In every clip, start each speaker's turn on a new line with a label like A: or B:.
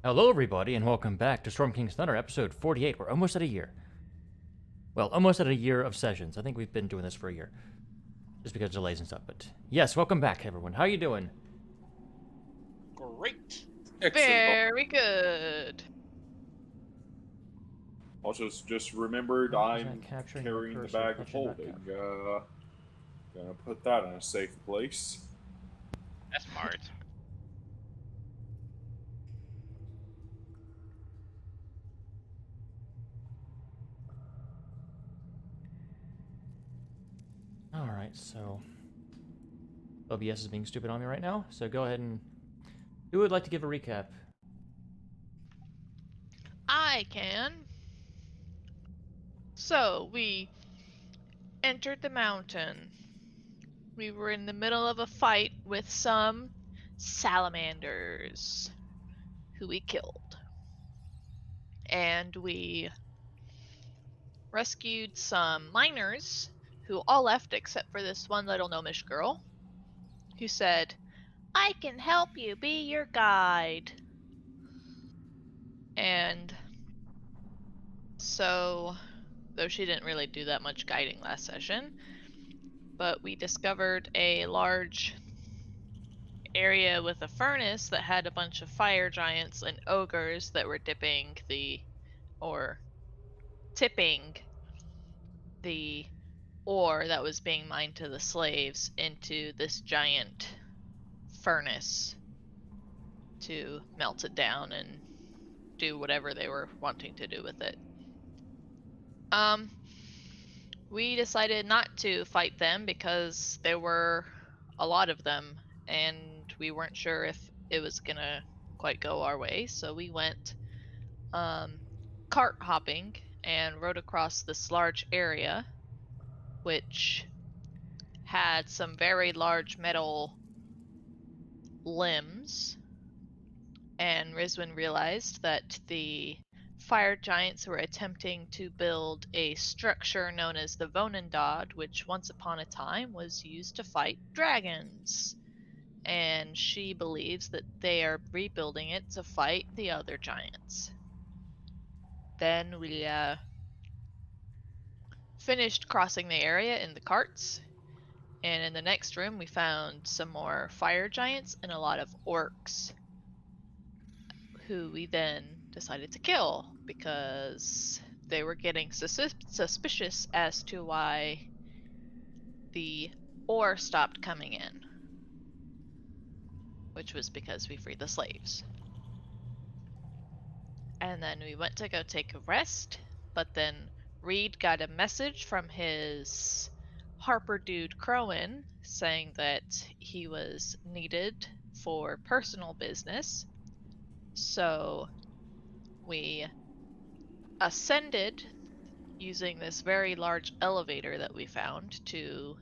A: Hello, everybody, and welcome back to Storm King's Thunder, episode 48. We're almost at a year. Well, almost at a year of sessions. I think we've been doing this for a year, just because of delays and stuff. But yes, welcome back, everyone. How you doing?
B: Great.
C: Excellent.
D: Very good.
C: Also, just remembered I'm
A: Capturing your
C: carrying the
A: cursor,
C: bag of
A: catching not
C: holding. Gonna put that in a safe place.
B: That's smart.
A: Alright, so OBS is being stupid on me right now, so go ahead and... Who would like to give a recap?
D: I can. So, we entered the mountain. We were in the middle of a fight with some salamanders who we killed. And we rescued some miners who all left except for this one little gnomish girl who said, "I can help you, be your guide." And so, though she didn't really do that much guiding last session, but we discovered a large area with a furnace that had a bunch of fire giants and ogres that were tipping the ore that was being mined to the slaves into this giant furnace to melt it down and do whatever they were wanting to do with it. We decided not to fight them because there were a lot of them and we weren't sure if it was gonna quite go our way, so we went cart hopping and rode across this large area which had some very large metal limbs, and Rizwin realized that the fire giants were attempting to build a structure known as the Vonendad, which once upon a time was used to fight dragons. And she believes that they are rebuilding it to fight the other giants. Then we finished crossing the area in the carts, and in the next room we found some more fire giants and a lot of orcs, who we then decided to kill because they were getting suspicious as to why the ore stopped coming in, which was because we freed the slaves. And then we went to go take a rest, but then Reed got a message from his Harper dude Crowan saying that he was needed for personal business. So we ascended using this very large elevator that we found to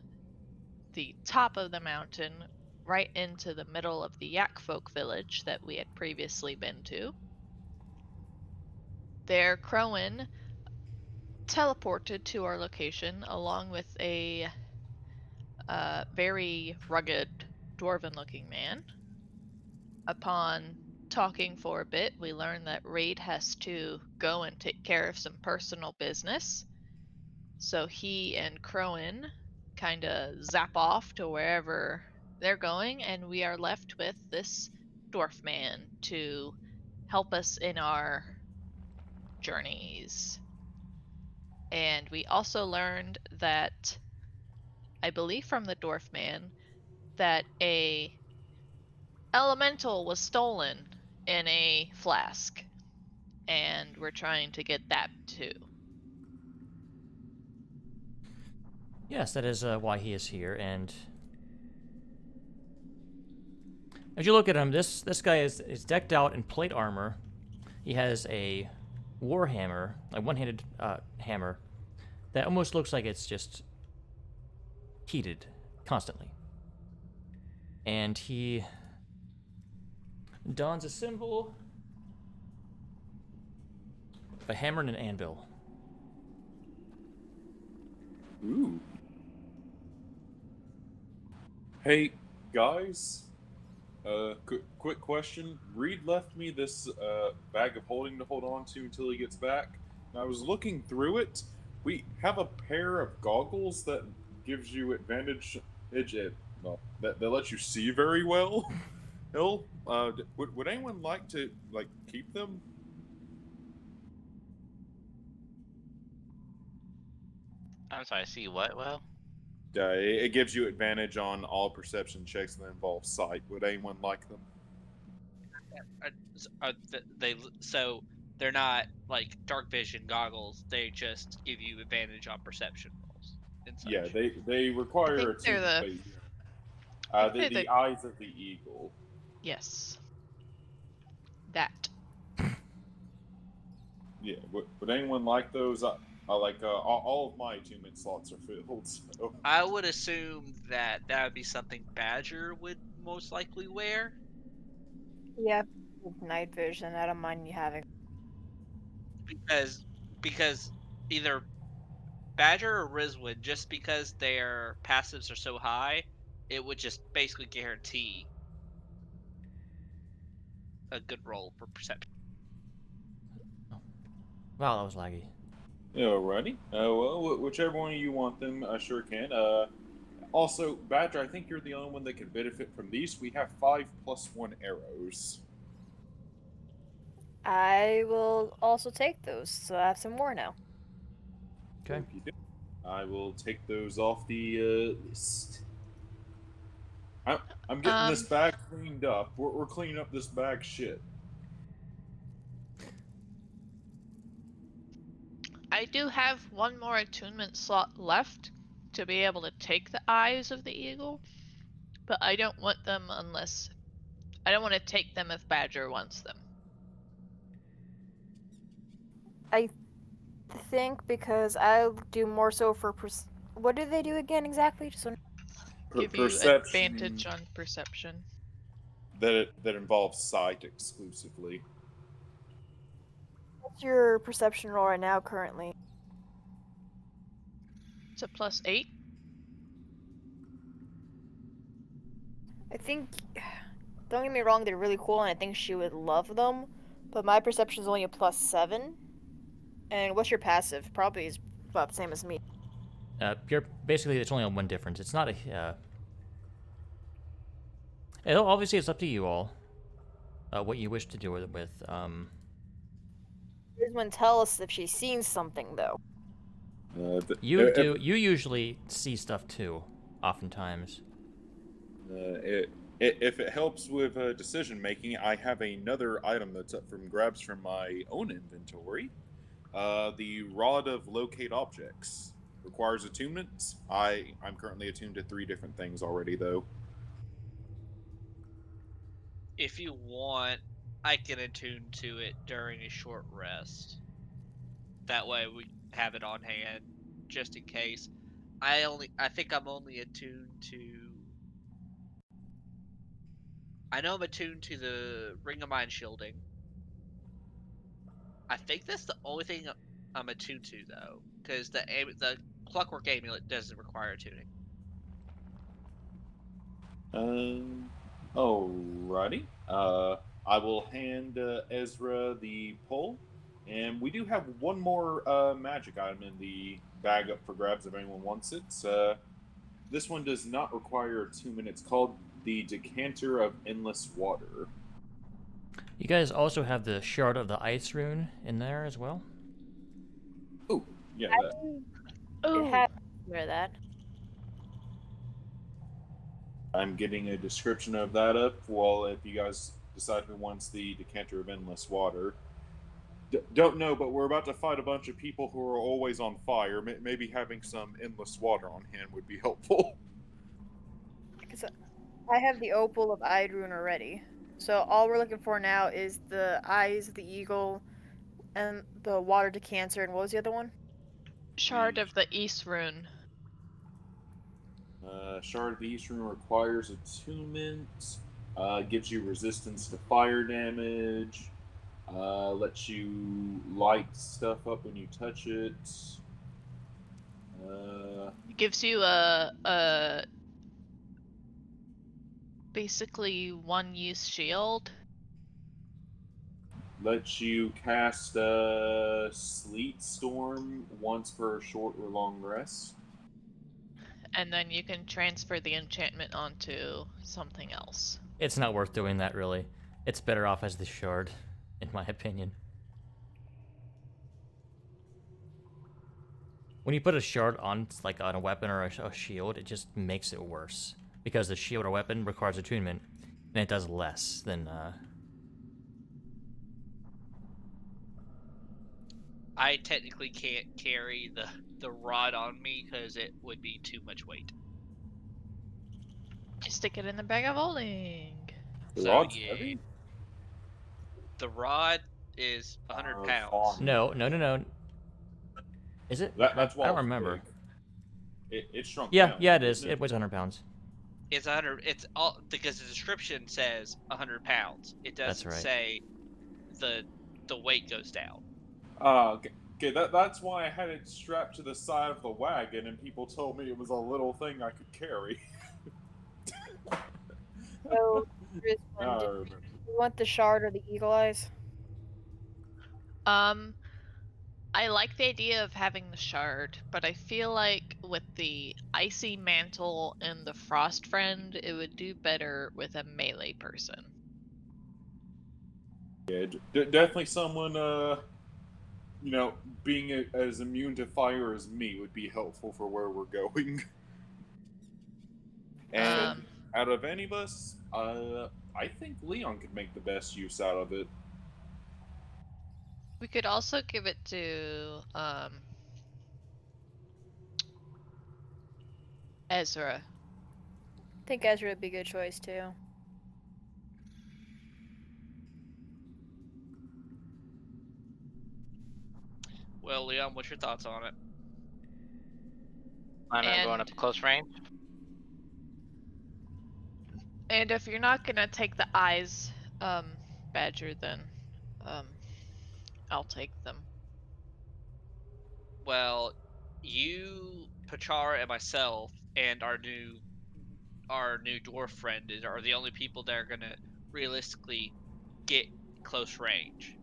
D: the top of the mountain, right into the middle of the Yak Folk village that we had previously been to. There, Crowan teleported to our location along with a very rugged dwarven-looking man. Upon talking for a bit, we learned that Raid has to go and take care of some personal business. So he and Crowan kind of zap off to wherever they're going, and we are left with this dwarf man to help us in our journeys. And we also learned that, I believe from the dwarf man, that a elemental was stolen in a flask, and we're trying to get that too.
A: Yes, that is why he is here, and... As you look at him, this guy is decked out in plate armor. He has a war hammer, a one-handed hammer, that almost looks like it's just heated constantly. And he dons a symbol of a hammer and an anvil.
C: Ooh. Hey, guys. Quick question. Reed left me this bag of holding to hold on to until he gets back. And I was looking through it. We have a pair of goggles that gives you advantage. Well, that lets you see very well. Hill, would anyone like to keep them?
B: I'm sorry, see what? Well,
C: It gives you advantage on all perception checks that involve sight. Would anyone like them?
E: So they're not like dark vision goggles. They just give you advantage on perception rolls and such.
C: Yeah, they require
D: I think they're
C: attunement.
D: they're
C: The eyes of the eagle.
D: Yes. That.
C: Yeah, would anyone like those? I like all of my attunement slots are filled. So.
E: I would assume that would be something Badger would most likely wear.
F: Yeah, with night vision. I don't mind you having.
E: Because either Badger or Rizwood, just because their passives are so high, it would just basically guarantee a good roll for perception.
A: Wow, that was laggy.
C: Alrighty. Well, whichever one of you want them, I sure can. Also, Badger, I think you're the only one that can benefit from these. We have 5+1 arrows.
F: I will also take those, so I have some more now.
A: Okay.
C: If you do, I will take those off the list. I'm getting this bag cleaned up. We're cleaning up this bag shit.
D: I do have one more attunement slot left to be able to take the eyes of the eagle, but I don't want them unless I don't want to take them if Badger wants them.
F: I think because I'll do more so for what do they do again exactly? Just
D: Give you advantage on perception.
C: That involves sight exclusively.
F: what's your perception roll right now currently?
D: It's a +8.
F: I think, don't get me wrong, they're really cool, and I think she would love them. But my perception is only a +7. And what's your passive? Probably is about the same as me.
A: You're basically, it's only on one difference. It's not a. Obviously, it's up to you all. What you wish to do with it with.
F: Here's one tell us if she's seen something though.
A: You do. You usually see stuff too, oftentimes.
C: If it helps with decision making, I have another item that's up from grabs from my own inventory. The Rod of Locate Objects requires attunements. I'm currently attuned to 3 different things already, though.
E: If you want, I can attune to it during a short rest. That way we have it on hand, just in case. I think I'm only attuned to. I know I'm attuned to the Ring of Mind shielding. I think that's the only thing I'm attuned to, though, because the Clockwork Amulet doesn't require tuning.
C: Alrighty. I will hand Ezra the pole, and we do have one more magic item in the bag up for grabs if anyone wants it. This one does not require attunement. It's called the Decanter of Endless Water.
A: You guys also have the Shard of the Ice rune in there as well.
C: Oh, yeah.
F: It has wear that.
C: I'm getting a description of that up. Well, if you guys decide who wants the Decanter of Endless Water. Don't know, but we're about to fight a bunch of people who are always on fire. Maybe having some endless water on hand would be helpful.
F: Because I have the Opal of Idrune already. So all we're looking for now is the Eyes of the Eagle and the Water Decanter, and what was the other one?
D: Shard of the East Rune.
C: Shard of the East Rune requires attunement. Gives you resistance to fire damage. Lets you light stuff up when you touch it.
D: Gives you a basically one-use shield.
C: Lets you cast Sleet Storm once per short or long rest.
D: And then you can transfer the enchantment onto something else.
A: It's not worth doing that, really. It's better off as the shard, in my opinion. When you put a shard on, like on a weapon or a shield, it just makes it worse. Because the shield or weapon requires attunement, and it does less than,
E: I technically can't carry the rod on me because it would be too much weight.
D: Stick it in the bag of holding.
C: The
E: So,
C: rod's
E: yeah,
C: heavy?
E: the rod is 100
C: Oh,
E: pounds.
C: fine.
A: No. Is it?
C: That's
A: I
C: why
A: don't
C: it's
A: remember.
C: big. It shrunk
A: Yeah,
C: down.
A: yeah, it is.
C: didn't
A: It weighs 100 pounds.
E: It's 100. It's all because the description says 100 pounds. It
A: That's
E: doesn't
A: right.
E: say the weight goes down.
C: Okay. That's why I had it strapped to the side of the wagon, and people told me it was a little thing I could carry.
F: So, Chris,
C: Now I remember.
F: you want the shard or the eagle eyes?
D: I like the idea of having the shard, but I feel like with the icy mantle and the frost friend, it would do better with a melee person.
C: Yeah, definitely someone, being as immune to fire as me would be helpful for where we're going. And
D: Um,
C: out of any of us, I think Leon could make the best use out of it.
D: We could also give it to Ezra.
F: I think Ezra would be a good choice too.
E: Well, Leon, what's your thoughts on it?
B: Why not going
D: And-
B: up close range?
D: And if you're not gonna take the eyes, Badger, then I'll take them.
E: Well, you, Pachara, and myself, and our new dwarf friend are the only people that are gonna realistically get close range.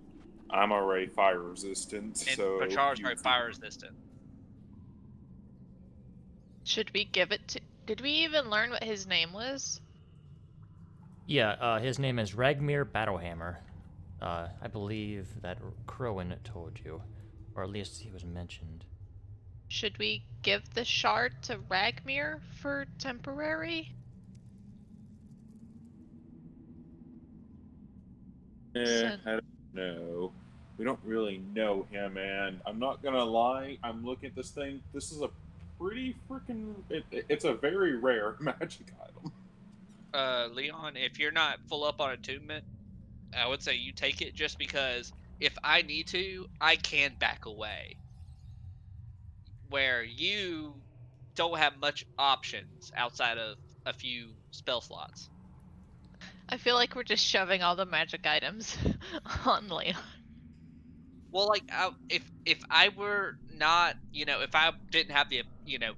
C: I'm already fire resistant,
E: And
C: so
E: Pachara's
C: you
E: very
C: two-
E: fire resistant.
D: Should we give it to? Did we even learn what his name was?
A: Yeah, his name is Ragmir Battlehammer. I believe that Crowan told you, or at least he was mentioned.
D: Should we give the shard to Ragmir for temporary?
C: I don't know. We don't really know him, and I'm not gonna lie. I'm looking at this thing. This is a pretty freaking. It's a very rare magic item.
E: Leon, if you're not full up on attunement, I would say you take it just because if I need to, I can back away. Where you don't have much options outside of a few spell slots.
D: I feel like we're just shoving all the magic items on Leon.
E: Well, like if I were not, if I didn't have the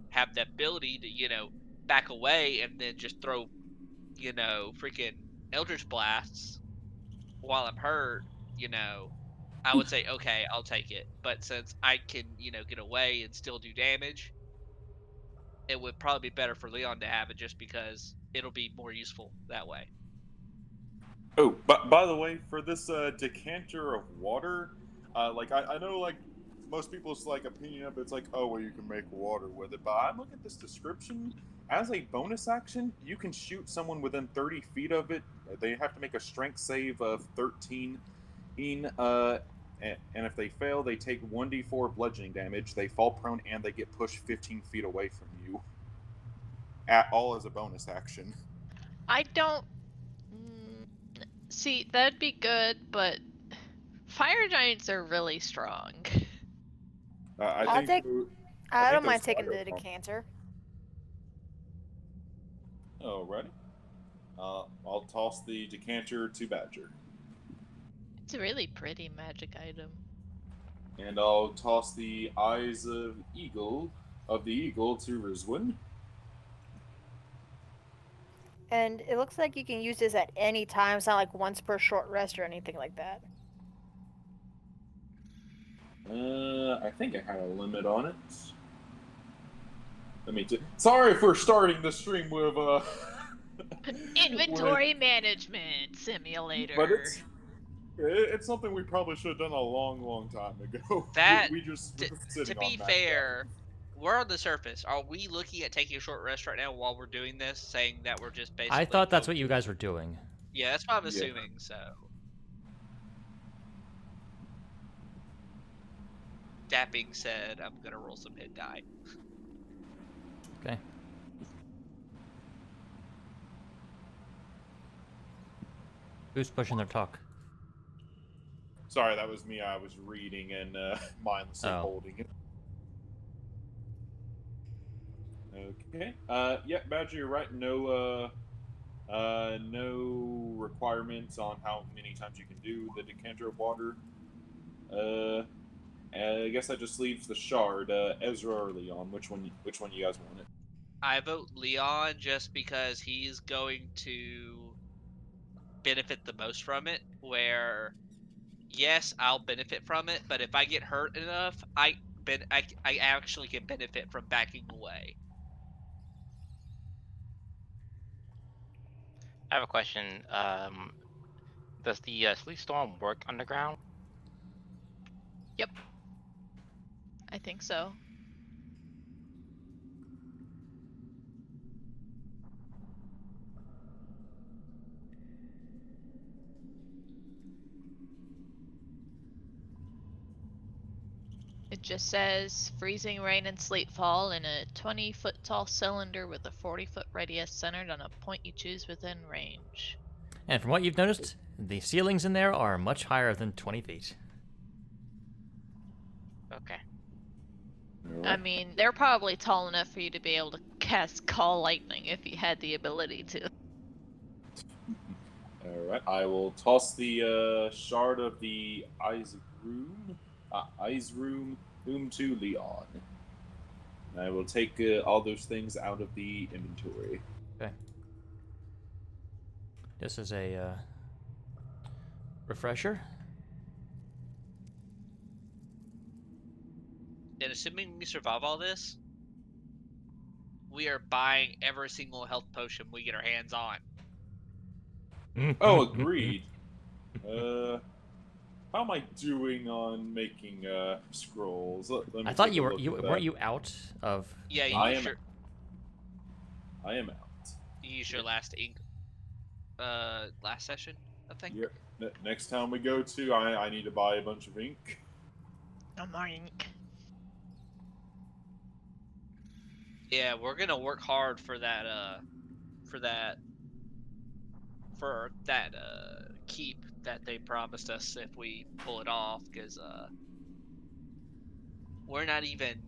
E: have the ability to back away and then just throw freaking Eldritch blasts while I'm hurt, I would say okay, I'll take it. But since I can get away and still do damage, it would probably be better for Leon to have it just because it'll be more useful that way.
C: Oh, but by the way, for this decanter of water, I know like most people's like opinion of it's like, oh well, you can make water with it. But I look at this description as a bonus action. You can shoot someone within 30 feet of it. They have to make a strength save of 13. And if they fail, they take 1d4 bludgeoning damage. They fall prone and they get pushed 15 feet away from you. At all as a bonus action.
D: I don't see that'd be good, but fire giants are really strong.
C: I
F: I'll
C: think.
F: I don't
C: those
F: mind taking
C: fire
F: the
C: pump-
F: decanter.
C: Alrighty. I'll toss the decanter to Badger.
D: It's a really pretty magic item.
C: And I'll toss the eyes of the eagle to Rizwin.
F: And it looks like you can use this at any time. It's not like once per short rest or anything like that.
C: I think I had a limit on it. Sorry for starting the stream with
D: Inventory management simulator.
C: But it's something we probably should have done a long time ago.
E: That
C: we're just sitting
E: to be
C: on
E: fair, we're on the surface. Are we looking at taking a short rest right now while we're doing this, saying that we're just basically?
A: I thought that's what you guys were doing.
E: Yeah, that's what I'm
C: Yeah.
E: assuming. So. That being said, I'm gonna roll some hit die.
A: Okay. Who's pushing their talk?
C: Sorry, that was me. I was reading and mindlessly
A: Oh.
C: holding it. Okay. Yeah, Badger, you're right. No requirements on how many times you can do the decanter of water. I guess that just leaves the shard. Ezra or Leon. Which one you guys want it?
E: I vote Leon just because he's going to benefit the most from it. Where, yes, I'll benefit from it, but if I get hurt enough, I actually can benefit from backing away.
B: I have a question. Does the sleep storm work underground?
D: I think so. It just says freezing rain and sleet fall in a 20-foot tall cylinder with a 40-foot radius centered on a point you choose within range.
A: And from what you've noticed, the ceilings in there are much higher than 20 feet.
B: Okay.
D: I mean, they're probably tall enough for you to be able to cast Call Lightning if you had the ability to.
C: Alright, I will toss the shard of the eyes room to Leon. And I will take all those things out of the inventory.
A: Okay. This is a refresher.
E: And assuming we survive all this, we are buying every single health potion we get our hands on.
C: Oh, agreed. How am I doing on making scrolls? Let me
A: I thought
C: take
A: you
C: a
A: were
C: look
A: you
C: at
A: weren't
C: that.
A: you out of?
E: Yeah, you
C: I
E: use
C: am-
E: your
C: I am out.
E: you used your last ink last session, I think.
C: Yeah. Next time we go to, I need to buy a bunch of ink.
D: No more ink.
E: Yeah, we're gonna work hard for that keep that they promised us if we pull it off, because we're not even.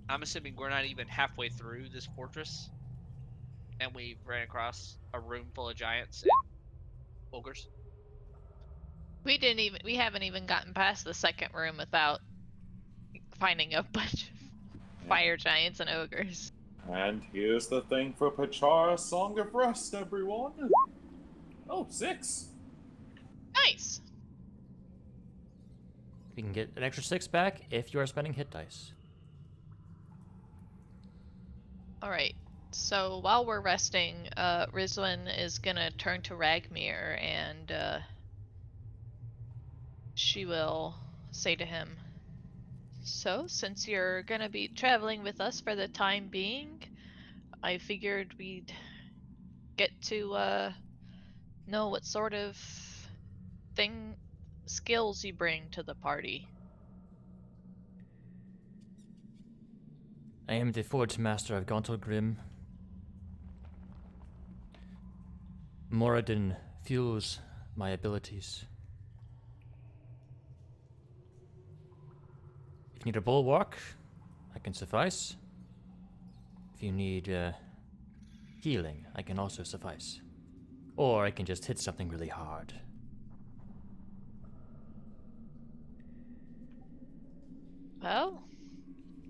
E: I'm assuming we're not even halfway through this fortress, and we ran across a room full of giants and ogres.
D: We haven't even gotten past the second room without finding a bunch of fire giants and ogres.
C: And here's the thing for Pachara's Song of Rest, everyone. Oh, 6.
D: Nice.
A: You can get an extra 6 back if you are spending hit dice.
D: Alright. So while we're resting, Rizwan is gonna turn to Ragmir and she will say to him, "So, since you're gonna be traveling with us for the time being, I figured we'd get to know what sort of skills you bring to the party."
A: I am the Forge Master of Gauntlgrim. Moradin fuels my abilities. If you need a bulwark, I can suffice. If you need healing, I can also suffice. Or I can just hit something really hard.
D: Well,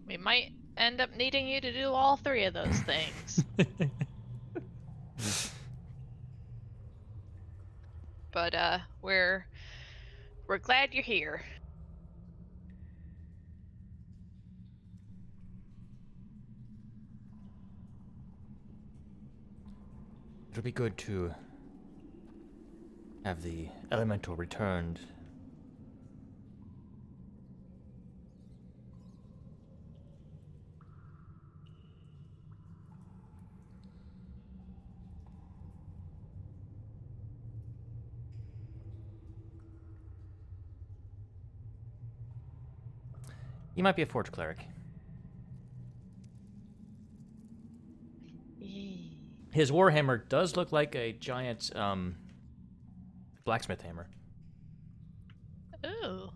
D: we might end up needing you to do all three of those things. but we're glad you're here.
A: It'll be good to have the elemental returned. He might be a forge cleric. His warhammer does look like a giant blacksmith hammer.
D: Ooh.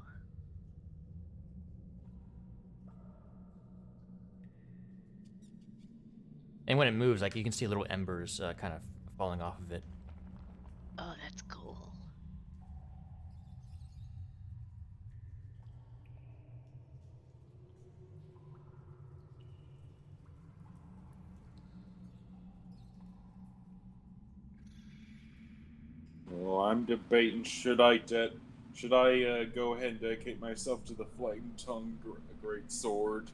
A: And when it moves, like you can see little embers kind of falling off of it.
D: Oh, that's cool.
C: Well, I'm debating should I go ahead and dedicate myself to the flame tongue great sword,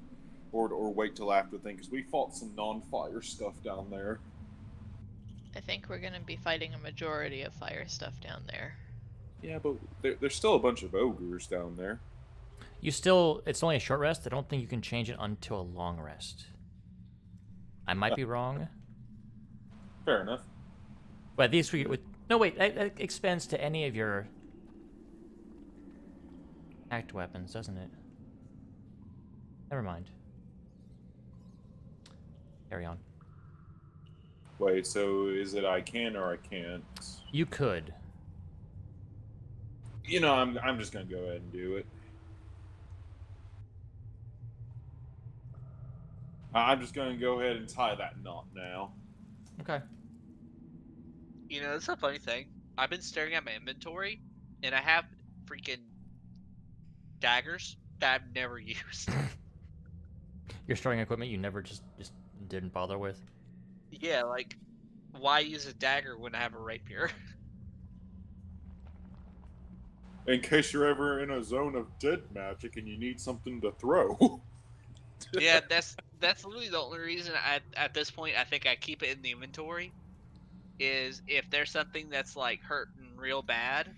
C: or wait till after the thing, because we fought some non-fire stuff down there.
D: I think we're gonna be fighting a majority of fire stuff down there.
C: Yeah, but there's still a bunch of ogres down there.
A: It's only a short rest. I don't think you can change it until a long rest. I might be wrong.
C: Fair enough.
A: But at least no, wait, that expands to any of your act weapons, doesn't it? Never mind. Carry on.
C: Wait, so is it I can or I can't?
A: You could.
C: You know, I'm just gonna go ahead and do it. I'm just gonna go ahead and tie that knot now.
A: Okay.
E: You know, that's a funny thing. I've been staring at my inventory, and I have freaking daggers that I've never used.
A: You're storing equipment you never just didn't bother with.
E: Yeah, like, why use a dagger when I have a rapier?
C: In case you're ever in a zone of dead magic and you need something to throw.
E: Yeah, that's literally the only reason at this point I think I keep it in the inventory. Is if there's something that's like hurting real bad,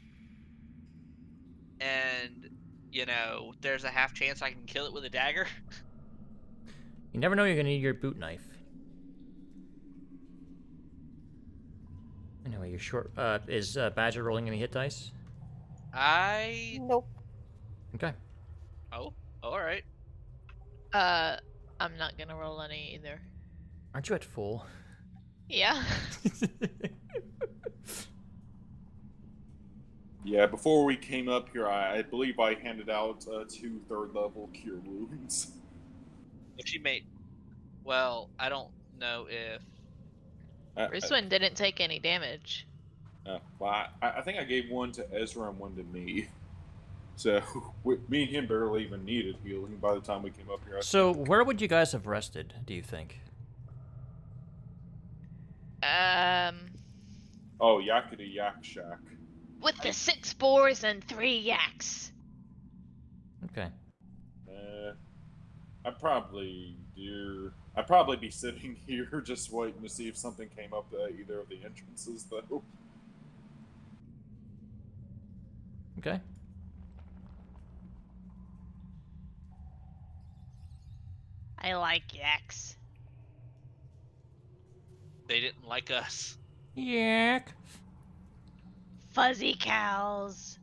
E: and you know there's a half chance I can kill it with a dagger.
A: You never know you're gonna need your boot knife. Anyway, you're short. Is Badger rolling any hit dice?
F: Nope.
A: Okay.
E: Oh, all right.
D: I'm not gonna roll any either.
A: Aren't you at full?
D: Yeah.
C: Yeah, before we came up here, I believe I handed out 2 third-level cure wounds.
E: If she made, well, I don't know if
D: Rizwin didn't take any damage.
C: Well, I think I gave one to Ezra and one to me. So me and him barely even needed healing by the time we came up here.
A: So where would you guys have rested, do you think?
C: Oh, Yakety Yak Shack.
D: With the 6 boars and 3 yaks.
A: Okay.
C: I'd probably be sitting here just waiting to see if something came up at either of the entrances, though.
A: Okay.
D: I like yaks.
E: they didn't like us.
A: Yak.
D: Fuzzy cows.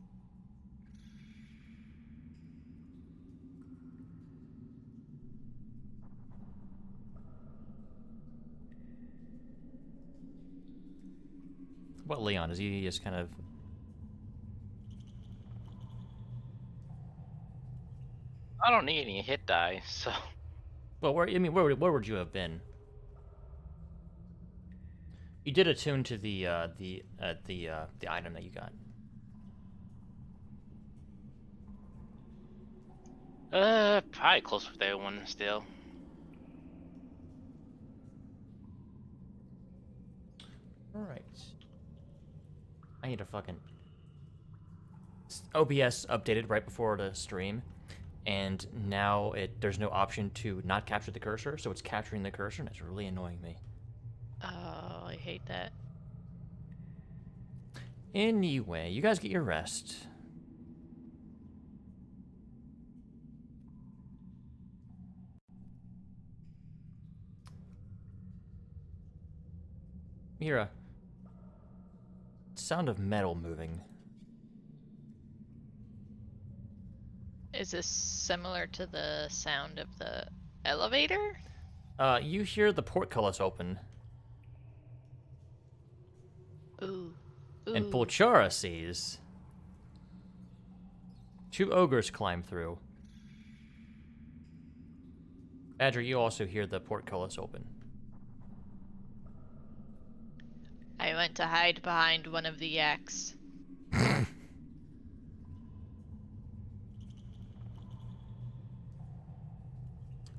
A: What Leon? Is he just kind of?
B: I don't need any hit die, so
A: Well, where would you have been? You did attune to the item that you got.
B: probably close with that one still.
A: All right. I need to fucking OBS updated right before the stream, and now there's no option to not capture the cursor, so it's capturing the cursor, and it's really annoying me.
D: Oh, I hate that.
A: Anyway, you guys get your rest. Mira, sound of metal moving.
D: Is this similar to the sound of the elevator?
A: You hear the portcullis open,
D: Ooh.
A: and
D: Ooh.
A: Pulchara sees 2 ogres climb through. Badger, you also hear the portcullis open.
D: I went to hide behind one of the yaks.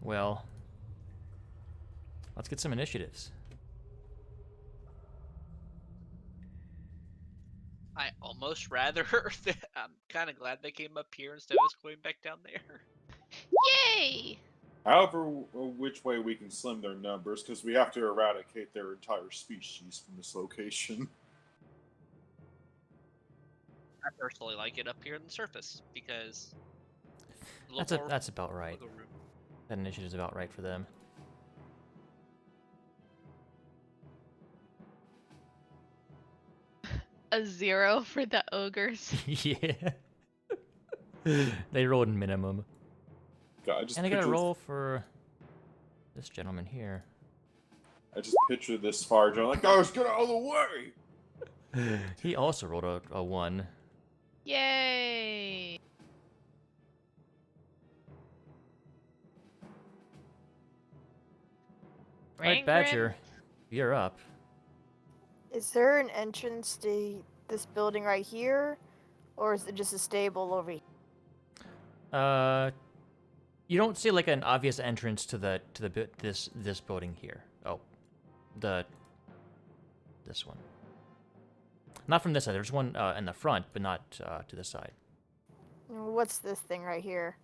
A: Well, let's get some initiatives.
E: I almost rather. I'm kind of glad they came up here instead of us going back down there.
D: Yay!
C: However, which way we can slim their numbers, because we have to eradicate their entire species from this location.
E: I personally like it up here on the surface because
A: That's about right.
E: wiggle room.
A: That initiative's about right for them.
D: A 0 for the ogres.
A: Yeah. They rolled minimum.
C: God,
A: And I got a roll for this gentleman here.
C: I just picture this fire giant like, guys, get out of the way!
A: He also rolled a 1.
D: Yay!
A: Alright, Badger, you're up.
F: Is there an entrance to this building right here, or is it just a stable over here?
A: You don't see like an obvious entrance to this building here. Oh, this one. Not from this side. There's one in the front, but not to the side.
F: What's this thing right here?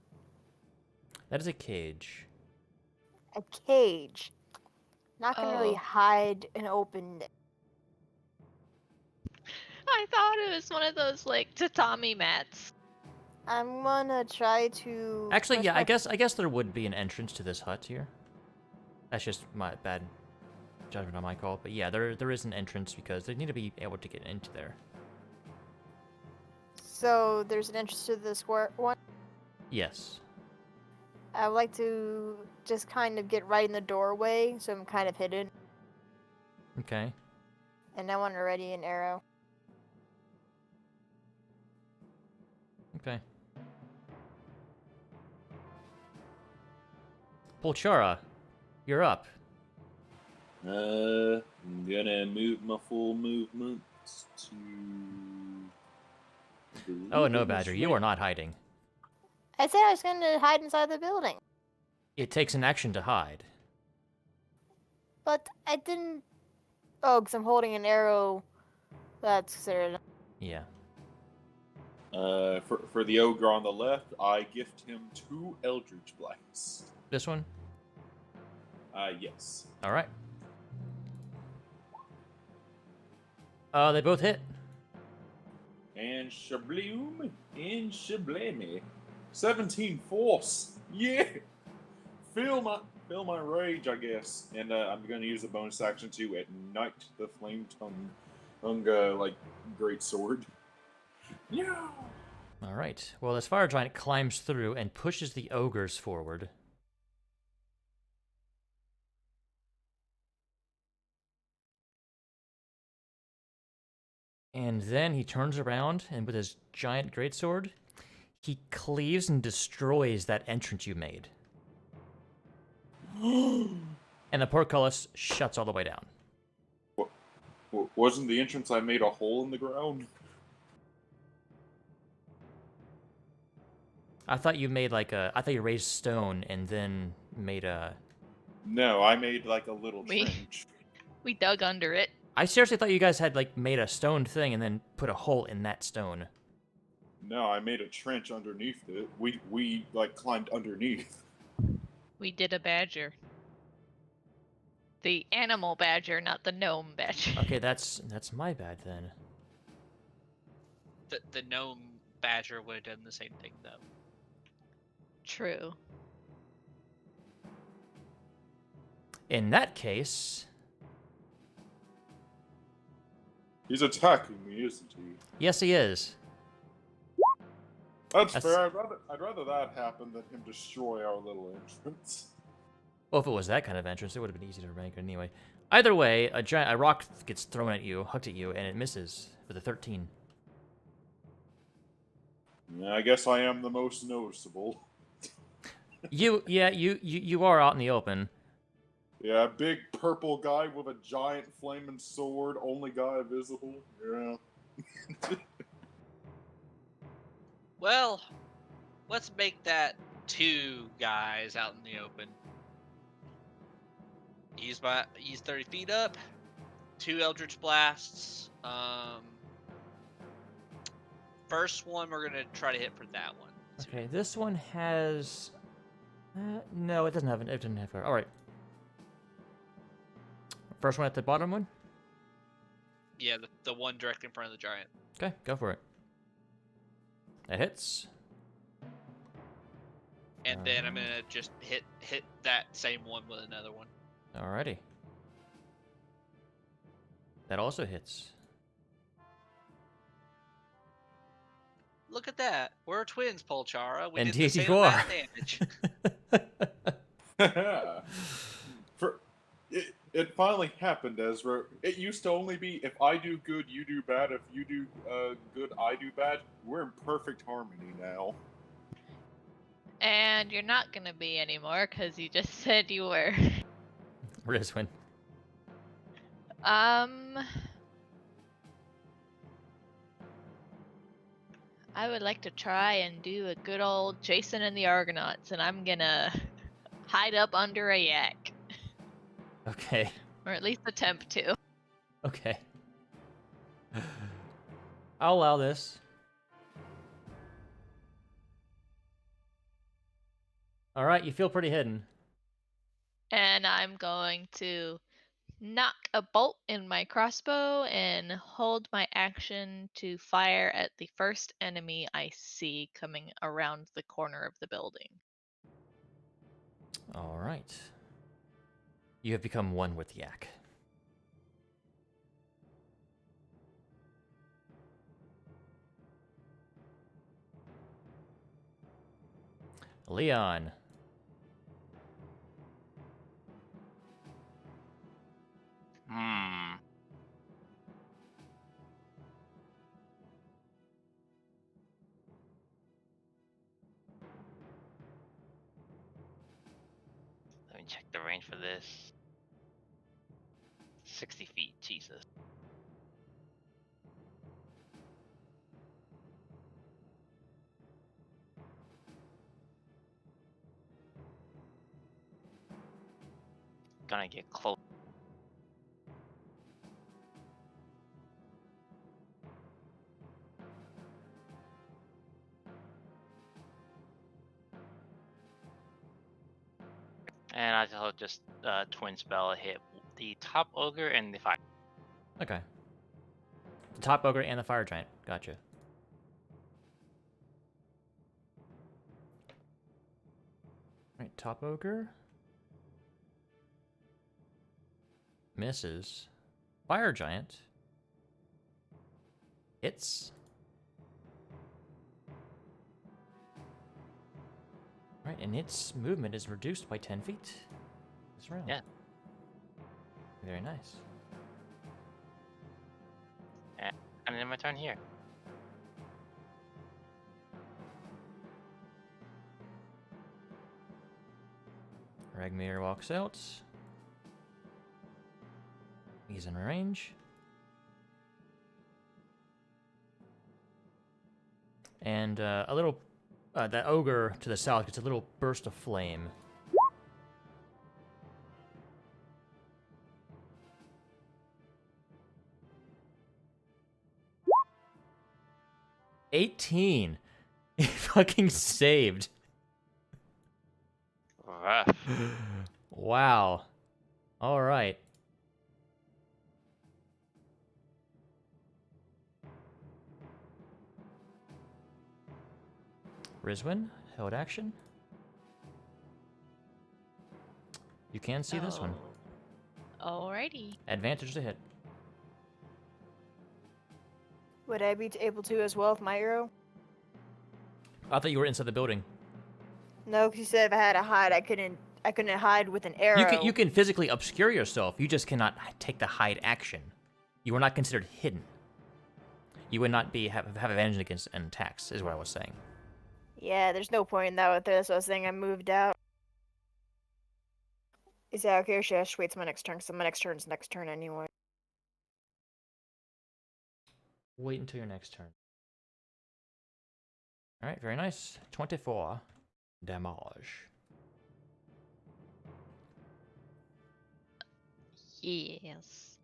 A: That is a cage.
F: A cage. Not gonna really
D: Oh.
F: hide and open it.
D: I thought it was one of those like tatami mats.
F: I'm gonna try to.
A: Actually,
F: push
A: yeah,
F: my-
A: I guess there would be an entrance to this hut here. That's just my bad judgment on my call. But yeah, there is an entrance because they need to be able to get into there.
F: So there's an entrance to the square one.
A: Yes.
F: I would like to just kind of get right in the doorway, so I'm kind of hidden,
A: Okay.
F: and I want to ready an arrow.
A: Okay. Pulchara, you're up.
C: I'm gonna move my full movements to.
A: Oh no, Badger, you are not hiding.
F: I said I was going to hide inside the building,
A: It takes an action to hide.
F: but I didn't. Oh, because I'm holding an arrow. That's considered.
A: Yeah.
C: For the ogre on the left, I gift him 2 Eldritch Blasts.
A: This one?
C: Yes.
A: All right. They both hit.
C: And Shabloom and Shablame. 17 force. Yeah. Feel my rage, I guess. And I'm gonna use a bonus action to ignite the flame tongue like great sword. Yeah.
A: All right. Well, this fire giant climbs through and pushes the ogres forward. And then he turns around and with his giant greatsword, he cleaves and destroys that entrance you made. And the portcullis shuts all the way down.
C: Wasn't the entrance I made a hole in the ground?
A: I thought you made I thought you raised stone and then made a...
C: No, I made like a little
D: We-
C: trench.
D: We dug under it.
A: I seriously thought you guys had made a stone thing and then put a hole in that stone.
C: No, I made a trench underneath it. We like climbed underneath.
D: We did a badger. The animal badger, not the gnome badger.
A: Okay, that's my bad then.
E: The gnome badger would have done the same thing though.
D: True.
A: In that case,
C: He's attacking me, isn't he?
A: yes, he is.
C: That's
A: That's-
C: fair. I'd rather that happen than him destroy our little entrance.
A: Well, if it was that kind of entrance, it would have been easy to rank it anyway. Either way, a rock gets thrown at you, hucked at you, and it misses with a 13.
C: I guess I am the most noticeable.
A: You are out in the open.
C: Yeah, big purple guy with a giant flaming sword, only guy visible. Yeah.
E: Well, let's make that 2 guys out in the open. Use 30 feet up, 2 Eldritch Blasts. First one we're gonna try to hit for that one.
A: Okay, this one has. No, it doesn't have. It doesn't have. All right. First one at the bottom one.
E: Yeah, the one directly in front of the giant.
A: Okay, go for it. That hits.
E: And then I'm gonna just hit that same one with another one.
A: Alrighty. That also hits.
E: Look at that. We're twins, Polchara. We did
A: Indeed
E: the same
A: you
E: amount
A: are.
E: of damage.
C: It finally happened, Ezra. It used to only be if I do good, you do bad. If you do good, I do bad. We're in perfect harmony now.
D: And you're not gonna be anymore, because you just said you were.
A: Rizwin.
D: I would like to try and do a good old Jason and the Argonauts, and I'm gonna hide up under a yak.
A: Okay.
D: Or at least attempt to.
A: Okay. I'll allow this. Alright, you feel pretty hidden.
D: And I'm going to knock a bolt in my crossbow and hold my action to fire at the first enemy I see coming around the corner of the building.
A: Alright. You have become one with Yak. Leon.
B: Let me check the range for this. 60 feet, Jesus. Gonna get close. And I'll just twin spell hit the top ogre and the fire.
A: Okay. The top ogre and the fire giant. Gotcha. Right, top ogre. Misses. Fire giant. Hits. Right, and its movement is reduced by 10 feet this round.
B: Yeah.
A: Very nice.
B: And then my turn here.
A: Ragmir walks out. He's in range. And a little, that ogre to the south gets a little burst of flame. 18. He fucking saved.
B: Rough.
A: Wow. All right. Rizwin, held action. You can see this one.
D: Alrighty.
A: Advantage to hit.
F: Would I be able to as well with my arrow?
A: I thought you were inside the building.
F: No, because you said if I had a hide, I couldn't hide with an arrow.
A: You can physically obscure yourself. You just cannot take the hide action. You are not considered hidden. You would not be have advantage against an attacks, is what I was saying.
F: Yeah, there's no point in that with this. I was saying I moved out. Is that okay, or should I just wait till my next turn? Because my next turn's next turn anyway.
A: Wait until your next turn. All right, very nice. 24 damage.
D: Yes.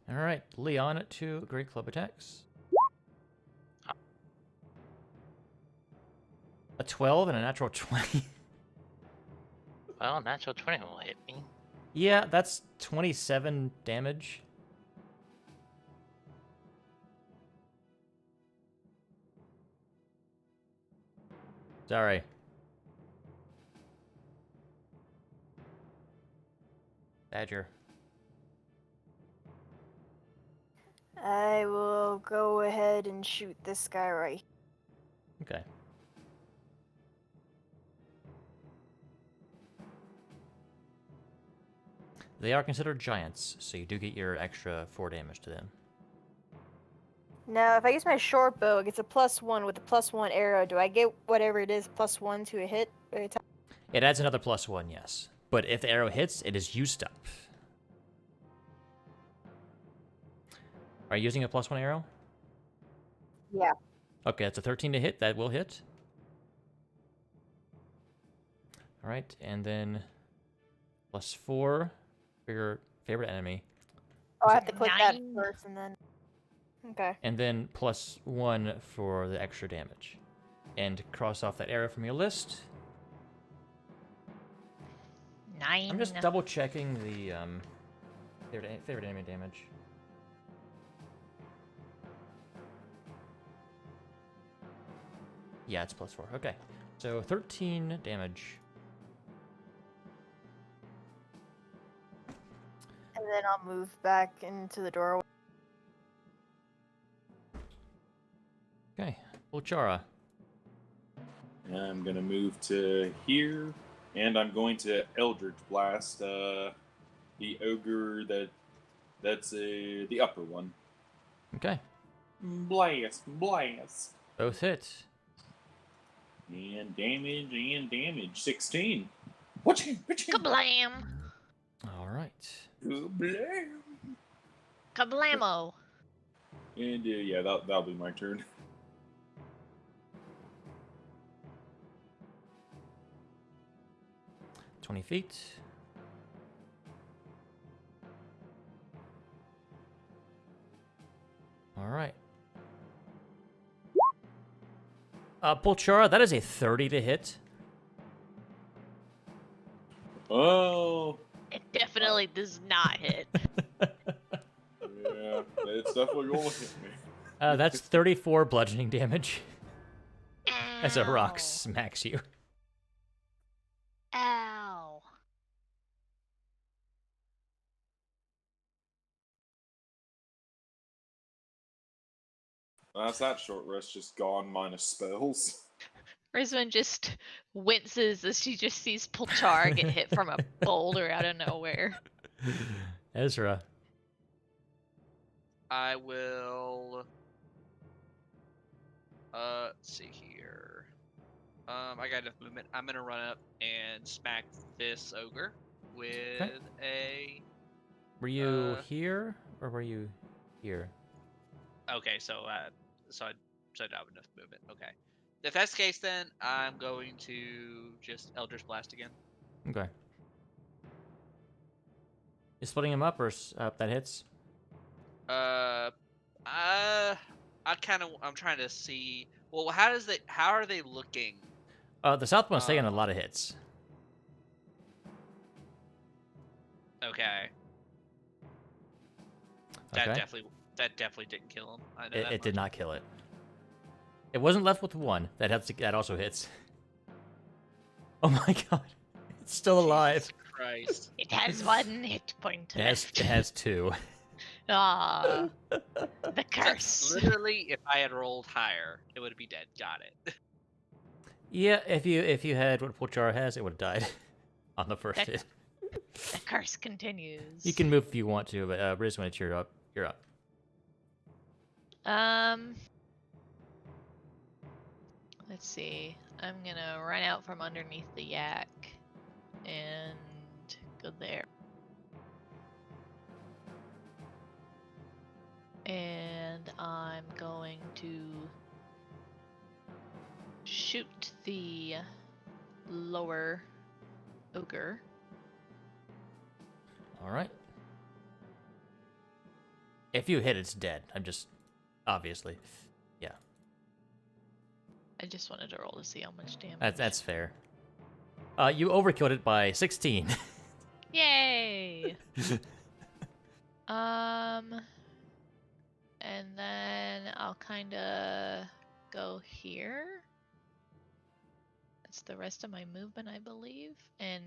A: All right, Leon at 2 great club attacks. A 12 and a natural 20.
B: Well, natural 20 will hit me.
A: Yeah, that's 27 damage. Sorry. Badger.
F: I will go ahead and shoot this guy right.
A: Okay. They are considered giants, so you do get your extra 4 damage to them.
F: Now, if I use my short bow, it gets a +1 with a +1 arrow. Do I get whatever it is +1 to a hit?
A: It adds another +1, yes. But if the arrow hits, it is used up. Are you using a +1 arrow?
F: Yeah.
A: Okay, that's a 13 to hit. That will hit. All right, and then +4 for your favorite enemy.
F: Oh, I have to click that
D: 9.
F: first and then. Okay.
A: And then +1 for the extra damage. And cross off that arrow from your list.
D: 9.
A: I'm just double checking the favorite enemy damage. Yeah, it's +4. Okay, so 13 damage.
F: And then I'll move back into the doorway.
A: Okay, Ulchara.
C: I'm gonna move to here, and I'm going to Eldritch Blast the ogre that's the upper one.
A: Okay,
C: Blast.
A: both hit.
C: And damage. 16. Watch him.
D: Kablam!
A: All right.
C: Blam.
D: Kablamo!
C: And yeah, that'll be my turn.
A: — 20 feet. All right. Pulchara, that is a 30 to hit.
C: Oh,
D: It definitely does not hit.
C: yeah, it's definitely going to hit me.
A: That's 34 bludgeoning damage as a rock
D: Ow.
A: smacks you.
D: Ow.
C: That's that short rest just gone minus spells.
D: Rizwan just winces as she just sees Pulchar get hit from a boulder out of nowhere.
A: Ezra.
E: I will. Let's see here. I got enough movement. I'm gonna run up and smack this ogre with a.
A: Were you here or were you here?
E: Okay, so I don't have enough movement. Okay, if that's the case, then I'm going to just Eldritch Blast again.
A: Okay. You splitting him up or that hits?
E: I'll I'm trying to see. Well, how are they looking?
A: The south one's taking a lot of hits.
E: Okay.
A: Okay.
E: That definitely didn't kill him. I know
A: It,
E: that
A: it did
E: much.
A: not kill it. It wasn't left with one. That also hits. Oh my god. It's still alive.
E: Jesus Christ.
D: It has 1 hit point
A: It has,
D: left.
A: it has 2.
D: Ah, the
E: So,
D: curse.
E: literally, if I had rolled higher, it would be dead. Got it.
A: Yeah, if you had what Pulchar has, it would have died on the first
D: That-
A: hit.
D: The curse continues.
A: You can move if you want to, but Riz, when it's you're up.
D: Let's see. I'm gonna run out from underneath the yak and go there. And I'm going to shoot the lower ogre.
A: All right. If you hit, it's dead. I'm just obviously. Yeah,
D: I just wanted to roll to see how much damage.
A: that's fair. You overkilled it by 16.
D: Yay! And then I'll kind of go here. That's the rest of my movement, I believe. And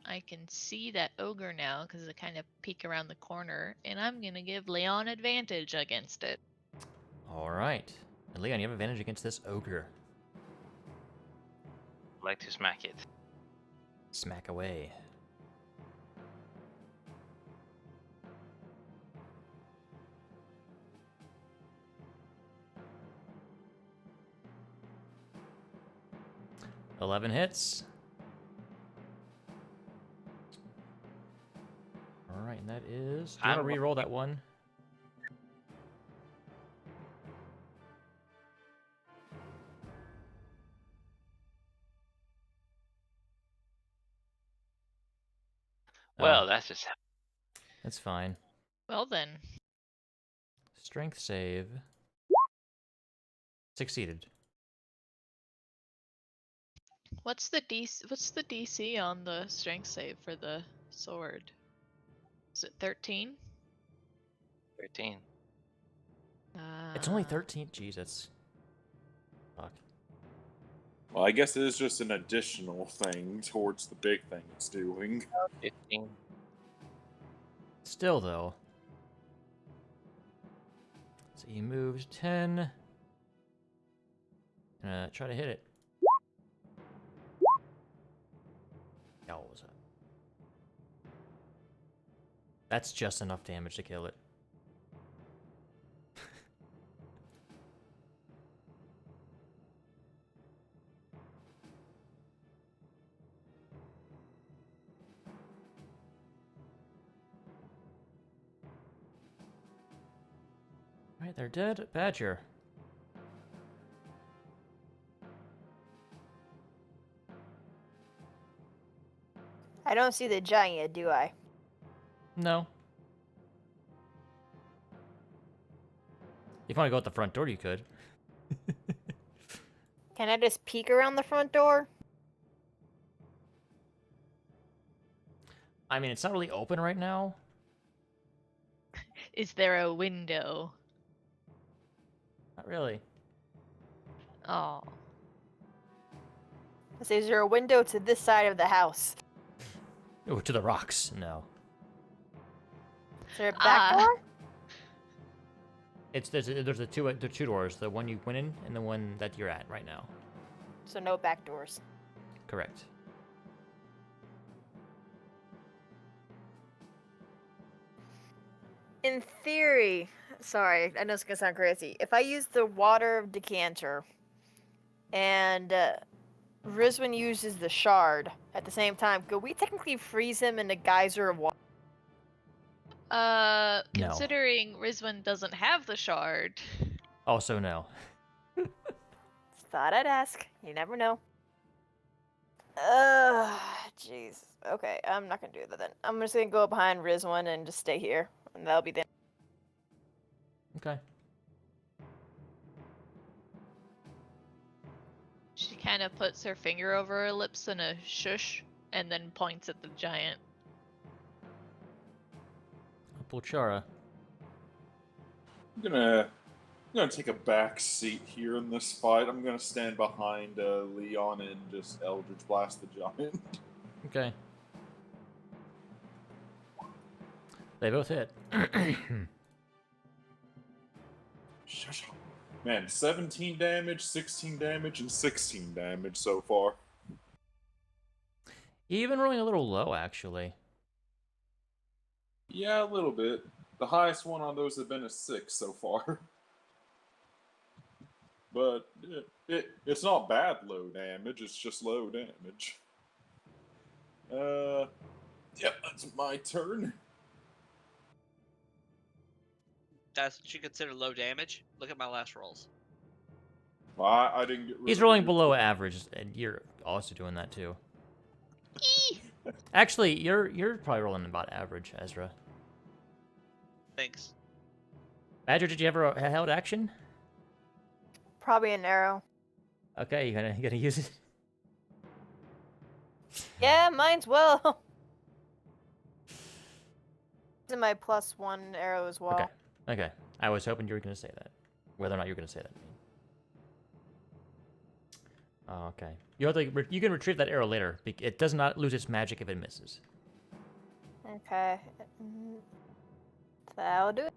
D: I can see that ogre now because I kind of peek around the corner. And I'm going to give Leon advantage against it.
A: All right. And Leon, you have advantage against this ogre.
B: I'd like to smack it.
A: Smack away. $11 hits. All right, and that is. Do you want to re-roll that one?
B: Well,
A: Oh,
B: that's just
A: that's fine.
D: Well then,
A: Strength save. Succeeded.
D: what's the DC on the strength save for the sword? Is it 13?
B: 13.
A: It's only 13. Jeez, that's. Fuck.
C: Well, I guess it is just an additional thing towards the big thing it's doing.
B: 15.
A: Still, though. So he moves 10. Try to hit it. Yeah, what was that? That's just enough damage to kill it. Right, they're dead. Badger.
F: I don't see the giant, do I?
A: No. If you want to go out the front door, you could.
F: Can I just peek around the front door?
A: I mean, it's not really open right now.
D: Is there a window?
A: Not really.
D: Oh.
F: Is there a window to this side of the house?
A: Oh, to the rocks. No.
F: Is there a back door?
A: There's the two doors. The one you went in and the one that you're at right now.
F: So no back doors.
A: Correct.
F: In theory, sorry, I know it's gonna sound crazy. If I use the water decanter and Rizwin uses the shard at the same time, could we technically freeze him in a geyser of water?
A: No.
D: Considering Rizwin doesn't have the shard.
A: Also, no.
F: Just thought I'd ask. You never know. Jeez. Okay, I'm not gonna do that then. I'm just gonna go behind Rizwin and just stay here, and that'll be the.
A: Okay.
D: kind of puts her finger over her lips in a shush and then points at the giant.
A: Pulchara.
C: I'm gonna take a back seat here in this fight. I'm gonna stand behind Leon and just Eldritch Blast the giant.
A: Okay. They both hit.
C: Shush. Man, 17 damage, 16 damage, and 16 damage so far.
A: You've been rolling a little low, actually.
C: Yeah, a little bit. The highest one on those have been a 6 so far. But it's not bad low damage, it's just low damage. Yep, that's my turn.
E: That's what you consider low damage? Look at my last rolls.
C: Well, I didn't get rid
A: He's
C: of
A: rolling
C: your
A: below
C: two.
A: average, and you're also doing that too.
D: Eee!
A: Actually, you're probably rolling about average, Ezra.
E: Thanks.
A: Badger, did you ever a held action?
F: Probably an arrow.
A: Okay, you gonna use it?
F: Yeah, mine's well. It's in my +1 arrow as well.
A: Okay. Okay. I was hoping you were gonna say that. Whether or not you were gonna say that. Oh, okay. You have to. You can retrieve that arrow later. It does not lose its magic if it misses.
F: Okay. Mm, That'll do it.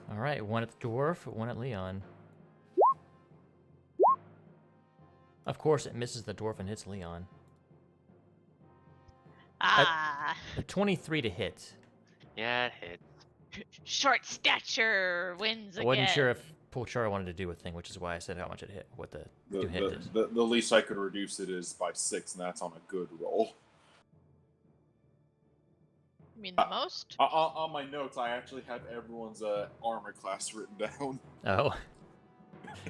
A: All right. One at the dwarf. One at Leon. Of course, it misses the dwarf and hits Leon.
D: Ah,
A: A 23 to hit.
B: Yeah, it hit.
D: short stature wins
A: I
D: again.
A: wasn't sure if Pulchara wanted to do a thing, which is why I said how much it hit. What the hit is.
C: The least I could reduce it is by 6, and that's on a good roll.
D: You mean the most?
C: On my notes, I actually have everyone's armor class written down.
A: Oh.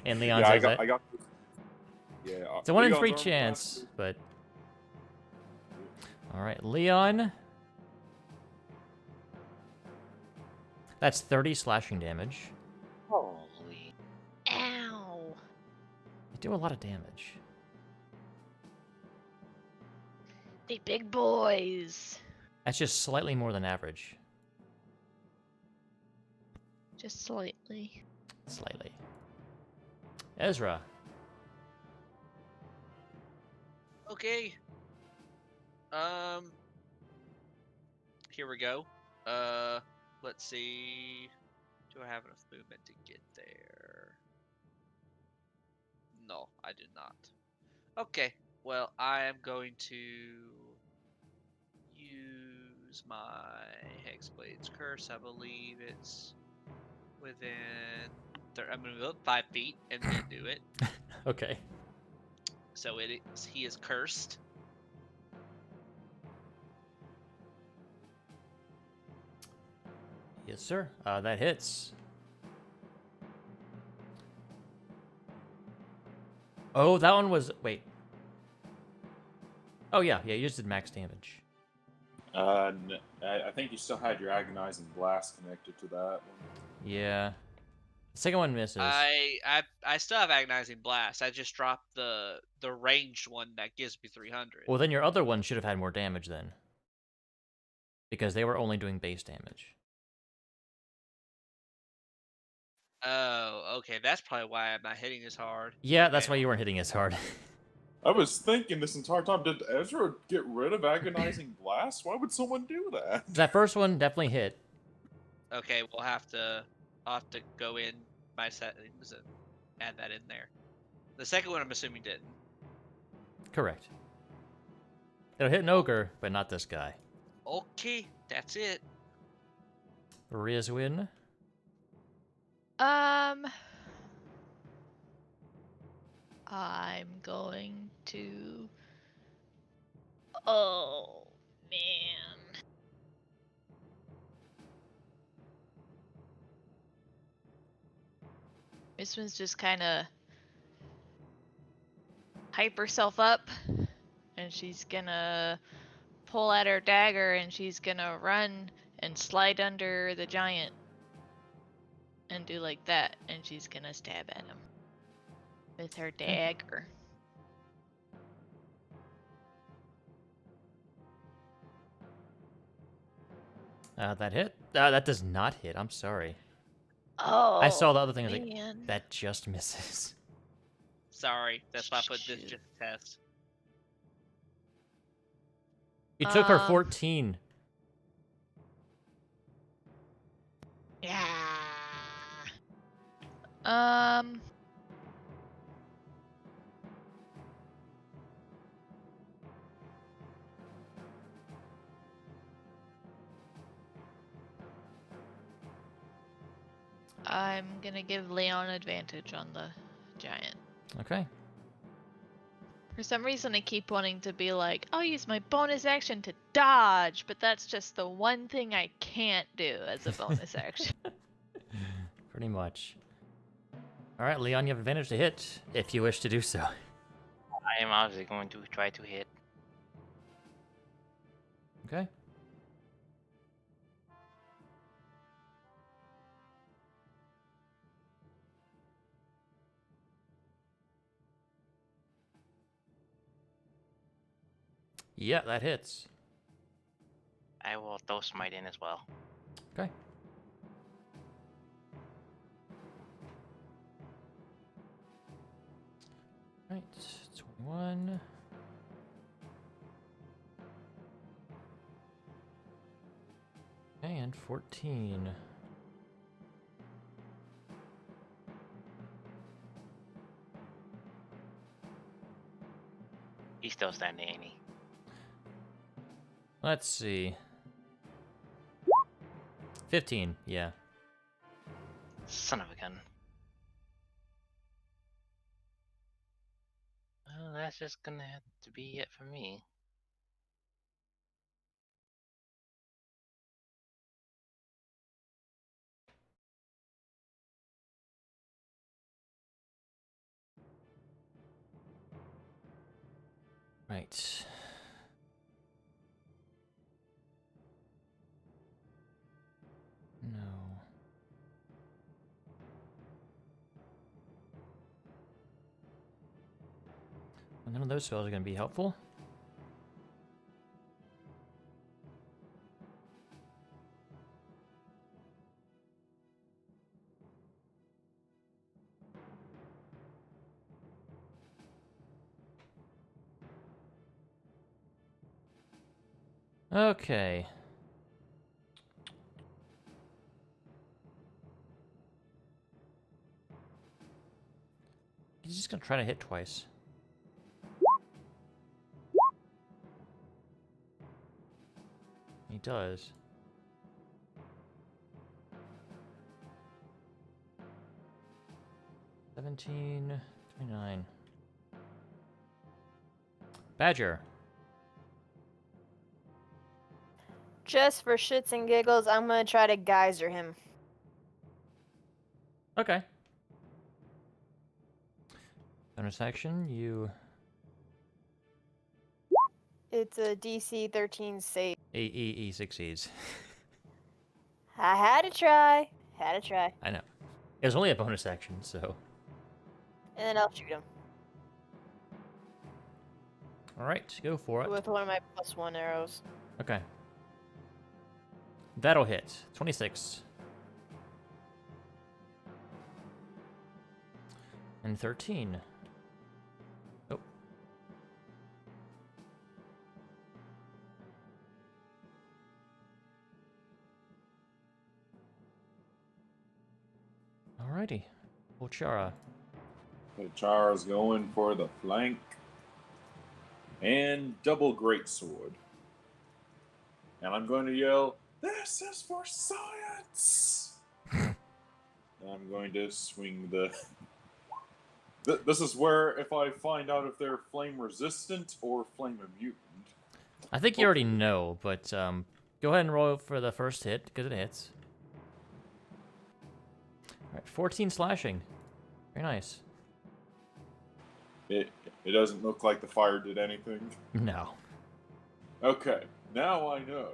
A: And Leon's
C: Yeah,
A: has that.
C: I got. Yeah.
A: It's a 1 in
C: Leon's
A: 3
C: armor
A: chance,
C: class-
A: but. All right, Leon. That's 30 slashing damage.
B: Holy.
D: Ow.
A: You do a lot of damage.
D: The big boys.
A: That's just slightly more than average.
D: Just slightly.
A: Slightly. Ezra.
E: Okay. Here we go. Let's see. Do I have enough movement to get there? No, I do not. Okay. Well, I am going to use my Hexblade's Curse. I believe it's within. I'm gonna go up 5 feet and then do it.
A: Okay.
E: So he is cursed.
A: Yes, sir. That hits. Oh, that one was. Wait. Oh, yeah. Yeah, you just did max damage.
C: I think you still had your agonizing blast connected to that one.
A: Yeah. The second one misses.
E: I still have agonizing blast. I just dropped the ranged one that gives me 300.
A: Well, then your other one should have had more damage then. Because they were only doing base damage.
E: Oh, okay. That's probably why I'm not hitting as hard.
A: Yeah, that's
E: Okay.
A: why you weren't hitting as hard.
C: I was thinking this entire time, did Ezra get rid of agonizing blast? Why would someone do that?
A: That first one definitely hit.
E: Okay, I'll have to go in my settings and add that in there. The second one I'm assuming didn't.
A: Correct. It'll hit an ogre, but not this guy.
E: Okay, that's it.
A: Rizwin.
D: I'm going to. Oh, man. This one's just kind of hype herself up, and she's gonna pull out her dagger, and she's gonna run and slide under the giant and do like that, and she's gonna stab at him with her
A: Okay.
D: dagger.
A: That hit? That does not hit. I'm sorry.
D: Oh,
A: I saw the other thing. I was like,
D: man.
A: that just misses.
E: Sorry, that's why I put this
D: Shoot.
E: just a test.
A: You took her
D: Um,
A: 14.
D: Yeah. Um. I'm gonna give Leon advantage on the giant.
A: Okay.
D: For some reason, I keep wanting to be like, I'll use my bonus action to dodge, but that's just the one thing I can't do as a bonus action.
A: Pretty much. All right, Leon, you have advantage to hit if you wish to do so.
B: I am obviously going to try to hit.
A: Okay. Yeah, that hits.
B: I will throw smite in as well.
A: Okay. Right, 21. And 14.
B: He's still standing, ain't he?
A: Let's see. 15, yeah.
B: Son of a gun. Well, that's just gonna have to be it for me.
A: Right. No. Well, none of those spells are going to be helpful. Okay. He's just going to try to hit twice. He does. 17, 29. Badger.
F: Just for shits and giggles, I'm gonna try to geyser him.
A: Okay. Bonus action, you...
F: It's a DC 13 save.
A: He succeeds.
F: I had to try. Had to try.
A: I know. It was only a bonus action, so...
F: And then I'll shoot him
A: Alright, go for it.
F: with one of my +1 arrows.
A: Okay. That'll hit. 26. And 13. Oh. Alrighty. Volchara.
C: Chara's going for the flank. And double greatsword. And I'm going to yell, "This is for science!" And I'm going to swing the... This is where if I find out if they're flame resistant or flame immune.
A: I think you already know, but go ahead and roll for the first hit, because it hits. Alright, 14 slashing. Very nice.
C: It doesn't look like the fire did anything.
A: No.
C: Okay, now I know.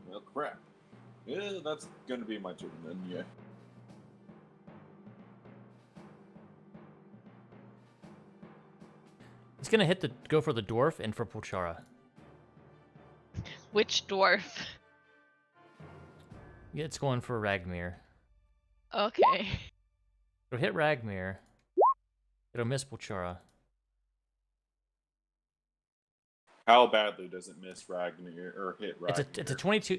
C: Well, crap. Yeah, that's gonna be my turn then, yeah.
A: He's gonna go for the dwarf and for Pulchara.
D: Which dwarf?
A: Yeah, it's going for Ragmir.
D: Okay.
A: It'll hit Ragmir. It'll miss Pulchara.
C: How badly does it miss Ragnar or hit Ragnar?
A: It's a 22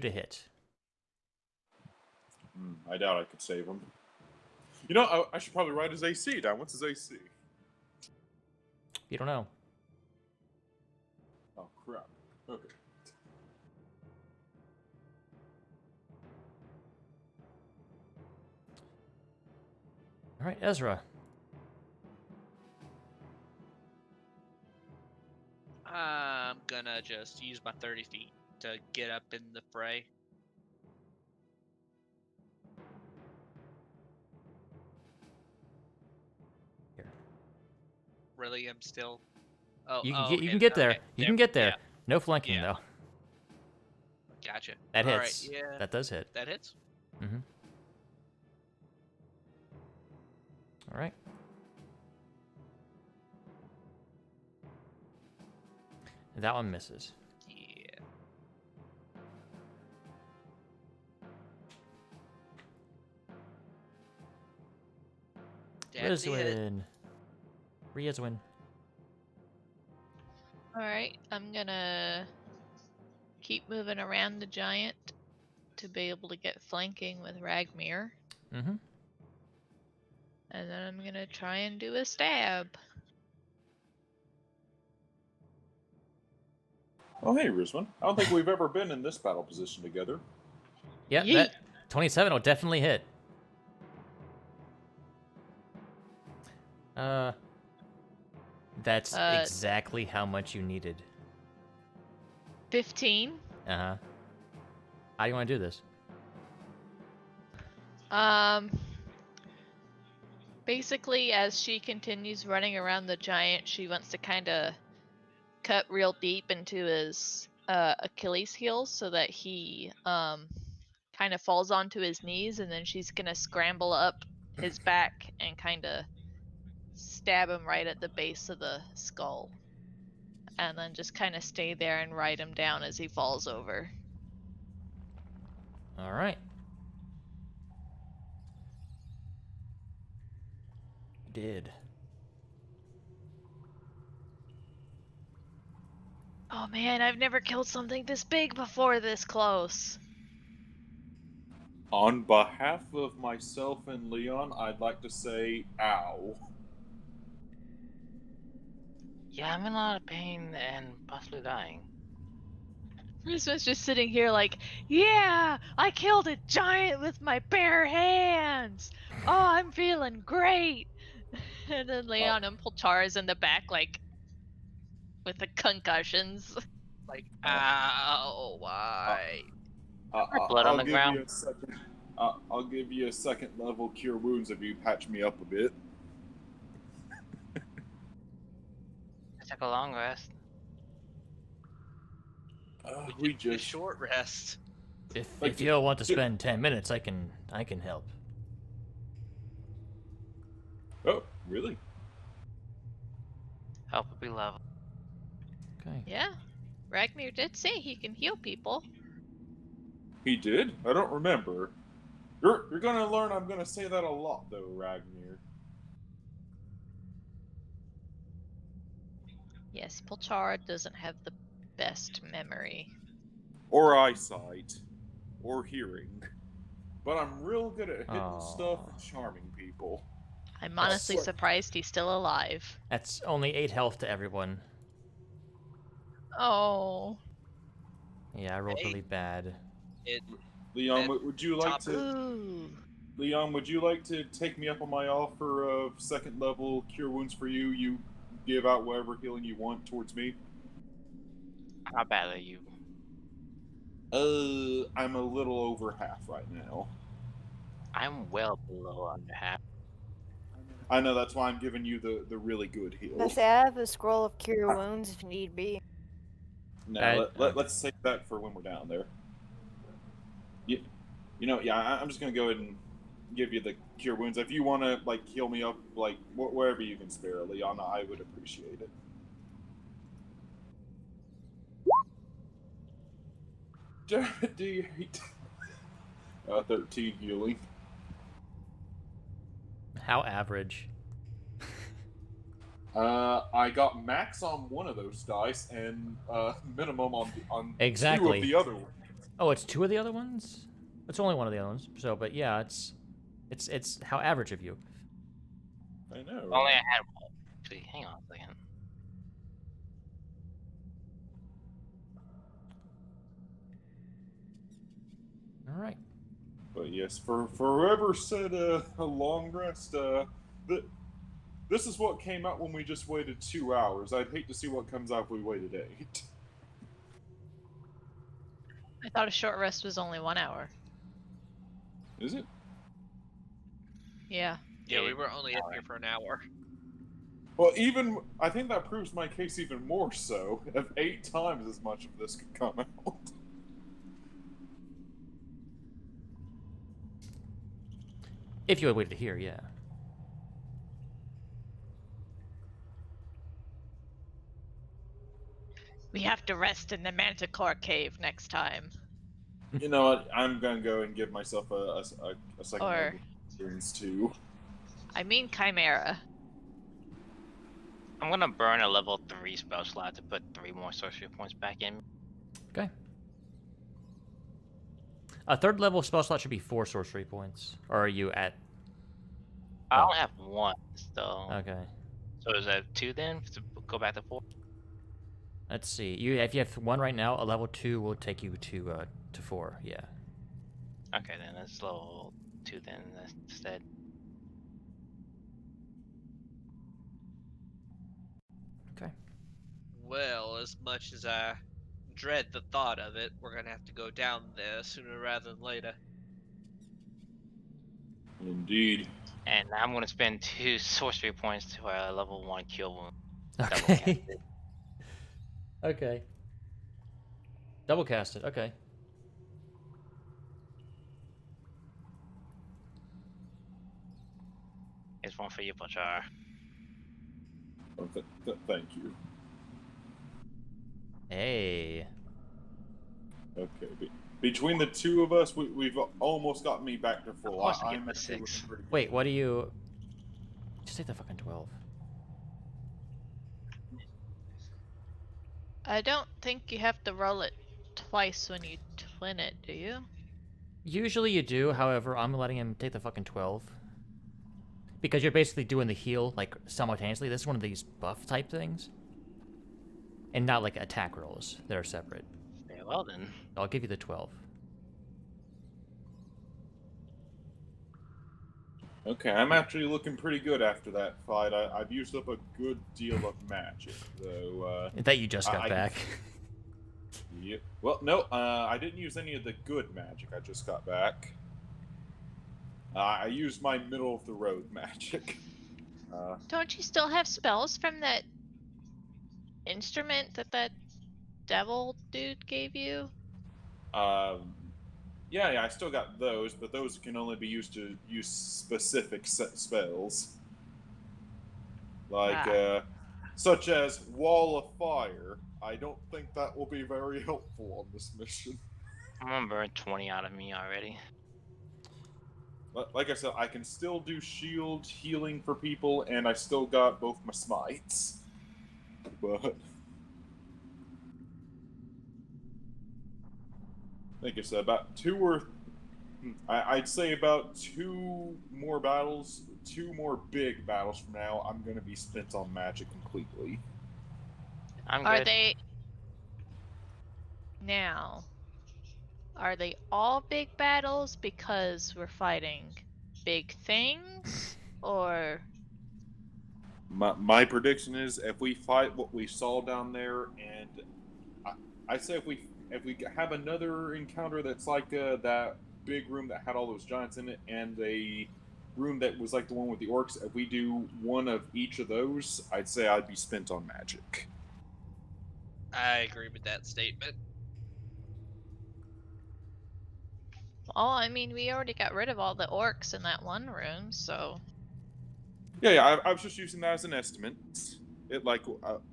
A: to hit.
C: I doubt I could save him. You know, I should probably write his AC down. What's his AC?
A: You don't know.
C: Oh, crap. Okay.
A: All right, Ezra.
E: I'm gonna just use my 30 feet to get up in the fray.
A: Here.
E: Really, I'm still. Oh,
A: You can
E: oh,
A: get
E: okay,
A: you can get there.
E: okay,
A: You can get there.
E: yeah,
A: No flanking
E: Yeah.
A: though.
E: gotcha.
A: That
E: All right,
A: hits.
E: yeah,
A: That does hit.
E: that hits.
A: Mm-hmm. All right. That one misses.
E: Yeah. That's it.
A: Rizwin. Rizwin.
D: Alright, I'm gonna keep moving around the giant to be able to get flanking with Ragmir.
A: Mm-hmm.
D: And then I'm gonna try and do a stab.
C: Oh, hey, Rizwan. I don't think we've ever been in this battle position together.
A: Yeah,
D: Yeet.
A: that 27 will definitely hit. That's exactly how much you needed.
D: 15.
A: Uh-huh. How do you want to do this?
D: Basically, as she continues running around the giant, she wants to kind of cut real deep into his Achilles heel so that he kind of falls onto his knees, and then she's gonna scramble up his back and kind of stab him right at the base of the skull, and then just kind of stay there and ride him down as he falls over.
A: All right. Did.
D: Oh man, I've never killed something this big before this close.
C: On behalf of myself and Leon, I'd like to say, ow.
B: Yeah, I'm in a lot of pain and possibly dying.
D: Christmas just sitting here like, yeah, I killed a giant with my bare hands. Oh, I'm feeling great. And then Leon and Poltara's in the back, like, with the concussions.
E: Like, ow, why?
B: Blood on
C: I'll
B: the
C: give
B: ground.
C: you a second. I'll give you a second level cure wounds if you patch me up a bit.
B: I took a long rest.
C: We
E: did a
C: just
E: short rest.
A: If you don't want to spend 10 minutes, I can help.
C: Oh, really?
B: Help would be level.
A: Okay.
D: Yeah, Ragnar did say he can heal people.
C: He did? I don't remember. You're gonna learn I'm gonna say that a lot though, Ragnar.
D: Yes, Poltara doesn't have the best memory.
C: Or eyesight. Or hearing. But I'm real good at hitting
A: Aw.
C: stuff and charming people.
D: I'm honestly
C: Sorry.
D: surprised he's still alive.
A: That's only 8 health to everyone.
D: Oh.
A: Yeah, I rolled
E: Hey.
A: really bad.
C: Leon,
E: That
C: would you like
E: top-
C: to
D: Ooh.
C: Leon, would you like to take me up on my offer of second level cure wounds for you? You give out whatever healing you want towards me.
B: How bad are you?
C: I'm a little over half right now.
B: I'm well below under half.
C: I know, that's why I'm giving you the really good heal.
F: Let's have a scroll of cure wounds if need be.
C: No, let's save that for when we're down there. You, I'm just gonna go ahead and give you the cure wounds. If you want to like heal me up, like wherever you can spare, Liana, I would appreciate it. Do you hate 13 healing?
A: How average?
C: I got max on one of those dice and minimum on two
A: Exactly.
C: of the other ones.
A: Oh, it's two of the other ones? It's only one of the other ones. So, but yeah, it's how average of you.
C: I know.
B: Only
C: Right?
B: I had one. Actually, hang on a second.
A: All right.
C: But yes, for whoever said a long rest, this is what came out when we just waited 2 hours. I'd hate to see what comes out if we waited 8.
D: I thought a short rest was only 1 hour.
C: Is it?
D: Yeah.
E: Yeah, we were only in here for an hour.
C: Well, even I think that proves my case even more so. If 8 times as much of this could come out.
A: If you had waited here, yeah.
D: We have to rest in the Manticore cave next time.
C: You know what? I'm gonna go and give myself a second
D: Or-
C: level experience too.
D: I mean Chimera.
B: I'm gonna burn a level 3 spell slot to put 3 more sorcery points back in.
A: Okay. A third level spell slot should be 4 sorcery points. Or are you at?
B: I
A: Oh.
B: only have 1 still.
A: Okay.
B: So is that 2 then? To go back to 4?
A: Let's see. If you have 1 right now, a level 2 will take you to 4. Yeah.
B: Okay, then that's level 2 then instead.
A: Okay.
E: Well, as much as I dread the thought of it, we're gonna have to go down there sooner rather than later.
C: Indeed.
B: And I'm gonna spend 2 sorcery points to a level 1 cure wound.
A: Okay. Okay. Double cast it. Okay.
B: Here's one for you, Butchar.
C: Oh, thank you.
A: Hey.
C: Okay. Between the two of us, we've almost got me back to full.
B: course I get
C: I'm
B: the
C: actually
B: 6.
C: looking pretty good.
A: Wait, what do you? Just take the fucking 12.
D: I don't think you have to roll it twice when you twin it, do you?
A: Usually you do. However, I'm letting him take the fucking 12 because you're basically doing the heal like simultaneously. This is one of these buff type things, and not like attack rolls that are separate.
B: Very well then.
A: I'll give you the 12.
C: Okay, I'm actually looking pretty good after that fight. I've used up a good deal of magic, though.
A: That you just got back.
C: Yep. Well, no, I didn't use any of the good magic I just got back. I used my middle of the road magic.
D: Don't you still have spells from that instrument that devil dude gave you?
C: Yeah, I still got those, but those can only be used to use specific spells. Like, such as Wall of Fire. I don't think that will be very helpful on this mission.
B: I'm gonna burn 20 out of me already.
C: Like I said, I can still do shield healing for people, and I still got both my smites. But like I said, about I'd say about 2 more battles, 2 more big battles from now, I'm going to be spent on magic completely.
B: I'm
D: Are
B: good.
D: they now? Are they all big battles because we're fighting big things, or
C: My prediction is if we fight what we saw down there, and I say if we have another encounter that's like that big room that had all those giants in it, and a room that was like the one with the orcs, if we do one of each of those, I'd say I'd be spent on magic.
E: I agree with that statement.
D: Well, I mean, we already got rid of all the orcs in that one room, so
C: Yeah. I was just using that as an estimate. It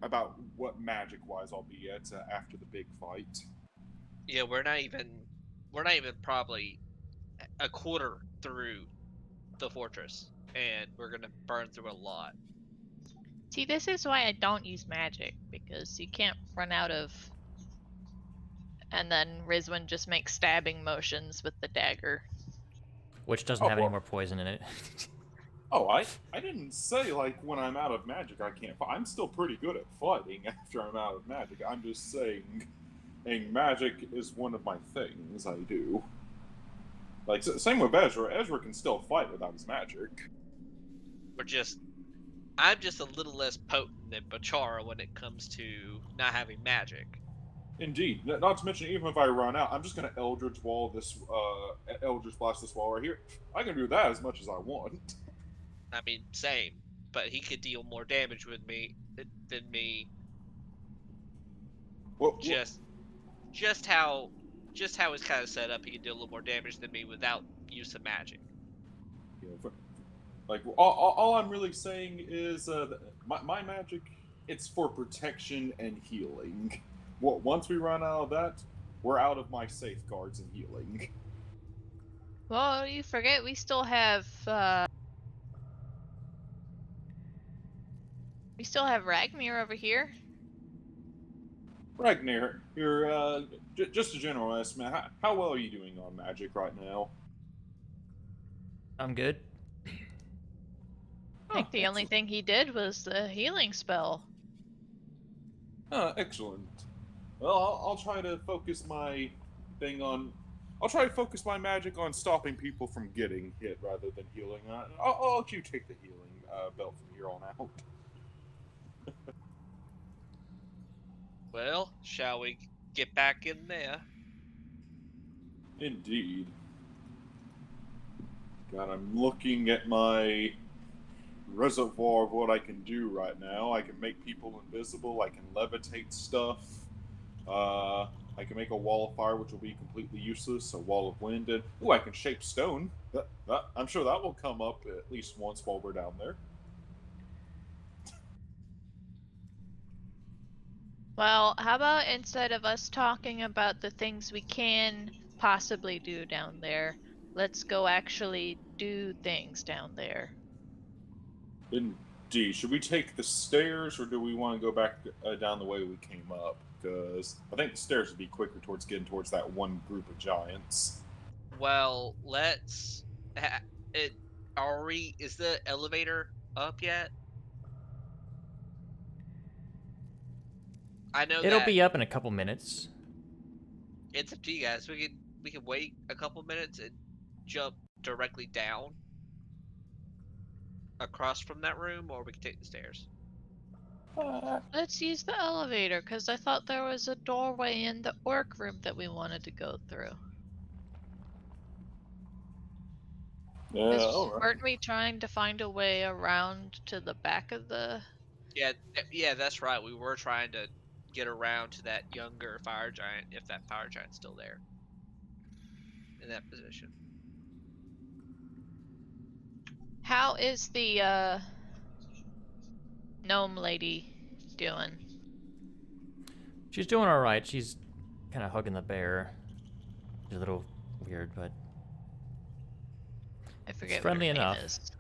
C: about what magic-wise I'll be at after the big fight.
E: Yeah, we're not even probably a quarter through the fortress, and we're gonna burn through a lot.
D: see, this is why I don't use magic, because you can't run out of. And then Rizwin just makes stabbing motions with the dagger.
A: Which doesn't
C: Oh,
A: have any
C: well.
A: more poison in it.
C: Oh, I didn't say like when I'm out of magic I can't fight. I'm still pretty good at fighting after I'm out of magic. I'm just saying, magic is one of my things I do. Like same with Ezra. Ezra can still fight without his magic.
E: I'm just a little less potent than Bachara when it comes to not having magic.
C: Indeed. Not to mention, even if I run out, I'm just gonna Eldritch Wall this, Eldritch Blast this wall right here. I can do that as much as I want.
E: I mean, same, but he could deal more damage with me than me.
C: Well,
E: Just how it's kind of set up, he can do a little more damage than me without use of magic.
C: yeah, like all I'm really saying is my magic, it's for protection and healing. Once we run out of that, we're out of my safeguards and healing.
D: Well, you forget we still have Ragmir over here.
C: Ragnar, you're just a general estimate. How well are you doing on magic right now?
A: I'm good.
D: I think the only thing he did was the healing spell.
C: Excellent. Well, I'll try to focus my thing on. I'll try to focus my magic on stopping people from getting hit rather than healing. I'll let you take the healing belt from here on out.
E: Well, shall we get back in there?
C: Indeed. God, I'm looking at my reservoir of what I can do right now. I can make people invisible. I can levitate stuff. I can make a wall of fire, which will be completely useless. A wall of wind, and I can shape stone. I'm sure that will come up at least once while we're down there.
D: Well, how about instead of us talking about the things we can possibly do down there, let's go actually do things down there.
C: Indeed. Should we take the stairs, or do we want to go back down the way we came up? Because I think the stairs would be quicker towards getting towards that one group of giants.
E: Well, let's. Is the elevator up yet? I know
A: It'll
E: that
A: be up in a couple minutes.
E: it's up to you guys. We can wait a couple minutes and jump directly down across from that room, or we can take the stairs.
D: Let's use the elevator, because I thought there was a doorway in the orc room that we wanted to go through.
C: All right.
D: Weren't we trying to find a way around to the back of the...
E: Yeah, that's right. We were trying to get around to that younger fire giant, if that fire giant's still there in that position.
D: How is the gnome lady doing?
A: She's doing all right. She's kind of hugging the bear. She's a little weird, but
D: I forget
A: friendly
D: what her
A: enough.
D: name is.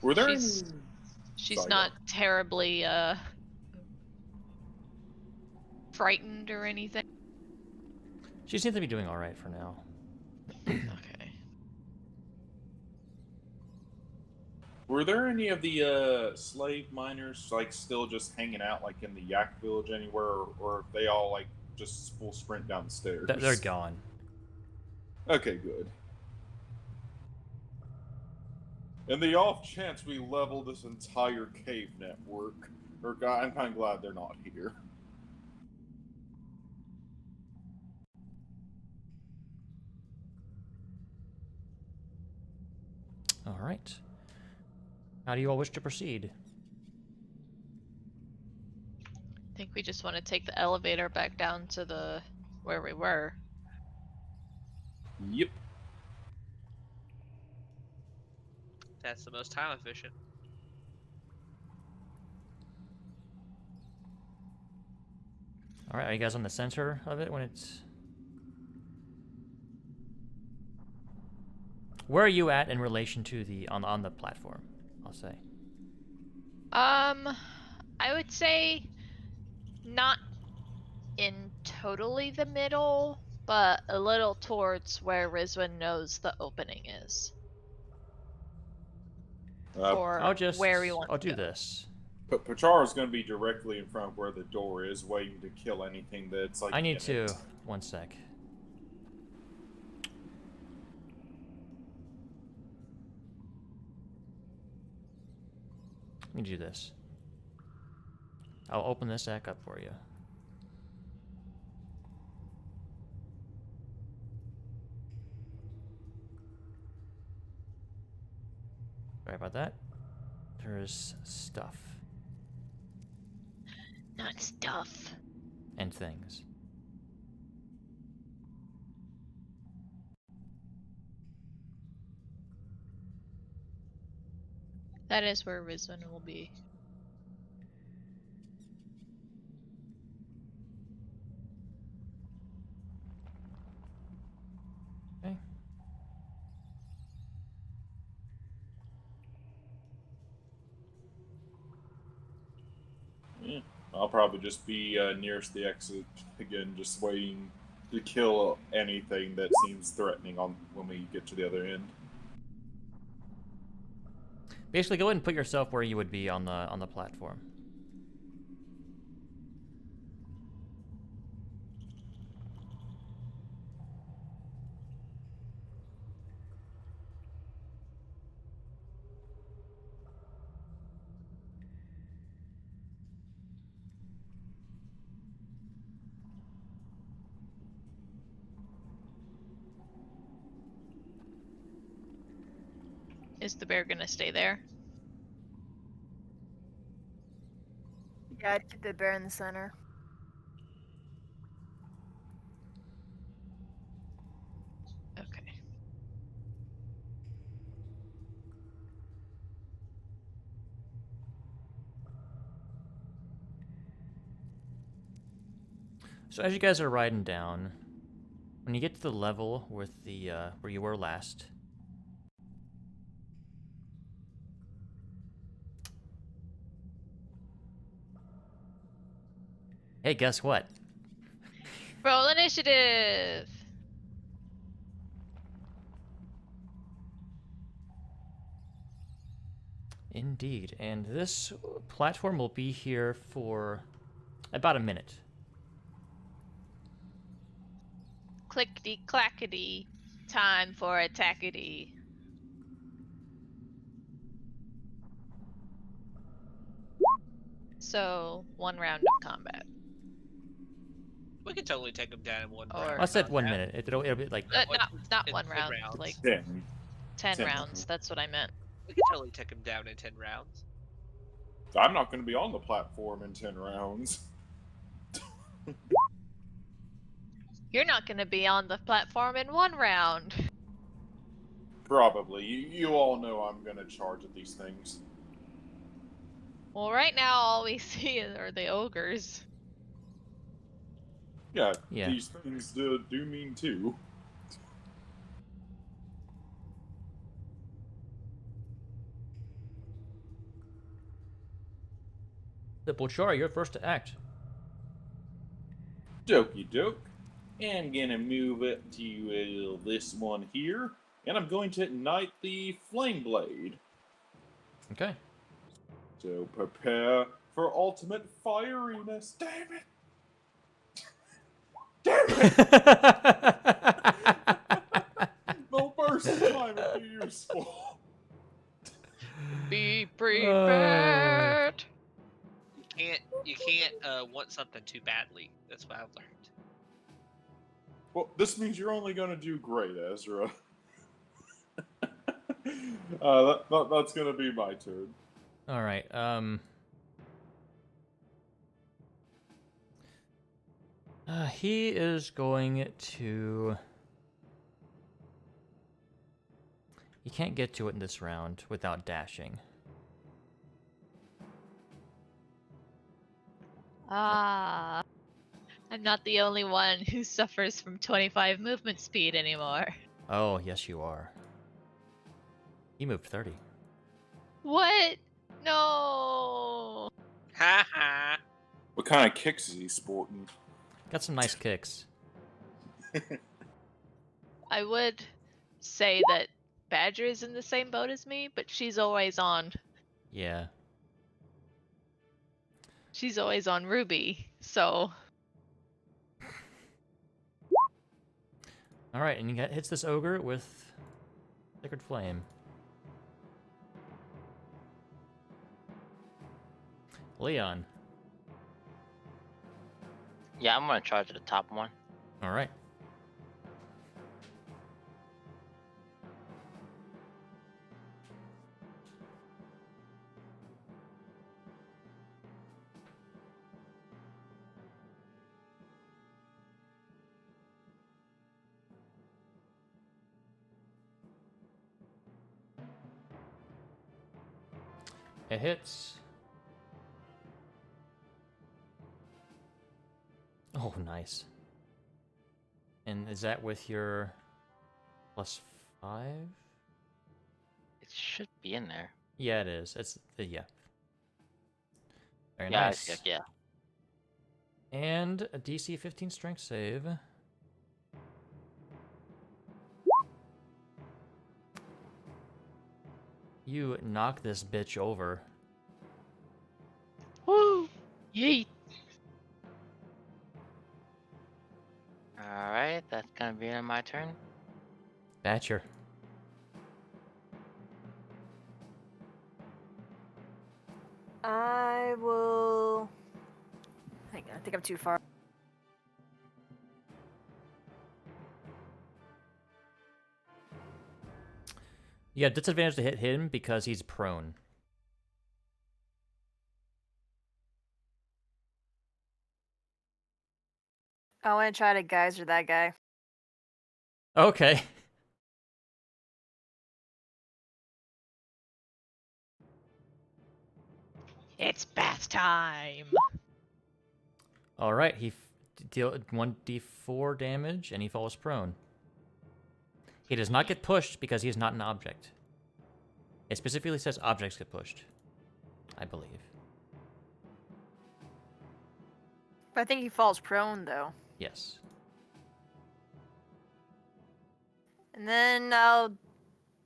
C: Were there
D: She's
C: Sorry,
D: not terribly frightened or anything.
A: she seems to be doing all right for now.
D: Okay.
C: Were there any of the slave miners like still just hanging out like in the Yak village anywhere, or they all like just full sprint down the stairs?
A: They're gone.
C: Okay, good. In the off chance we level this entire cave network, I'm kind of glad they're not here.
A: All right. How do you all wish to proceed?
D: I think we just want to take the elevator back down to the where we were.
C: Yep.
E: That's the most time efficient.
A: All right, are you guys on the center of it when it's? Where are you at in relation to the on the platform? I'll say.
D: I would say not in totally the middle, but a little towards where Rizwan knows the opening is. For where we want
A: I'll
D: to
A: do
D: go.
A: this.
C: But Pachara's going to be directly in front of where the door is, waiting to kill anything that's like.
A: I need
C: in
A: to.
C: it.
A: 1 sec. Let me do this. I'll open this back up for you. Sorry about that. There's stuff
D: Not stuff.
A: and things.
D: That is where Rizwan will be.
A: Okay.
C: Yeah, I'll probably just be nearest the exit again, just waiting to kill anything that seems threatening on when we get to the other end.
A: Basically, go ahead and put yourself where you would be on the platform.
D: Is the bear gonna stay there?
F: Yeah, I'd keep the bear in the center.
D: Okay.
A: So as you guys are riding down, when you get to the level with the where you were last, hey, guess what?
D: Roll initiative!
A: Indeed, and this platform will be here for about a minute.
D: Clickety clackety. Time for attackety. So, 1 round of combat.
E: We could totally take them down in one
D: Or-
E: round.
A: I said
E: not
A: 1
E: that.
A: minute. It'll be like
D: Not
E: In
D: 1
E: 10
D: round,
E: rounds.
D: like
C: 10.
D: 10
C: 10.
D: rounds. That's what I meant.
E: We could totally take them down in 10 rounds.
C: I'm not going to be on the platform in 10 rounds.
D: You're not gonna be on the platform in 1 round.
C: Probably. You all know I'm going to charge at these things.
D: Well, right now all we see are the ogres.
C: Yeah,
A: Yeah.
C: these things do mean too.
A: the Bolshara, you're first to act.
C: Dokey doke. I'm gonna move it to this one here, and I'm going to ignite the flame blade.
A: Okay.
C: So prepare for ultimate fieriness. Damn it! Damn it! The first time it'd be useful.
D: Be prepared.
E: You can't want something too badly. That's what I've learned.
C: Well, this means you're only gonna do great, Ezra. That's gonna be my turn.
A: All right. He is going to... He can't get to it in this round without dashing.
D: Ah, I'm not the only one who suffers from 25 movement speed anymore.
A: Oh, yes you are. He moved 30.
D: What? No.
E: Ha ha.
C: What kind of kicks is he sporting?
A: Got some nice kicks.
D: I would say that Badger is in the same boat as me, but she's always on.
A: Yeah.
D: She's always on Ruby, so
A: Alright, and he hits this ogre with Sacred Flame. Leon.
B: Yeah, I'm gonna charge at the top one.
A: Alright. It hits. Oh, nice. And is that with your +5?
B: It should be in there.
A: Yeah, it is. It's yeah. Very
B: Yeah,
A: nice.
B: yeah.
A: And a DC 15 strength save. You knock this bitch over.
D: woo, yeet.
B: Alright, that's gonna be my turn.
A: Batcher.
F: I will. Hang on, I think I'm too far.
A: You have disadvantage to hit him because he's prone.
F: I want to try to geyser that guy.
A: Okay.
D: It's bath time.
A: All right, he deal 1d4 damage and he falls prone. He does not get pushed because he is not an object. It specifically says objects get pushed, I believe.
F: I think he falls prone though.
A: Yes.
F: And then I'll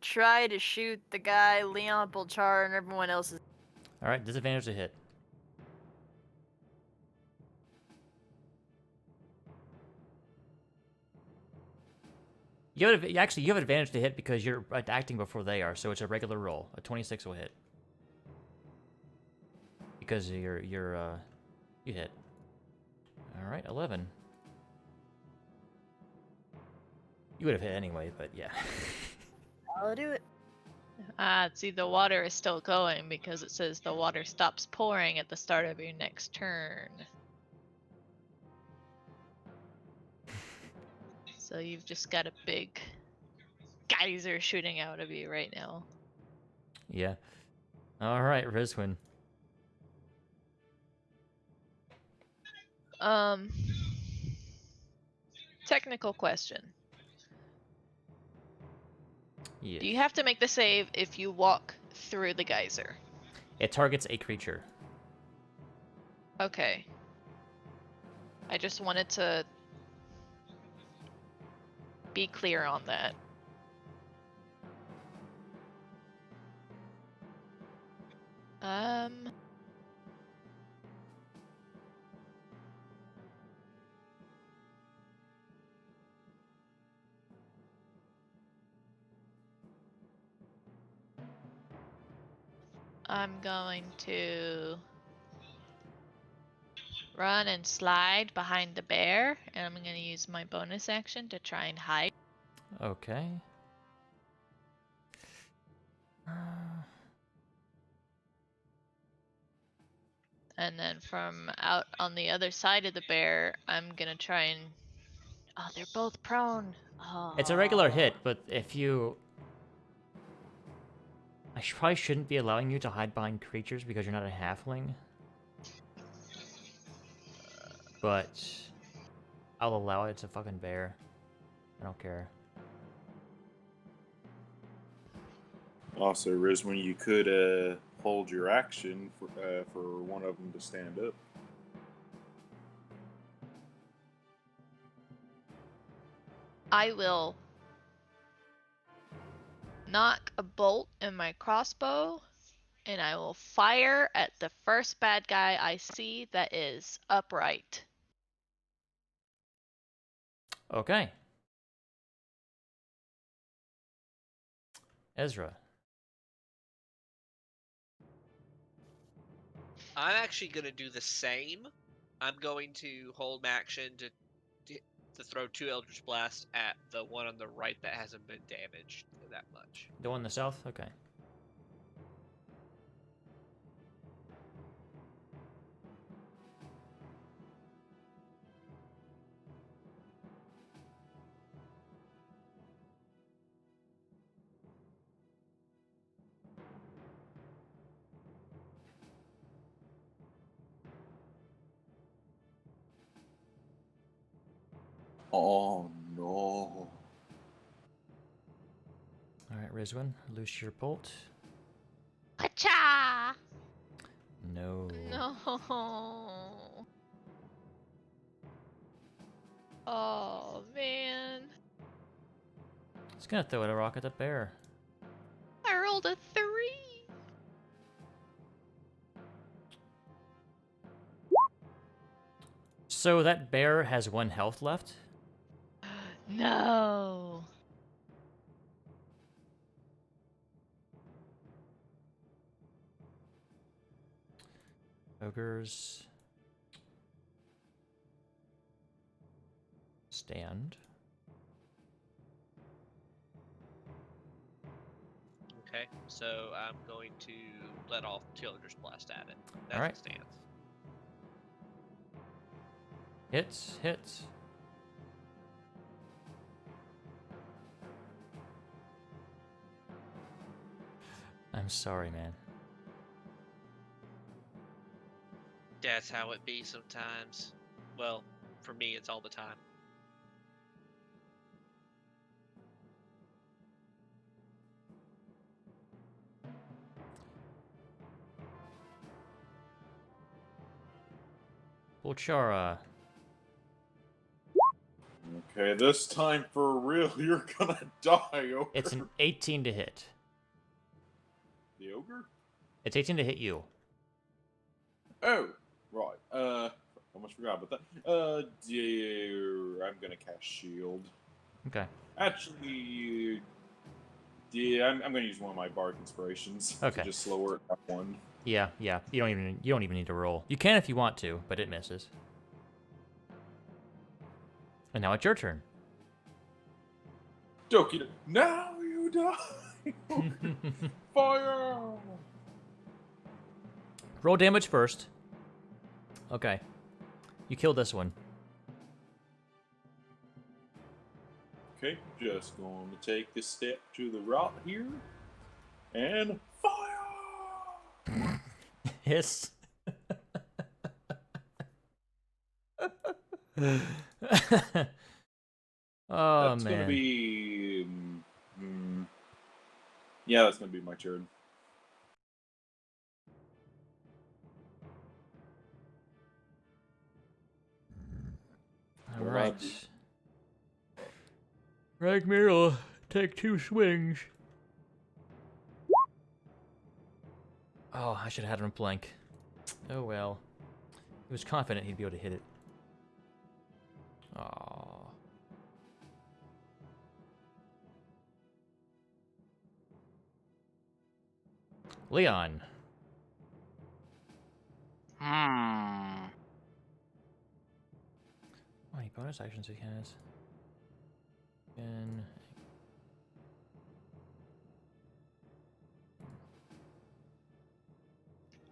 F: try to shoot the guy, Leon Bolchar, and everyone else's.
A: All right, disadvantage to hit. You have, actually, you have advantage to hit because you're acting before they are, so it's a regular roll. A 26 will hit. Because you hit. All right, 11. You would have hit anyway, but yeah.
F: I'll do it.
D: See, the water is still going because it says the water stops pouring at the start of your next turn. So you've just got a big geyser shooting out of you right now.
A: Yeah. All right, Rizwin.
D: Technical question.
A: Yes.
D: Do you have to make the save if you walk through the geyser?
A: It targets a creature.
D: Okay. I just wanted to be clear on that. I'm going to run and slide behind the bear, and I'm going to use my bonus action to try and hide.
A: Okay.
D: And then from out on the other side of the bear, I'm gonna try and. Oh, they're both prone. Oh.
A: It's a regular hit, but if you... probably shouldn't be allowing you to hide behind creatures because you're not a halfling. But I'll allow it. It's a fucking bear. I don't care.
C: Also, Rizwin, you could hold your action for one of them to stand up.
D: I will knock a bolt in my crossbow, and I will fire at the first bad guy I see that is upright.
A: Okay. Ezra.
E: I'm actually going to do the same. I'm going to hold my action to throw 2 Eldritch Blasts at the one on the right that hasn't been damaged that much.
A: The one in the south? Okay.
C: Oh no.
A: Alright, Rizwin, loose your bolt.
D: Pacha!
A: No.
D: No. Oh man.
A: It's gonna throw a rock at the bear.
D: I rolled a 3.
A: So that bear has 1 health left?
D: No.
A: Ogres. Stand.
E: Okay, so I'm going to let off 2 Eldritch Blast at it. That's
A: Alright.
E: the stance.
A: Hits, hits. I'm sorry, man.
E: That's how it be sometimes. Well, for me, it's all the time.
A: Bulchara.
C: Okay, this time for real, you're gonna die, ogre.
A: It's an 18 to hit.
C: The ogre?
A: It's 18 to hit you.
C: Oh, right. Almost forgot about that. Dear, I'm gonna cast shield.
A: Okay.
C: Actually, yeah, I'm gonna use one of my bardic inspirations
A: Okay.
C: to just slower it at 1.
A: Yeah. You don't even need to roll. You can if you want to, but it misses. And now it's your turn.
C: Doki, now you die. Fire!
A: Roll damage first. Okay. You killed this one.
C: Okay, just going to take this step to the right here, and fire!
A: Hiss. Oh,
C: That's
A: man.
C: gonna be. Yeah, that's gonna be my turn.
A: All right. Ragmir will take 2 swings. Oh, I should have had him blank. Oh well. He was confident he'd be able to hit it. Aww. Leon.
B: Hmm.
A: How many bonus actions he has? And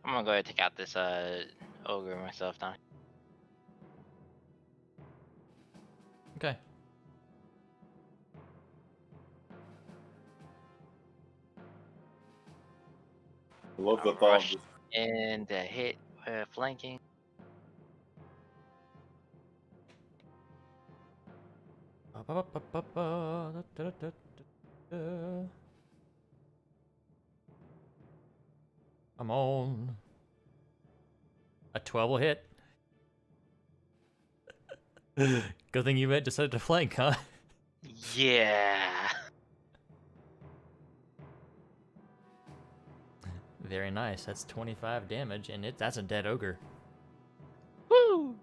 B: I'm gonna go ahead and take out this ogre myself now.
A: Okay.
C: I love the
B: I'll
C: thought.
B: rush and hit flanking.
A: Come on. A 12 will hit. Good thing you decided to flank, huh?
B: Yeah.
A: Very nice. That's 25 damage, and that's a dead ogre.
B: Woo!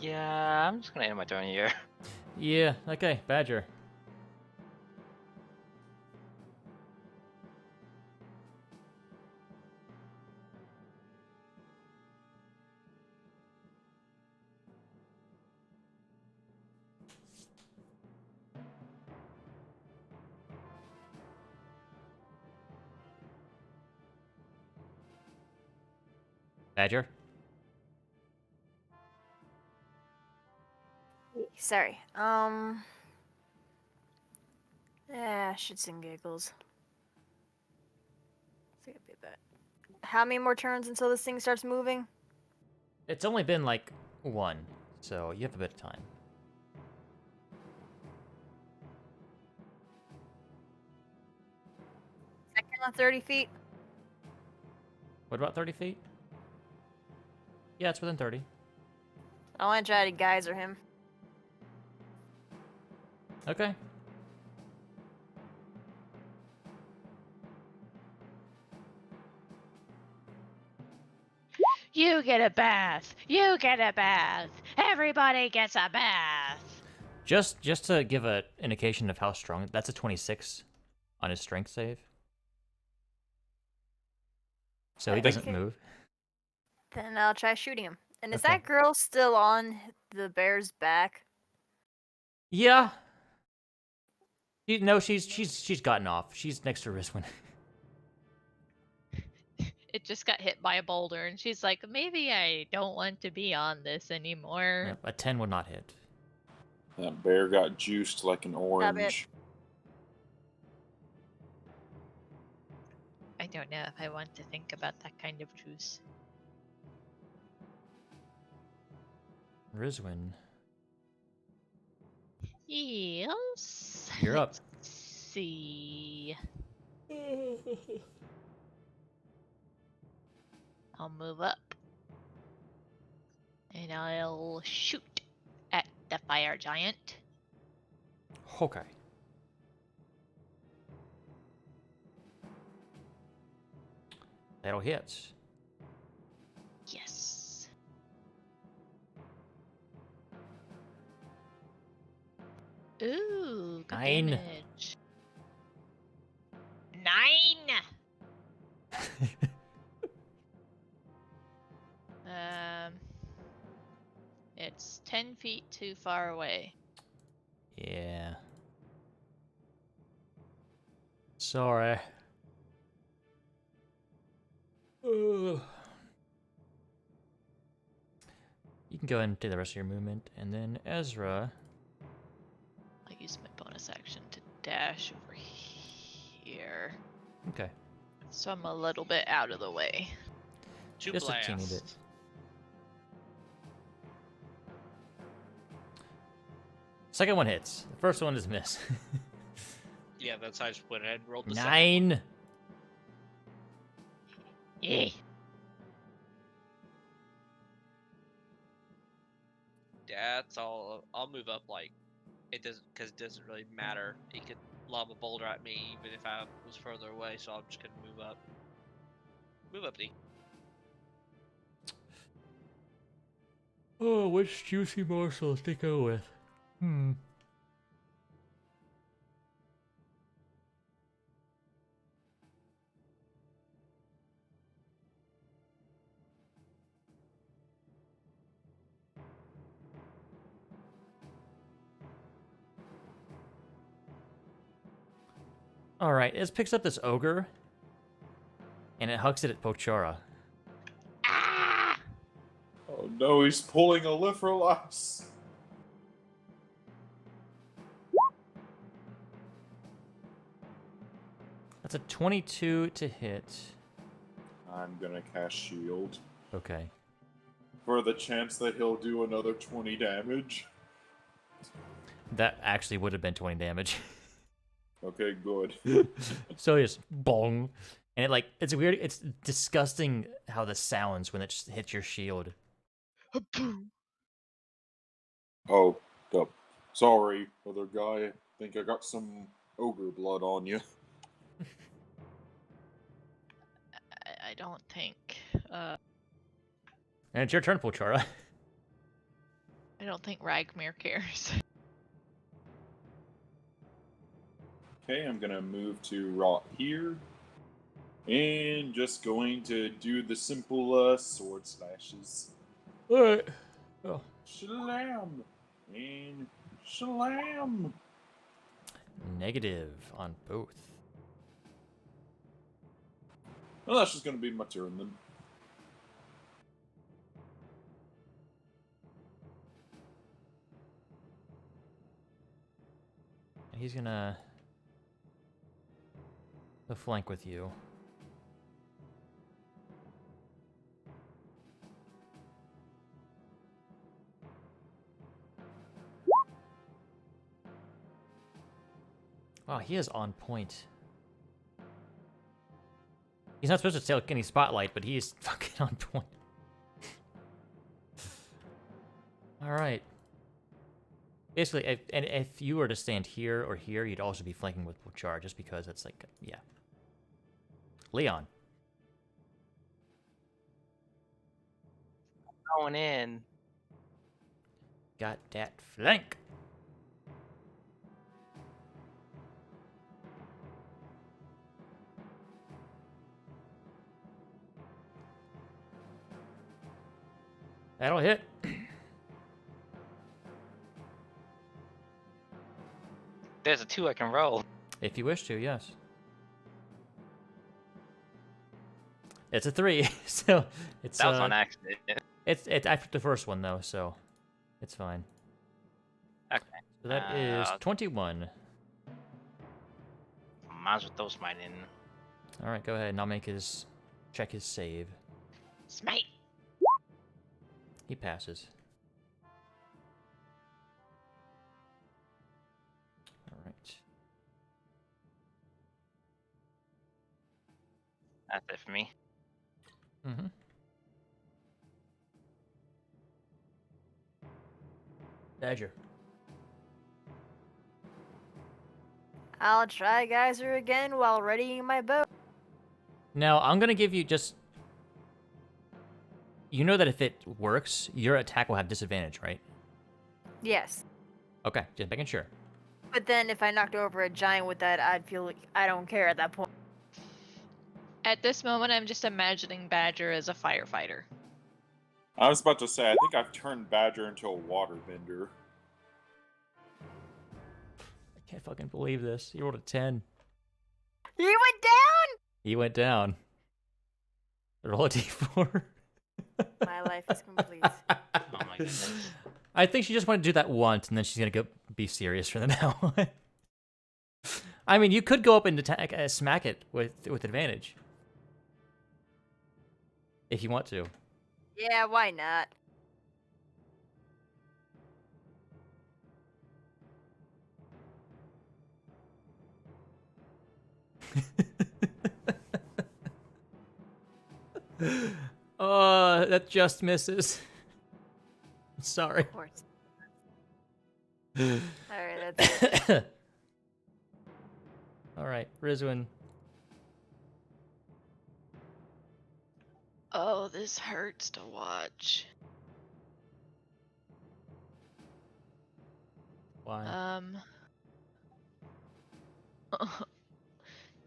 B: Yeah, I'm just gonna end my turn here.
A: Yeah, okay, Badger. Badger?
F: Sorry. Yeah, shits and giggles. Think I'd be that. How many more turns until this thing starts moving?
A: It's only been like one, so you have a bit of time.
F: Second on 30 feet?
A: What about 30 feet? Yeah, it's within 30.
F: I want to try to geyser him.
A: Okay.
D: You get a bath. You get a bath. Everybody gets a bath.
A: Just to give an indication of how strong, that's a 26 on his strength save. So he doesn't
F: Okay.
A: move.
F: Then I'll try shooting him. And is
A: Okay.
F: that girl still on the bear's back?
A: Yeah. No, she's gotten off. She's next to Riswin.
D: It just got hit by a boulder, and she's like, maybe I don't want to be on this anymore.
A: Yep, a 10 would not hit.
C: That bear got juiced like an orange.
D: I don't know if I want to think about that kind of juice.
A: Riswin.
D: Yes.
A: You're up.
D: Let's see. I'll move up. And I'll shoot at the fire giant.
A: Okay. That'll hit.
D: Yes. Ooh, good
A: 9.
D: damage. 9! It's 10 feet too far away.
A: Yeah. Sorry. Ugh. You can go ahead and do the rest of your movement, and then Ezra.
D: I'll use my bonus action to dash over here.
A: Okay.
D: So I'm a little bit out of the way.
E: To
A: Just
E: blast.
A: a teeny bit. Second one hits. The first one is miss.
E: Yeah, that's how I just went ahead and rolled the second one.
A: 9.
D: Yeah.
E: That's all. I'll move up like it doesn't, because it doesn't really matter. He could lob a boulder at me even if I was further away, so I'm just gonna move up. Move up, D.
A: Oh, which juicy morsels to go with? All right, it picks up this ogre, and it hucks it at Pochara.
C: Oh no, he's pulling a Lifrolas.
A: That's a 22 to hit.
C: I'm gonna cast Shield
A: Okay.
C: for the chance that he'll do another 20 damage.
A: That actually would have been 20 damage.
C: Okay, good.
A: So just bong. And it it's weird, it's disgusting how this sounds when it just hits your shield.
C: Oh, sorry, other guy. I think I got some ogre blood on you.
D: I don't think.
A: And it's your turn, Pochara.
D: I don't think Ragmir cares.
C: Okay, I'm gonna move to Rot here. And just going to do the simple sword slashes.
A: Alright. Oh.
C: Shalom! And shalom!
A: Negative on both.
C: Well, that's just gonna be my turn then.
A: He's gonna flank with you. Wow, he is on point. He's not supposed to take any spotlight, but he is fucking on point. Alright. Basically, if you were to stand here or here, you'd also be flanking with Pochara, just because it's like, yeah. Leon.
B: Going in.
A: Got that flank. That'll hit.
B: There's a 2 I can roll.
A: If you wish to, yes. It's a 3, so it's
B: That was on accident.
A: It's after the first one though, so it's fine.
B: Okay.
A: So that is 21.
B: Might as well throw smite in.
A: All right, go ahead, and I'll check his save.
D: Smite.
A: He passes. All right.
B: That's it for me.
A: Mm-hmm. Badger.
F: I'll try Geyser again while readying my bow.
A: Now, I'm going to give you just... You know that if it works, your attack will have disadvantage, right?
F: Yes.
A: Okay, just making sure.
F: But then if I knocked over a giant with that, I'd feel like I don't care at that point.
D: At this moment, I'm just imagining Badger as a firefighter.
C: I was about to say, I think I've turned Badger into a waterbender.
A: I can't fucking believe this. He rolled a 10.
F: He went down!
A: He went down. Roll a d4.
F: My life is complete.
B: Oh my goodness.
A: I think she just wanted to do that once, and then she's gonna go be serious from now on. I mean, you could go up and attack, smack it with advantage, if you want to.
F: Yeah, why not?
A: Oh, that just misses. Sorry.
F: Of course. Alright, that's it.
A: All right, Rizwin.
D: Oh, this hurts to watch.
A: Why?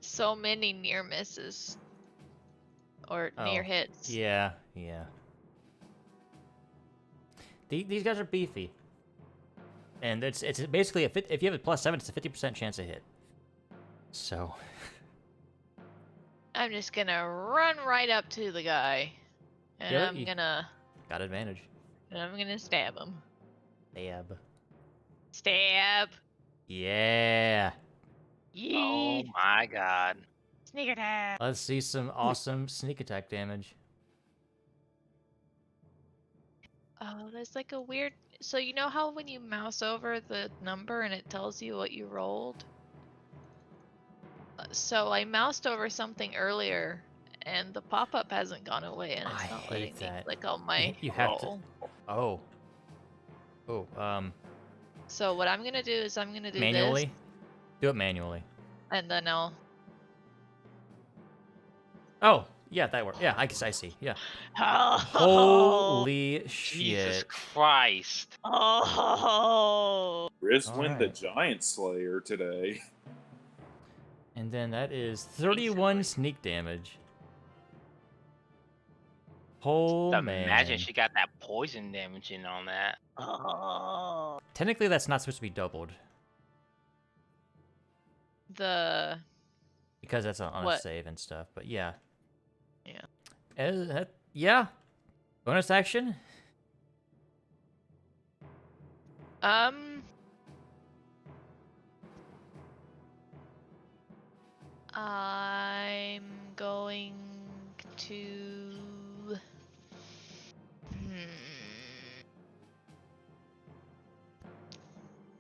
D: So many near misses. Or near
A: Oh,
D: hits.
A: Yeah. These guys are beefy, and it's basically if you have a +7, it's a 50% chance to hit. So,
D: I'm just gonna run right up to the guy, and
A: Yeah,
D: I'm
A: you-
D: gonna
A: got advantage.
D: stab him.
A: Stab.
D: Stab.
A: Yeah.
B: Oh
D: Yeet.
B: my god.
D: Sneak attack.
A: Let's see some awesome sneak attack damage.
D: Oh, there's like a weird. So you know how when you mouse over the number and it tells you what you rolled? So I moused over something earlier, and the pop-up hasn't gone away, and it's
A: I
D: not
A: hate
D: letting me
A: that.
D: click on my
A: You have to-
D: roll.
A: Oh. Oh,
D: So what I'm gonna do is I'm gonna do
A: manually?
D: this,
A: Do it manually.
D: and then I'll.
A: Oh, yeah, that worked. Yeah, I guess I see. Yeah.
D: Oh.
A: Holy
B: Jesus
A: shit.
B: Christ.
D: Oh.
C: Riz win the
A: Alright.
C: Giant Slayer today.
A: And then that is 31 sneak damage. Oh, man.
B: Imagine she got that poison damage in on that.
D: Oh.
A: Technically, that's not supposed to be doubled.
D: The.
A: Because that's on a
D: What?
A: save and stuff, but yeah.
D: Yeah.
A: Yeah. Bonus action?
D: I'm going to.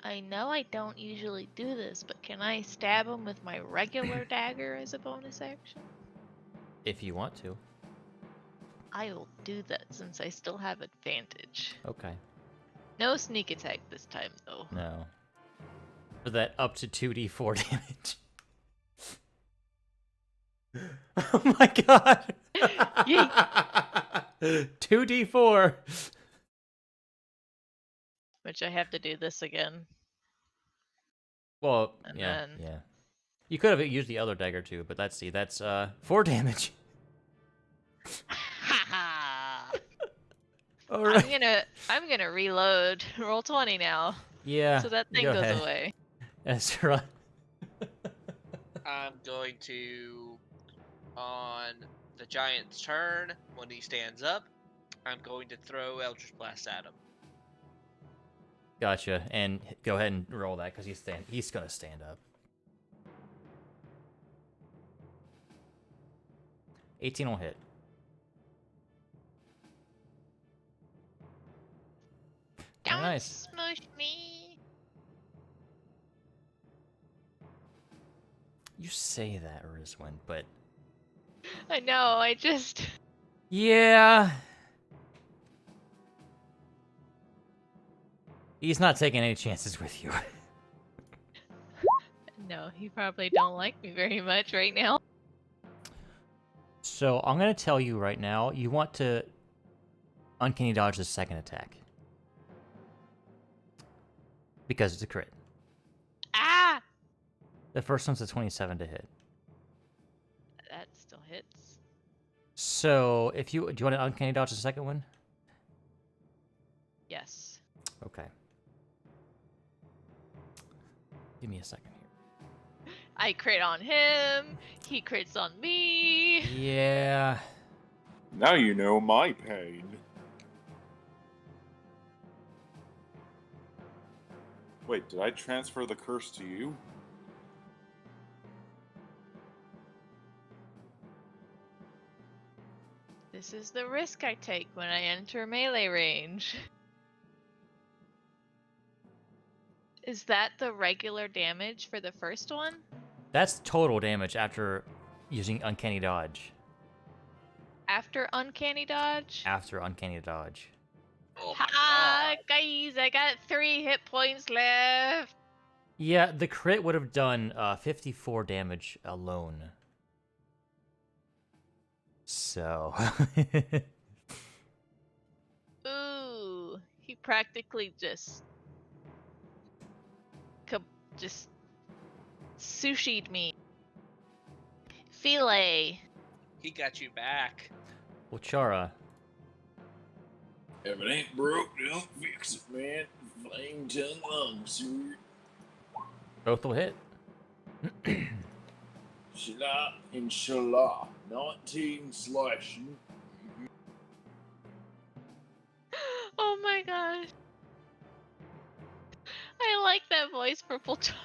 D: I know I don't usually do this, but can I stab him with my regular dagger as a bonus action?
A: If you want to.
D: I will do that since I still have advantage.
A: Okay.
D: No sneak attack this time, though.
A: No. For that up to 2d4 damage. Oh my god! 2d4!
D: Which I have to do this again.
A: Well,
D: And
A: yeah,
D: then-
A: yeah. You could have used the other dagger too, but let's see. That's 4 damage. Alright.
D: I'm gonna reload. Roll 20 now.
A: Yeah.
D: So that thing
A: go
D: goes
A: ahead.
D: away.
A: That's right.
E: I'm going to, on the giant's turn, when he stands up, I'm going to throw Eldritch Blast at him.
A: Gotcha. And go ahead and roll that because he's gonna stand up. 18 will hit.
D: Don't
A: Nice.
D: smush me.
A: You say that, Rizwin, but
D: I know, I just.
A: yeah. He's not taking any chances with you.
D: No, he probably don't like me very much right now.
A: So I'm gonna tell you right now, you want to uncanny dodge the second attack. Because it's a crit.
D: Ah!
A: The first one's a 27 to hit.
D: That still hits.
A: So if do you want to uncanny dodge the second one?
D: Yes.
A: Okay. Give me a second here.
D: I crit on him. He crits on me.
A: Yeah.
C: Now you know my pain. Wait, did I transfer the curse to you?
D: This is the risk I take when I enter melee range. Is that the regular damage for the first one?
A: That's total damage after using uncanny dodge.
D: After uncanny dodge?
A: After uncanny dodge.
E: Oh my
D: Ha!
E: god.
D: Guys, I got 3 hit points left.
A: Yeah, the crit would have done 54 damage alone. So.
D: Ooh, he practically just sushi'd me. Filet.
E: He got you back.
A: Well, Chara.
C: If it ain't broke, don't fix it, man. Flame tongue long, sir.
A: Both will hit.
C: Inshallah. 19 slashing.
D: Oh my gosh. I like that voice, Purple Tart.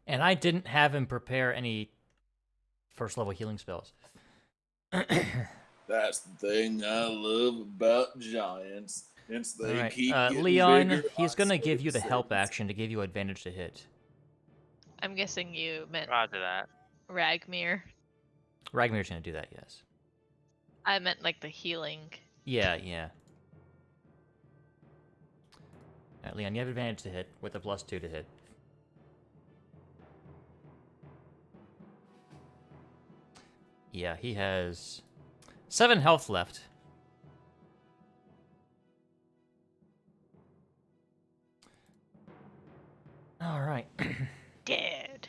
A: And I didn't have him prepare any first level healing spells.
C: That's the thing I love about giants. Since they
A: Alright,
C: keep getting
A: Leon,
C: bigger,
A: he's
C: I
A: gonna
C: swear
A: give you the help
C: seconds.
A: action to give you advantage to hit.
D: I'm guessing you meant
B: Roger that.
D: Ragmir.
A: Ragmir's gonna do that, yes.
D: I meant like the healing.
A: Yeah, yeah. Alright, Leon, you have advantage to hit with a +2 to hit. Yeah, he has 7 health left. Alright.
D: Dead.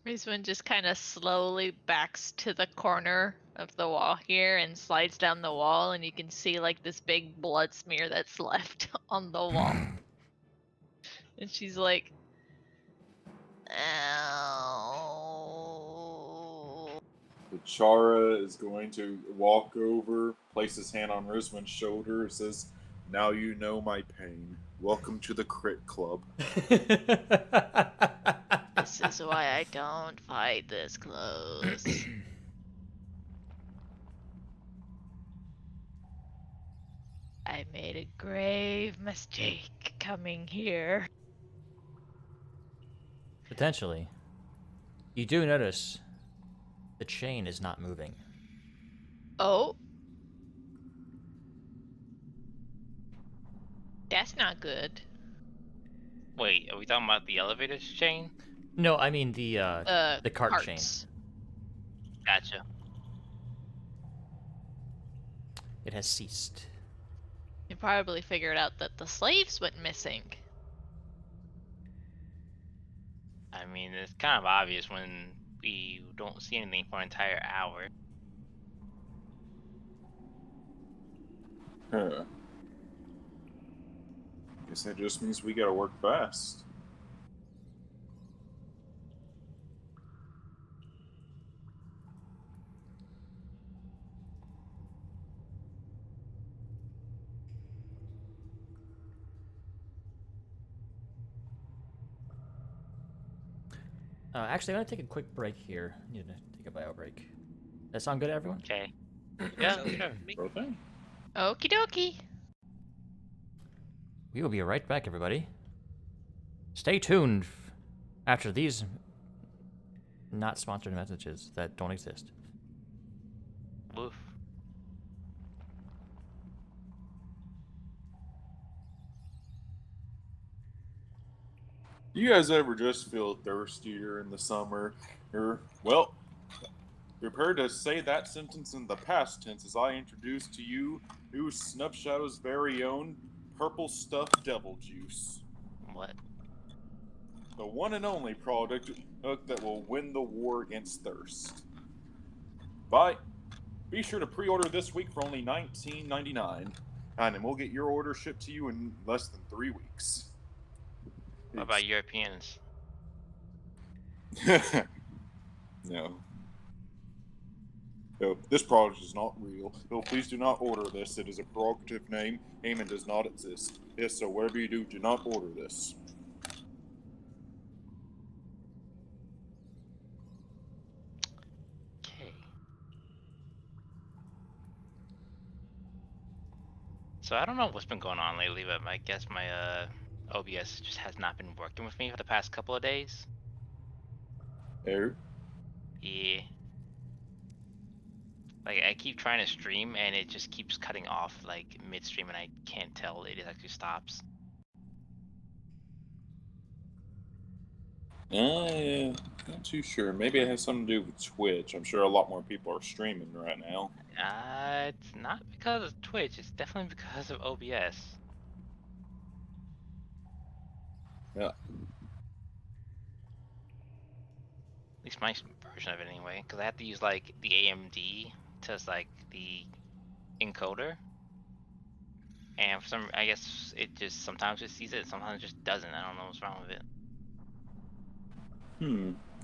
D: Rizwan just kind of slowly backs to the corner of the wall here and slides down the wall, and you can see like this big blood smear that's left on the wall. And she's like, ow.
C: Chara is going to walk over, place his hand on Rizwan's shoulder, and says, "Now you know my pain. Welcome to the Crit Club."
D: This is why I don't fight this close. I made a grave mistake coming here.
A: Potentially. You do notice the chain is not moving.
D: Oh. That's not good.
B: Wait, are we talking about the elevator chain?
A: No, I mean the cart chain.
D: Carts.
B: Gotcha.
A: It has ceased.
D: You probably figured out that the slaves went missing.
B: I mean, it's kind of obvious when we don't see anything for an entire hour.
C: Huh. Guess that just means we gotta work fast.
A: Actually, I'm gonna take a quick break here. I need to take a bio break. That sound good to everyone?
B: Okay. Yeah,
E: Sounds
B: sure.
E: good to me.
C: Sure thing.
D: Okie dokie.
A: We will be right back, everybody. Stay tuned after these not sponsored messages that don't exist.
B: Woof.
C: You guys ever just feel thirstier in the summer? Or, well, prepare to say that sentence in the past tense as I introduce to you new Snubshadow's very own purple stuffed devil juice.
B: What?
C: The one and only product that will win the war against thirst. Be sure to pre-order this week for only $19.99, and we'll get your order shipped to you in less than 3 weeks.
B: What about Europeans?
C: No. No, this product is not real. No, please do not order this. It is a prerogative name. Eamon does not exist. Yes, so whatever you do not order this.
B: Okay. So I don't know what's been going on lately, but I guess my OBS just has not been working with me for the past couple of days.
C: Oh?
B: Yeah. Like I keep trying to stream and it just keeps cutting off like midstream and I can't tell it actually stops.
C: Not too sure. Maybe it has something to do with Twitch. I'm sure a lot more people are streaming right now.
B: It's not because of Twitch, it's definitely because of OBS.
C: Yeah.
B: At least my version of it anyway, because I have to use like the AMD to like the encoder. And for some, I guess it just sometimes it sees it, sometimes it just doesn't. I don't know what's wrong with it.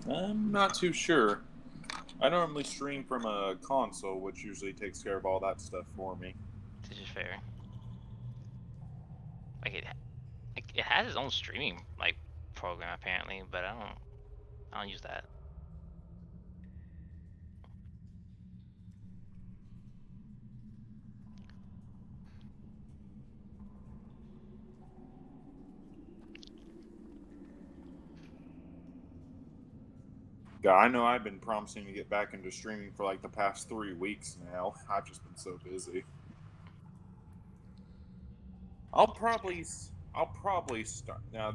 C: I'm not too sure. I normally stream from a console, which usually takes care of all that stuff for me.
B: This is fair. Like it has its own streaming like program apparently, but I don't use that.
C: Yeah, I know I've been promising to get back into streaming for like the past 3 weeks now. I've just been so busy. I'll probably start now.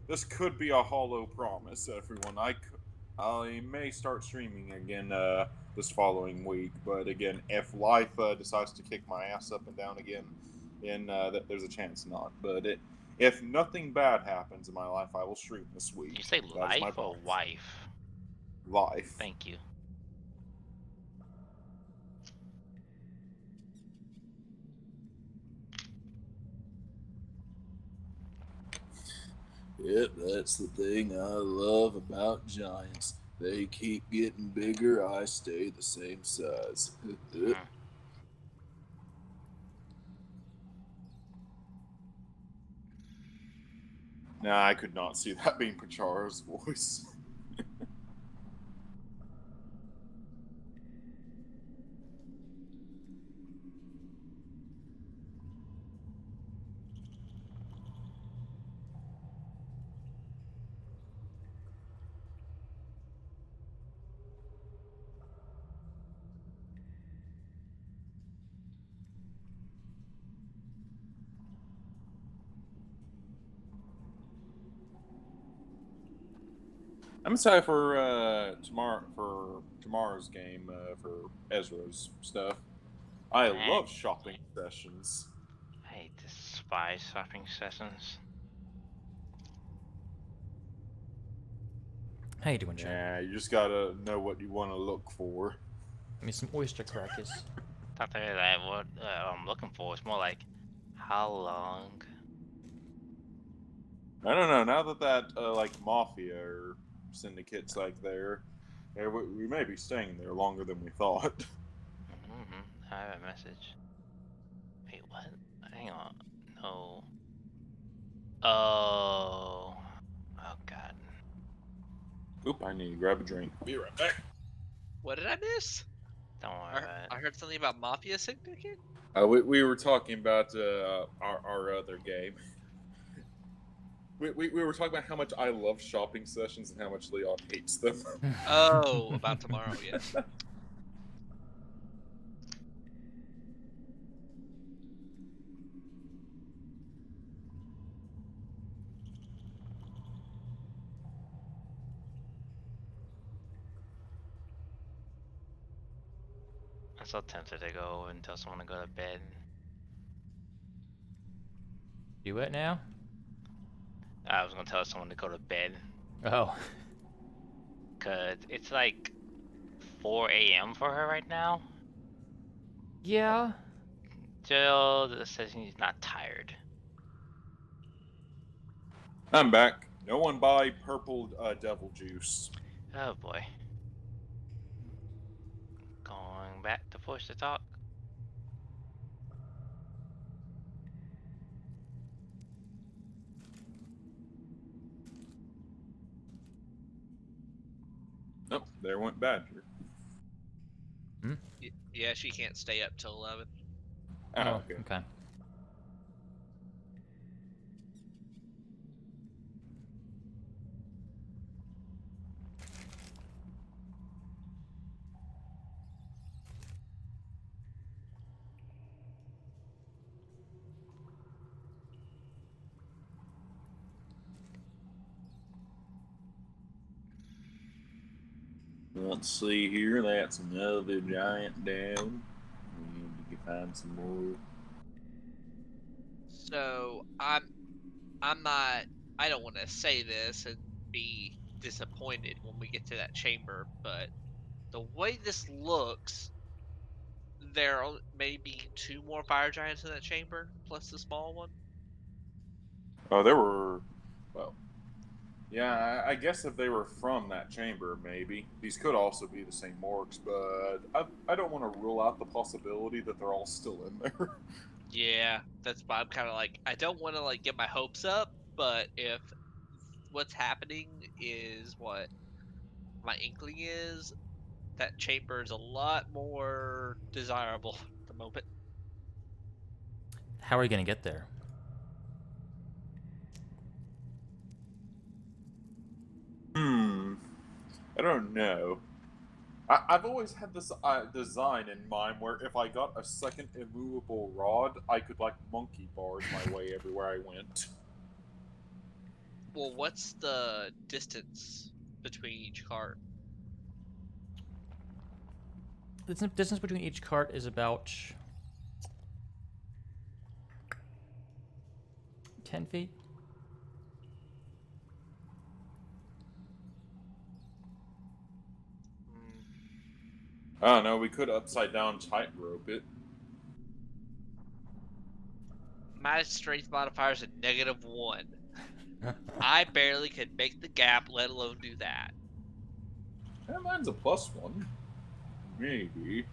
C: This could be a hollow promise, everyone. I may start streaming again this following week, but again, if life decides to kick my ass up and down again, then there's a chance not. But if nothing bad happens in my life, I will stream this week.
B: Did you say
C: That is my
B: life or
C: promise.
B: wife?
C: Life.
B: Thank you.
G: Yep, that's the thing I love about giants. They keep getting bigger, I stay the same size.
C: Nah, I could not see that being Pachara's voice. I'm excited for tomorrow's game for Ezra's stuff. I love shopping sessions.
B: I despise shopping sessions.
A: How you doing, Chad?
C: Yeah, you just gotta know what you want to look for.
A: I mean, some oyster crackers.
B: Not that what I'm looking for. It's more like how long.
C: I don't know. Now that like mafia or syndicates like there, yeah, we may be staying there longer than we thought.
B: I have a message. Wait, what? Hang on. No. Oh. Oh God.
C: Oop! I need to grab a drink. Be right back.
E: What did I miss?
B: Don't worry about it.
E: I heard something about Mafia Syndicate?
C: We were talking about our other game. We were talking about how much I love shopping sessions and how much Leon hates them.
E: Oh, about tomorrow, yes.
B: I'm so tempted to go and tell someone to go to bed.
A: Do it now?
B: I was gonna tell someone to go to bed.
A: Oh.
B: Cause it's like 4 a.m. for her right now.
A: Yeah.
B: Jill says she's not tired.
C: I'm back. No one buy purple devil juice.
B: Oh boy. Going back to push to talk.
C: Oh, there went Badger.
E: Yeah, she can't stay up till 11.
C: Oh, okay.
A: Okay.
C: Let's see here. That's another giant down. We need to find some more.
E: So I'm not. I don't want to say this and be disappointed when we get to that chamber, but the way this looks, there are maybe 2 more fire giants in that chamber, plus the small one.
C: Oh, there were. Well, yeah, I guess if they were from that chamber, maybe. These could also be the same orcs, but I don't want to rule out the possibility that they're all still in there.
E: Yeah, that's why I'm kind of like, I don't want to like get my hopes up, but if what's happening is what my inkling is, that chamber is a lot more desirable at the moment.
A: How are you gonna get there?
C: I don't know. I've always had this design in mind where if I got a second immovable rod, I could like monkey bars my way everywhere I went.
E: Well, what's the distance between each cart?
A: The distance between each cart is about 10 feet.
E: Hmm.
C: I don't know. We could upside down tightrope it.
E: My strength modifier is a -1. I barely could make the gap, let alone do that.
C: Yeah, mine's a +1. Maybe.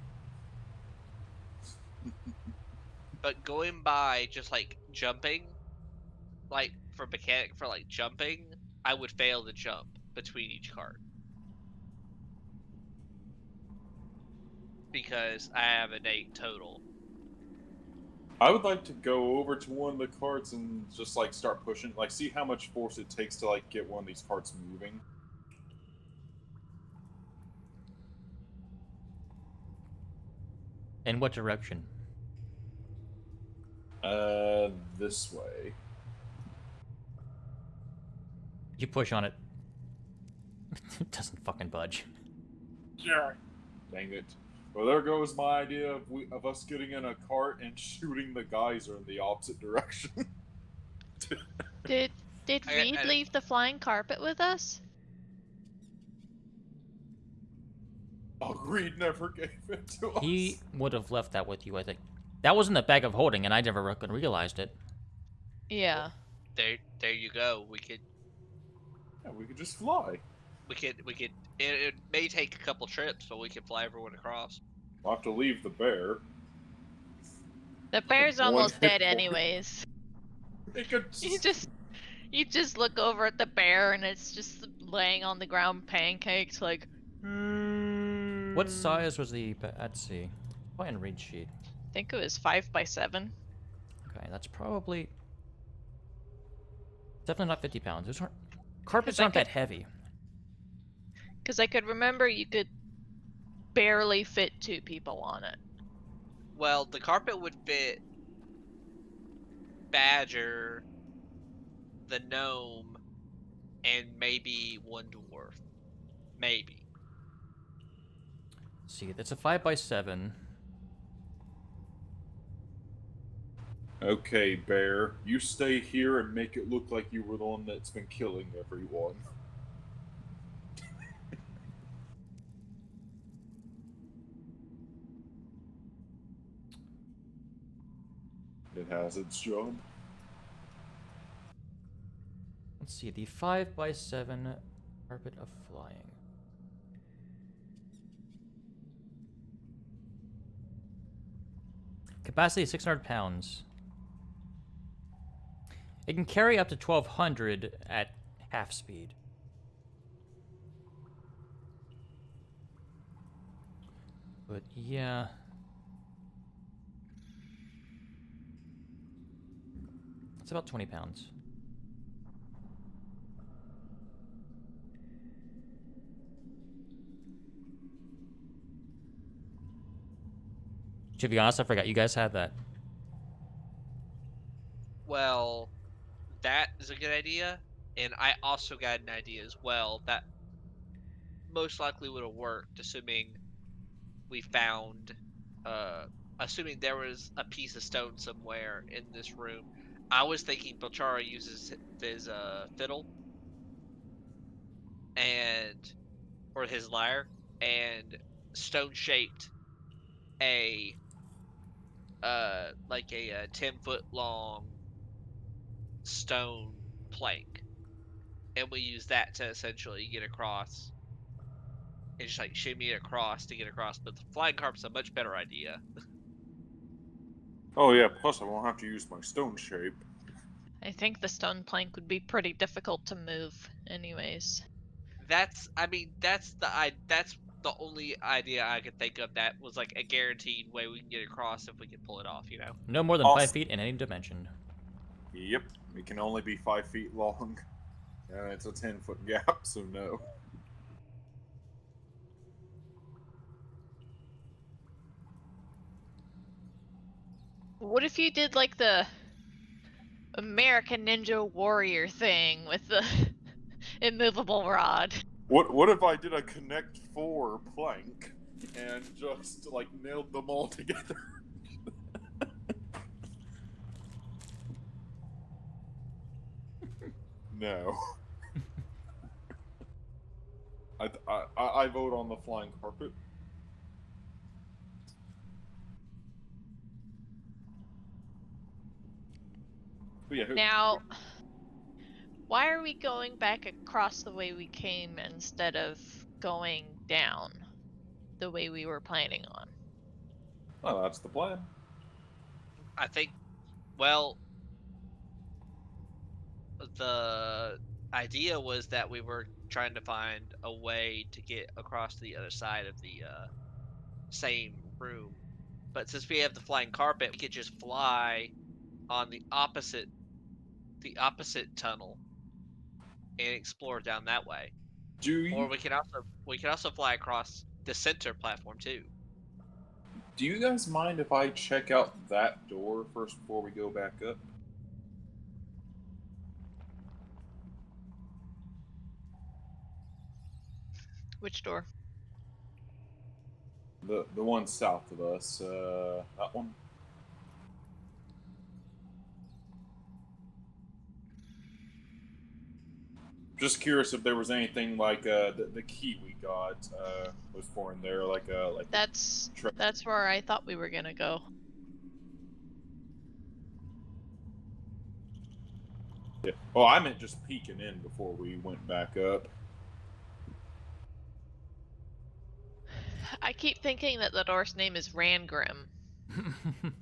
E: But going by just like jumping, like for mechanic for like jumping, I would fail the jump between each cart because I have an 8 total.
C: I would like to go over to one of the carts and just like start pushing, like see how much force it takes to like get one of these carts moving.
A: In what direction?
C: This way.
A: You push on it. It doesn't fucking budge.
C: Yeah. Dang it. Well, there goes my idea of us getting in a cart and shooting the geyser in the opposite direction.
D: Did Reed leave the flying carpet with us?
C: Oh, Greed never gave it to us.
A: He would have left that with you, I think. That was in the bag of holding, and I never realized it.
D: Yeah.
E: There you go. We could
C: Yeah, we could just fly.
E: it may take a couple trips, but we could fly everyone across.
C: We'll have to leave the bear.
D: The bear's
C: One
D: almost
C: hit
D: dead
C: point.
D: anyways.
C: It could
D: You just look over at the bear and it's just laying on the ground pancakes like
A: What size was the... Let's see. Probably in read sheet.
D: I think it was 5x7.
A: Okay, that's probably... Definitely not 50 pounds. Those aren't... Carpets
D: 'Cause I
A: aren't that
D: could-
A: heavy.
D: Because I could remember you could barely fit 2 people on it.
E: Well, the carpet would fit Badger, the gnome, and maybe one dwarf. Maybe.
A: Let's see, that's a 5x7.
C: Okay, bear. You stay here and make it look like you were the one that's been killing everyone. It has its job.
A: Let's see, the 5x7 carpet of flying. Capacity 600 pounds. It can carry up to 1,200 at half speed. But yeah. It's about 20 pounds. To be honest, I forgot you guys had that.
E: Well, that is a good idea, and I also got an idea as well that most likely would have worked, assuming we found, assuming there was a piece of stone somewhere in this room. I was thinking Belchara uses his fiddle or his lyre, and stone shaped a like a 10-foot long stone plank, and we use that to essentially get across. And just like shimmy it across to get across. But the flying carpet's a much better idea.
C: Oh yeah, plus I won't have to use my stone shape.
D: I think the stone plank would be pretty difficult to move, anyways.
E: That's the only idea I could think of that was like a guaranteed way we can get across if we can pull it off, you know?
A: No more than
C: Awesome.
A: 5 feet in any dimension.
C: Yep, it can only be 5 feet long. And it's a 10-foot gap, so no.
D: What if you did like the American Ninja Warrior thing with the immovable rod?
C: What if I did a Connect 4 plank and just like nailed them all together? No. I vote on the flying carpet. But yeah,
D: Now, why are we going back across the way we came instead of going down the way we were planning on?
C: well, that's the plan.
E: I think, well, the idea was that we were trying to find a way to get across to the other side of the same room. But since we have the flying carpet, we could just fly on the opposite tunnel and explore down that way.
C: Do you
E: Or we can also fly across the center platform too.
C: do you guys mind if I check out that door first before we go back up?
D: Which door?
C: The one south of us, that one. Just curious if there was anything like the key we got was for in there, like
D: That's
C: tre-
D: where I thought we were gonna go.
C: yeah. Oh, I meant just peeking in before we went back up.
D: I keep thinking that the door's name is Rangrim. I'm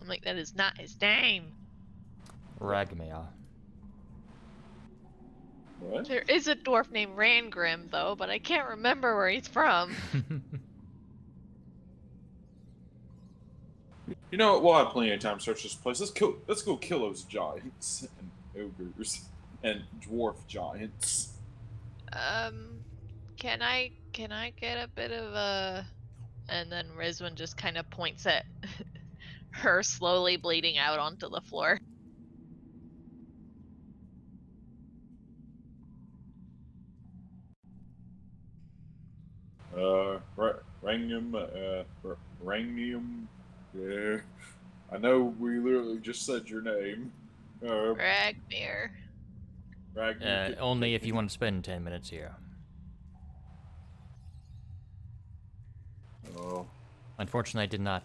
D: like, that is not his name.
A: Ragmea.
C: What?
D: There is a dwarf named Rangrim, though, but I can't remember where he's from.
C: You know what? We'll have plenty of time to search this place. Let's go kill those giants and ogres and dwarf giants.
D: Can I get a bit of a... And then Rizwan just kind of points at her slowly bleeding out onto the floor.
C: Rangium. Yeah, I know we literally just said your name.
D: Ragmir.
C: Ragnar.
A: Only if you want to spend 10 minutes here.
C: Oh,
A: Unfortunately, I did not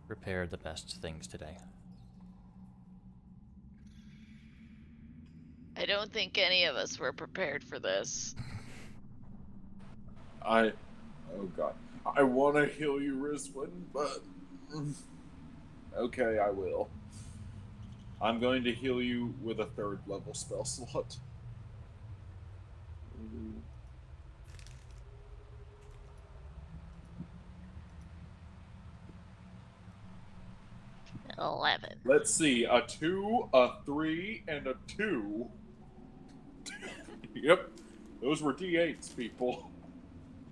A: prepare the best things today.
D: I don't think any of us were prepared for this.
C: oh god, I want to heal you, Rizwan, but okay, I will. I'm going to heal you with a 3rd level spell slot.
D: 11.
C: Let's see, a 2, a 3, and a 2. Yep, those were D8s, people.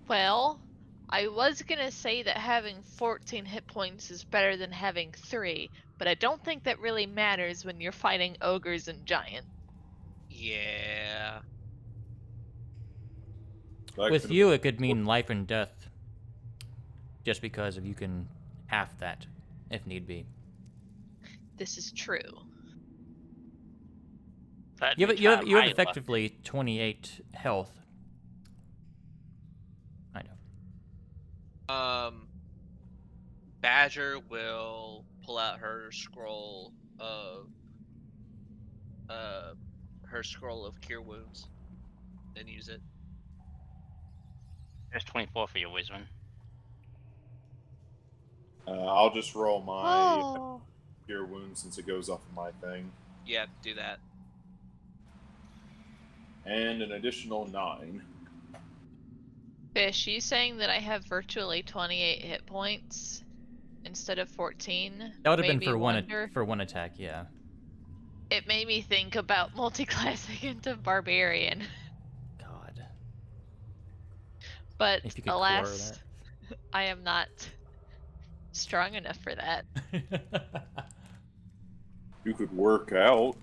D: Well, I was gonna say that having 14 hit points is better than having 3, but I don't think that really matters when you're fighting ogres and giants.
E: Yeah.
A: With you, it could mean life and death. Just because if you can half that, if need be.
D: This is true.
B: That
A: You have,
B: means
A: you have, you have
B: my
A: effectively 28 health. I know.
E: Badger will pull out her scroll of cure wounds and use it.
B: There's 24 for your wisdom.
C: I'll just roll my
F: Oh.
C: cure wound since it goes off of my thing,
E: Yeah, do that.
C: and an additional 9.
D: Fish, you saying that I have virtually 28 hit points instead of 14?
A: That would have been
D: made me wonder.
A: for one attack, yeah.
D: It made me think about multiclassing into barbarian,
A: God.
D: but
A: If you could core
D: alas, I am not strong enough for that.
A: that.
C: You could work out.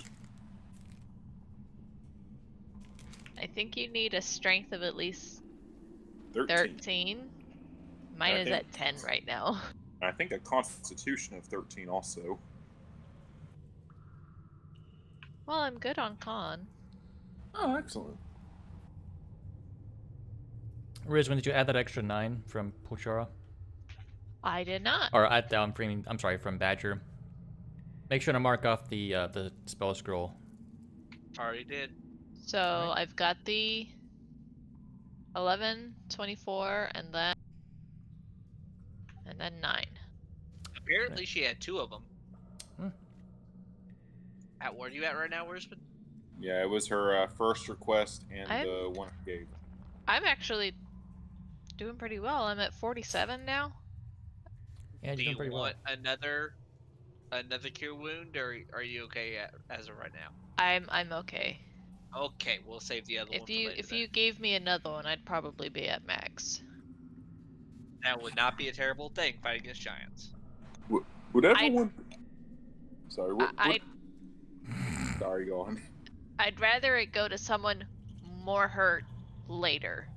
D: I think you need a strength of at least
C: 13.
D: 13. Mine
C: I
D: is
C: think-
D: at 10 right now.
C: I think a constitution of 13 also.
D: Well, I'm good on con.
C: Oh, excellent.
A: Riz, when did you add that extra 9 from Pochara?
D: I did not.
A: Or I'm sorry, from Badger. Make sure to mark off the spell scroll.
E: Already did.
D: So
A: Alright.
D: I've got the 11, 24, and then 9.
E: Apparently, she had 2 of them.
A: Hmm.
E: At where are you at right now, Worsman?
C: Yeah, it was her first request and
D: I'm-
C: the one I gave.
D: I'm actually doing pretty well. I'm at 47 now.
A: Yeah,
E: Do
A: you're
E: you
A: doing pretty well.
E: want another cure wound, or are you okay as of right now?
D: I'm okay.
E: Okay, we'll save the other one for later.
D: If
E: then.
D: you gave me another one, I'd probably be at max.
E: That would not be a terrible thing fighting against giants.
C: Would everyone? Sorry,
D: I'd
C: Sorry, go on.
D: I'd rather it go to someone more hurt later.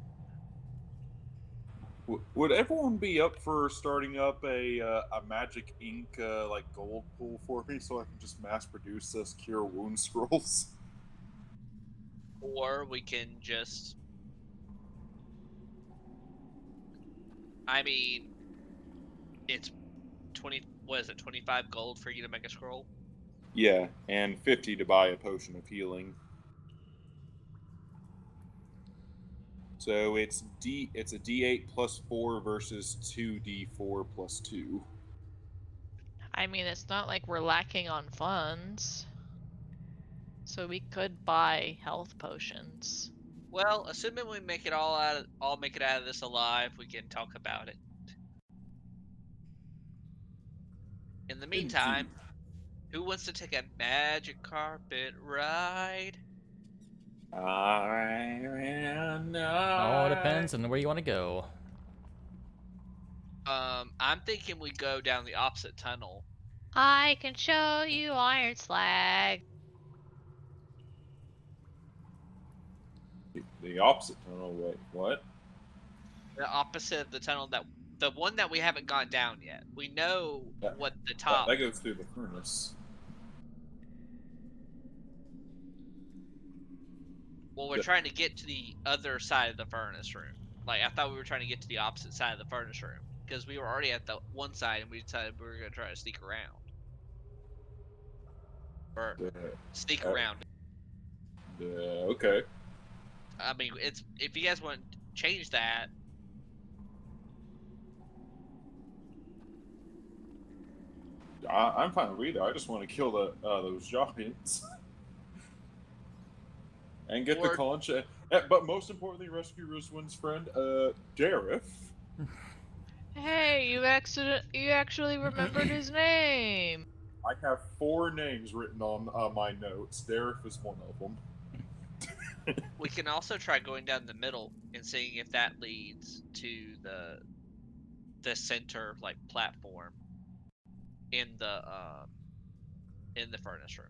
C: Would everyone be up for starting up a magic ink like gold pool for me so I can just mass produce this cure wound scrolls?
E: Or we can just... I mean, it's 20. What is it? 25 gold for you to make a scroll.
C: Yeah, and 50 to buy a potion of healing. So it's a D8 plus 4 versus 2D4 plus 2.
D: I mean, it's not like we're lacking on funds. So we could buy health potions.
E: Well, assuming we make it make it out of this alive, we can talk about it. In the meantime, who wants to take a magic carpet ride?
A: All depends on where you want to go.
E: I'm thinking we go down the opposite tunnel.
D: I can show you Ironslag.
C: The opposite tunnel. Wait, what?
E: The opposite of the tunnel the one that we haven't gone down yet. We know
C: That-
E: what the top.
C: That goes through the furnace.
E: Well, we're trying to get to the other side of the furnace room. Like, I thought we were trying to get to the opposite side of the furnace room. Because we were already at the one side and we decided we were going to try to sneak around. Or sneak around.
C: Okay.
E: I mean, if you guys want to change that.
C: I'm fine with either. I just want to kill those giants. And get the conch. But most importantly, rescue Ruswin's friend, Dareth.
D: Hey, you actually remembered his name.
C: I have 4 names written on my notes. Dareth is one of them.
E: We can also try going down the middle and seeing if that leads to the center like platform in the furnace room.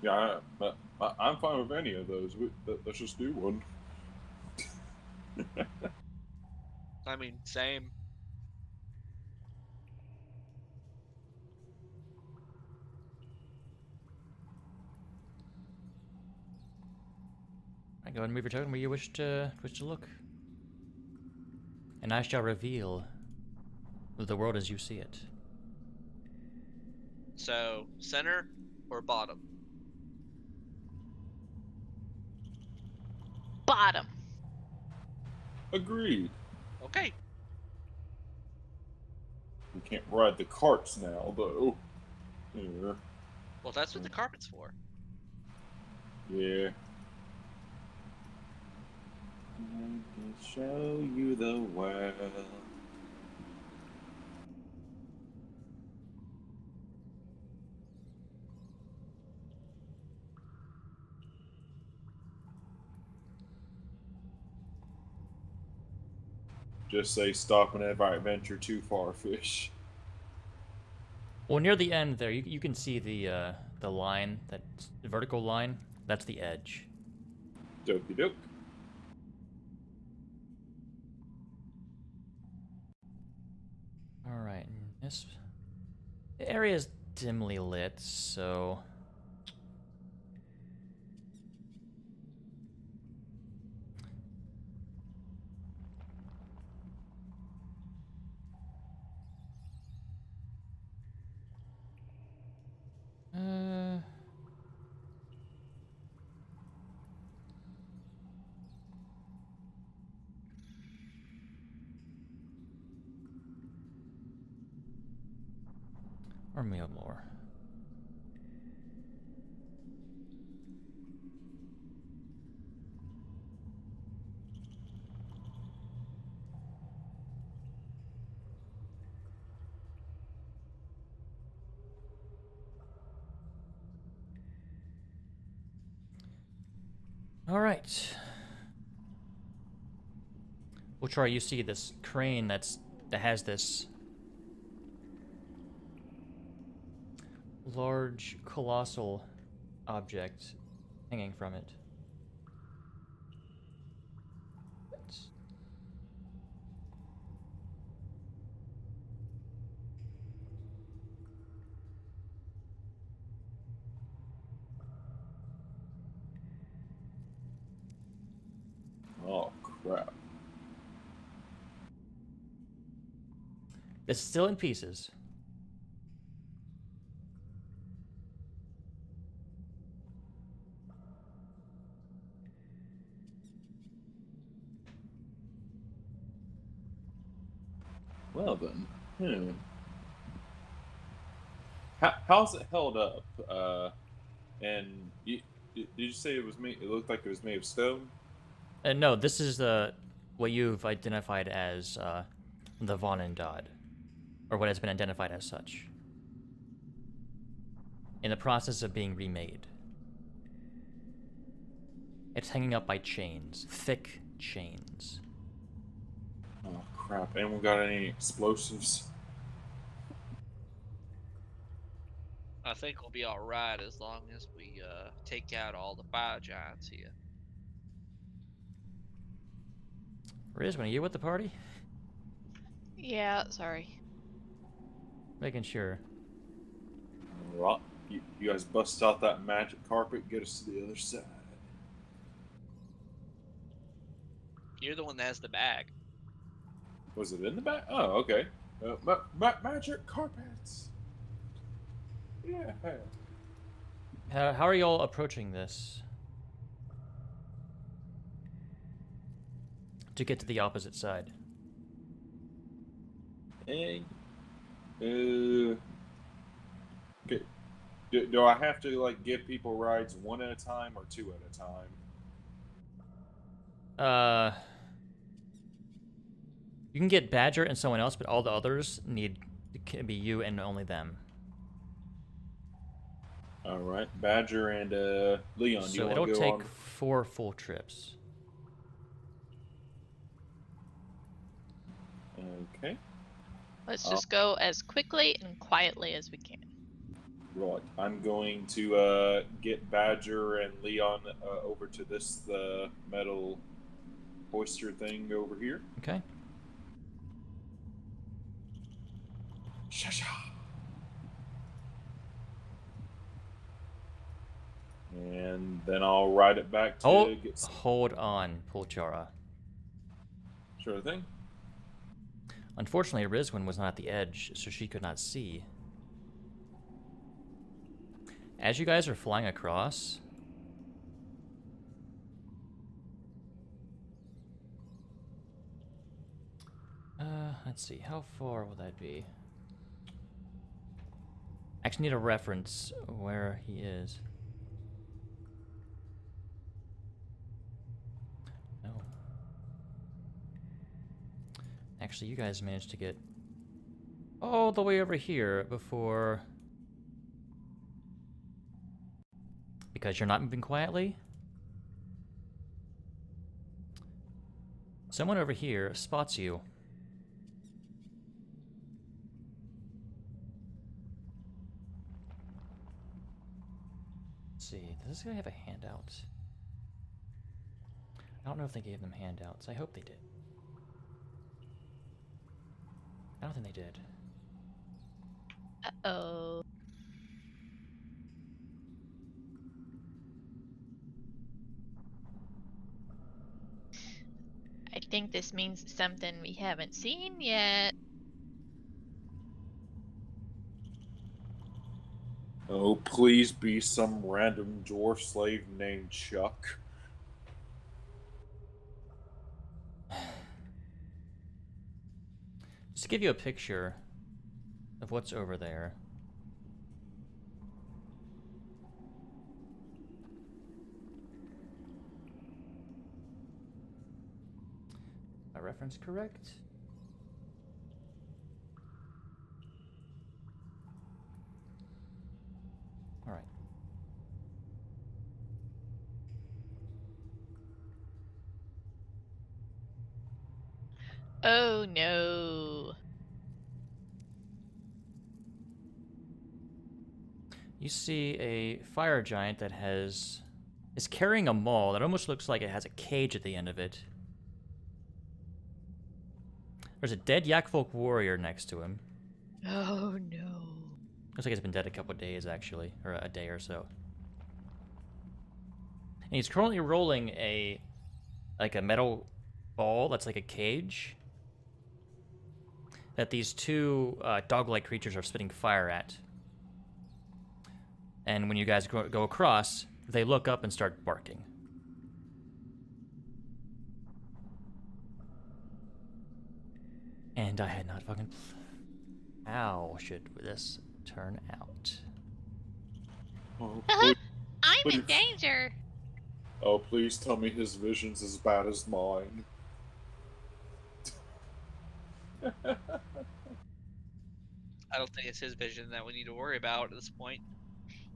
C: Yeah, I'm fine with any of those. Let's just do one.
E: I mean, same.
A: Go ahead and move your token where you wish to look. And I shall reveal the world as you see it.
E: So, center or bottom?
D: Bottom.
C: Agreed.
E: Okay.
C: We can't ride the carts now, though. Yeah.
E: Well, that's what the carpet's for.
C: Yeah. I can show you the world. Just say stop whenever I venture too far, fish.
A: Well, near the end there, you can see the line, that vertical line. That's the edge.
C: Dokey doke.
A: All right, this area is dimly lit, so or maybe more. All right. Well, Troy, you see this crane that has this large, colossal object hanging from it.
C: Oh, crap.
A: It's still in pieces.
C: Well then. How's it held up? And did you say it was made? It looked like it was made of stone.
A: No, this is what you've identified as the Von and Dodd, or what has been identified as such. In the process of being remade. It's hanging up by chains, thick chains.
C: Oh crap! Anyone got any explosives?
E: I think we'll be alright as long as we take out all the fire giants here.
A: Riz, are you with the party?
D: Yeah, sorry.
A: Making sure.
C: Alright, you guys bust out that magic carpet, get us to the other side.
E: You're the one that has the bag.
C: Was it in the back? Oh, okay. Magic carpets. Yeah.
A: How are y'all approaching this? To get to the opposite side.
C: Okay. Do I have to like give people rides one at a time or two at a time?
A: You can get Badger and someone else, but all the others can be you and only them.
C: All right, Badger and Leon. Do you
A: So
C: want
A: it'll
C: to go
A: take
C: on?
A: 4 full trips.
C: Okay.
D: Let's just go as quickly and quietly as we can.
C: Right. I'm going to get Badger and Leon over to this metal hoister thing over here.
A: Okay.
C: Shasha. And then I'll ride it back to get some.
A: Hold on, Pulchara.
C: Sure thing.
A: Unfortunately, Rizwin was not at the edge, so she could not see. As you guys are flying across, let's see, how far will that be? Actually need a reference where he is. No. Actually, you guys managed to get all the way over here before... Because you're not moving quietly? Someone over here spots you. Let's see, does this guy have a handout? I don't know if they gave them handouts. I hope they did. I don't think they did.
D: Uh-oh. I think this means something we haven't seen yet.
C: Oh, please be some random dwarf slave named Chuck.
A: Just to give you a picture of what's over there. My reference correct? All right.
D: Oh no.
A: You see a fire giant that is carrying a maul that almost looks like it has a cage at the end of it. There's a dead Yakfolk warrior next to him.
D: Oh no.
A: Looks like it's been dead a couple of days, actually, or a day or so. And he's currently rolling a metal ball that's like a cage that these two dog-like creatures are spitting fire at. And when you guys go across, they look up and start barking. And I had not fucking... How should this turn out?
C: Oh,
D: I'm in
C: please.
D: danger.
C: Oh, please tell me his vision's as bad as mine.
E: I don't think it's his vision that we need to worry about at this point.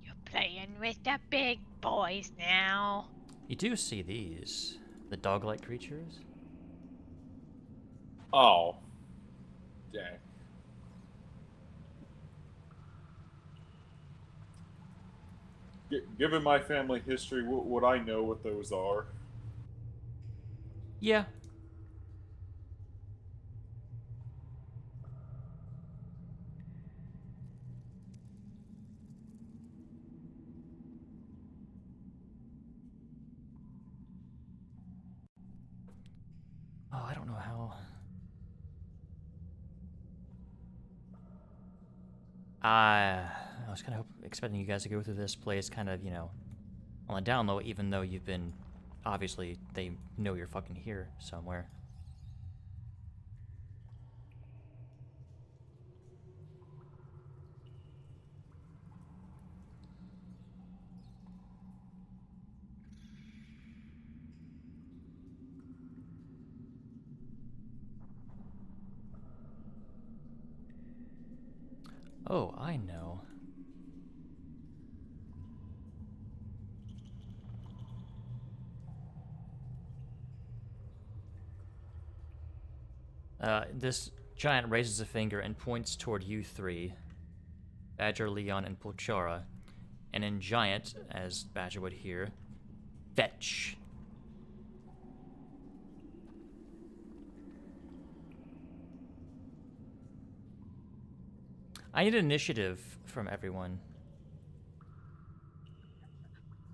D: You're playing with the big boys now.
A: You do see these. The dog-like creatures.
C: Oh. Dang. Given my family history, would I know what those are?
A: Yeah. Oh, I don't know how... I was kind of expecting you guys to go through this place kind of, you know, on the down low, even though you've been... Obviously, they know you're fucking here somewhere. Oh, I know. This giant raises a finger and points toward you three. Badger, Leon, and Pulchara. And in giant, as Badger would hear, fetch. I need initiative from everyone.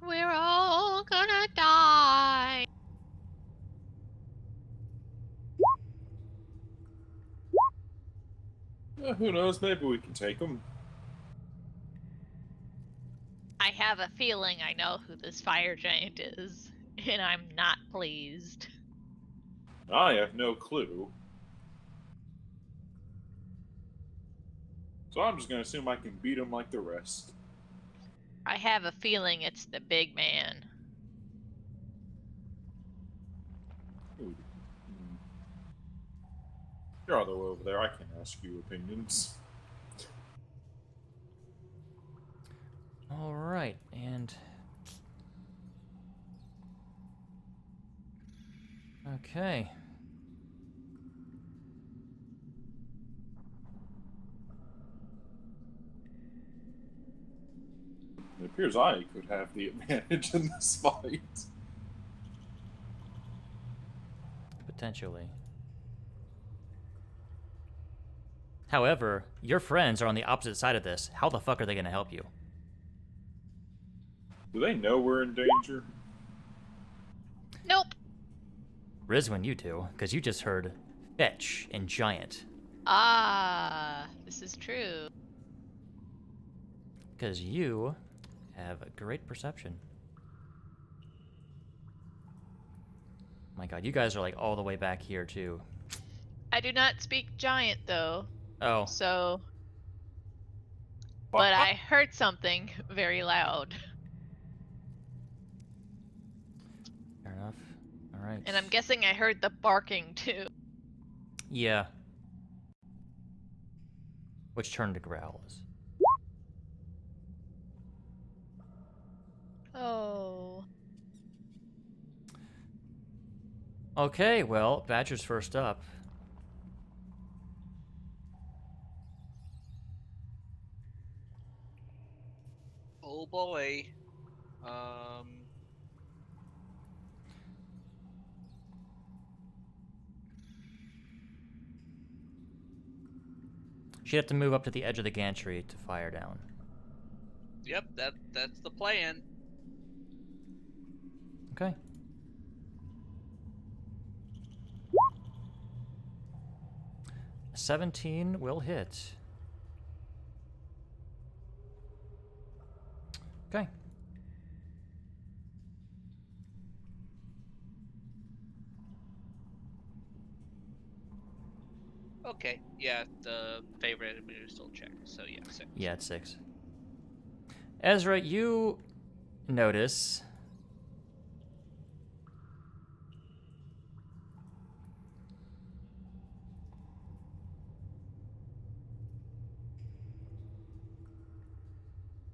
D: We're all gonna die.
C: Who knows? Maybe we can take them.
D: I have a feeling I know who this fire giant is, and I'm not pleased.
C: I have no clue. So I'm just gonna assume I can beat him like the rest.
D: I have a feeling it's the big man.
C: Ooh. You're all the way over there. I can't ask you opinions.
A: All right, and okay.
C: It appears I could have the advantage in this fight.
A: Potentially. However, your friends are on the opposite side of this. How the fuck are they going to help you?
C: Do they know we're in danger?
D: Nope.
A: Rizwin, you do, because you just heard fetch and giant.
D: Ah, this is true.
A: Because you have a great perception. My god, you guys are like all the way back here too.
D: I do not speak giant though,
A: Oh,
D: so. But I heard something very loud.
A: fair enough. All right.
D: And I'm guessing I heard the barking too.
A: Yeah. Which turned to growls.
D: Oh.
A: Okay, well, Badger's first up.
E: Oh boy.
A: She'd have to move up to the edge of the gantry to fire down.
E: Yep, that's the plan.
A: Okay. A 17 will hit. Okay.
E: Okay, yeah, the favorite enemy is still checked, so yeah, 6.
A: Yeah, it's 6. Ezra, you notice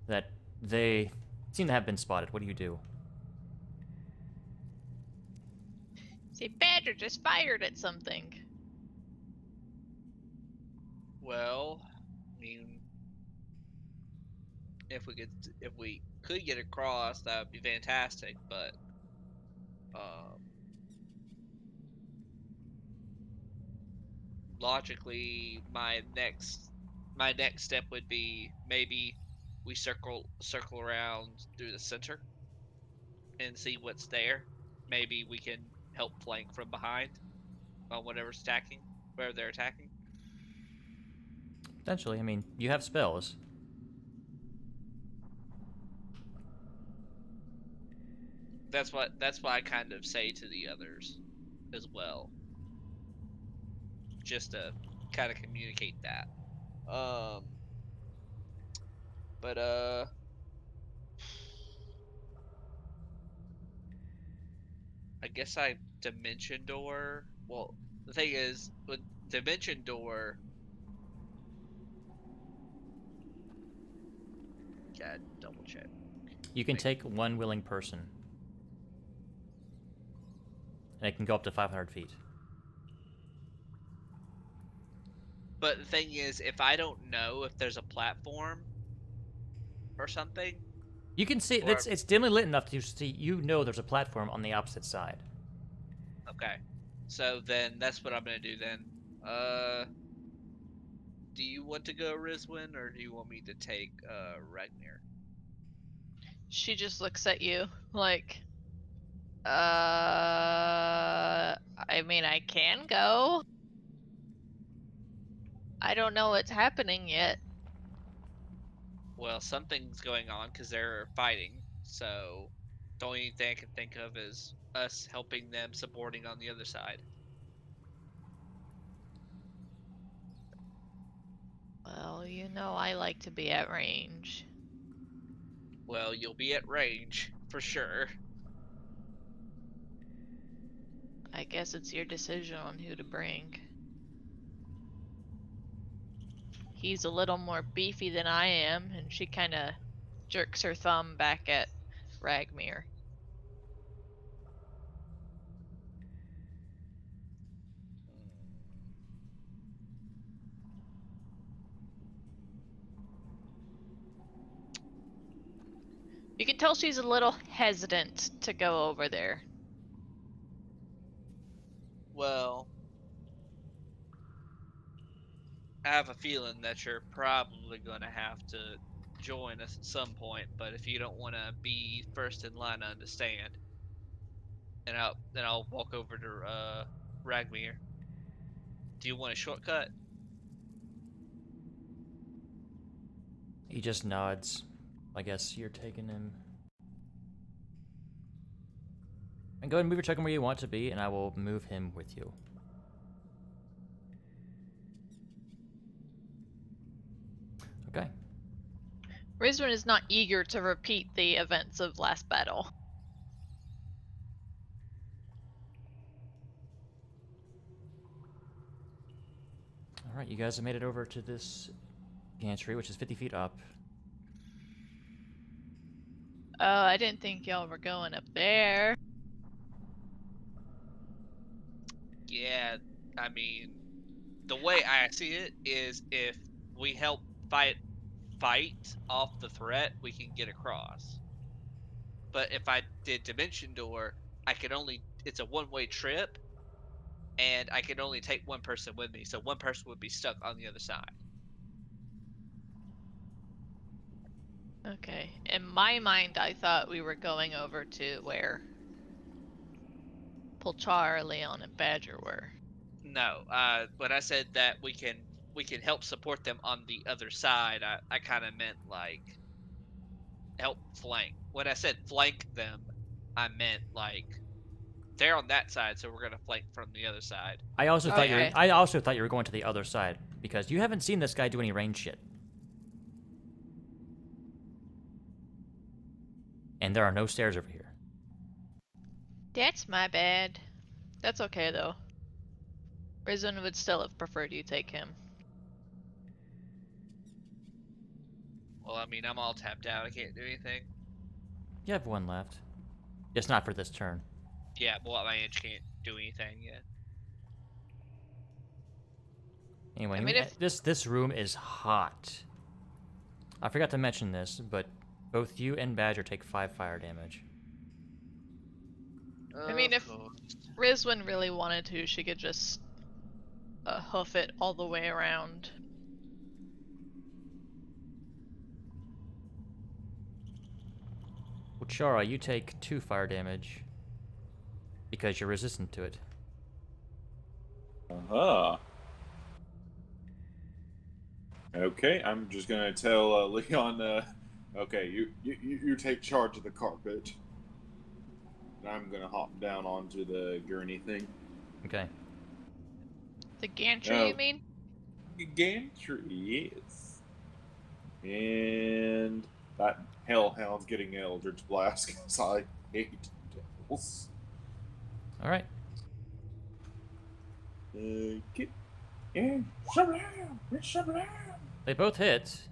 A: that they seem to have been spotted. What do you do?
D: See, Badger just fired at something.
E: Well, I mean, if we could get across, that would be fantastic. But logically, my next step would be maybe we circle around through the center and see what's there. Maybe we can help flank from behind on whatever's attacking, wherever they're attacking.
A: Potentially, I mean, you have spells.
E: That's what I kind of say to the others as well, just to kind of communicate that. But I guess I dimension door. Well, the thing is, with dimension door, gotta double check.
A: You can take one willing person. And it can go up to 500 feet.
E: But the thing is, if I don't know if there's a platform or something,
A: You can see,
E: Or-
A: it's dimly lit enough to see, you know there's a platform on the opposite side.
E: okay. So then that's what I'm gonna do then. Do you want to go Rizwin, or do you want me to take Ragnar?
D: She just looks at you like, I mean, I can go. I don't know what's happening yet.
E: Well, something's going on because they're fighting. So the only thing I can think of is us helping them, supporting on the other side.
D: Well, you know I like to be at range.
E: Well, you'll be at range for sure.
D: I guess it's your decision on who to bring. He's a little more beefy than I am, and she kind of jerks her thumb back at Ragmir. You can tell she's a little hesitant to go over there.
E: Well, I have a feeling that you're probably going to have to join us at some point, but if you don't want to be first in line, I understand. And I'll walk over to Ragmir. Do you want a shortcut?
A: He just nods. I guess you're taking him. And go ahead and move your token where you want to be, and I will move him with you. Okay.
D: Rizwan is not eager to repeat the events of last battle.
A: Alright, you guys have made it over to this gantry, which is 50 feet up.
D: Oh, I didn't think y'all were going up there.
E: Yeah, I mean, the way I see it is if we help fight off the threat, we can get across. But if I did Dimension Door, it's a one-way trip, and I can only take one person with me, so one person would be stuck on the other side.
D: Okay. In my mind, I thought we were going over to where Pulchar, Leon, and Badger were.
E: No, when I said that we can help support them on the other side, I kind of meant like help flank. When I said flank them, I meant like they're on that side, so we're gonna flank from the other side.
A: I also thought
D: Okay.
A: you were going to the other side because you haven't seen this guy do any range shit. And there are no stairs over here.
D: That's my bad. That's okay, though. Rizwan would still have preferred you take him.
E: Well, I mean, I'm all tapped out. I can't do anything.
A: You have one left. Just not for this turn.
E: Yeah, well, my inch can't do anything yet.
A: Anyway,
D: I mean, if
A: this room is hot. I forgot to mention this, but both you and Badger take 5 fire damage.
D: I mean,
E: Of
D: if
E: course.
D: Rizwan really wanted to, she could just hoof it all the way around.
A: Well, Chara, you take 2 fire damage because you're resistant to it.
C: Uh-huh. Okay, I'm just gonna tell Leon, okay, you take charge of the carpet. And I'm gonna hop down onto the gurney thing.
A: Okay.
D: The gantry,
C: Oh.
D: you mean?
C: Gantry, yes. And that hellhound's getting Eldritch Blast because I hate devils.
A: Alright.
C: Get in. Shablam! Shablam!
A: They both hit.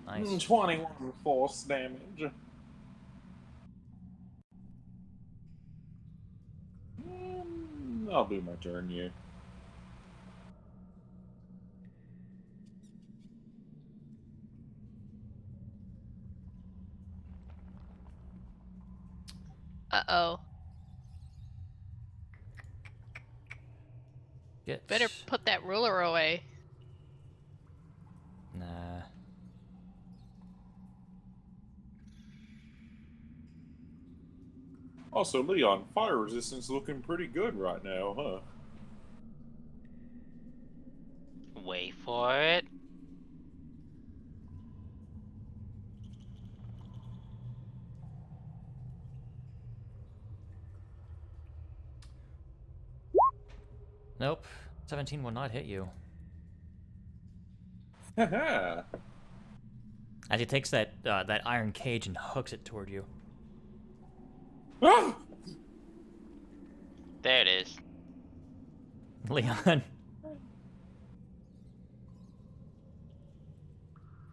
A: Nice.
C: 21 force damage. I'll do my turn, yeah.
D: Uh-oh.
A: Get.
D: Better put that ruler away.
A: Nah.
C: Also, Leon, fire resistance looking pretty good right now, huh?
B: Wait for it.
A: Nope. 17 will not hit you.
C: Haha.
A: As he takes that that iron cage and hooks it toward you.
C: Ah!
B: There it is.
A: Leon.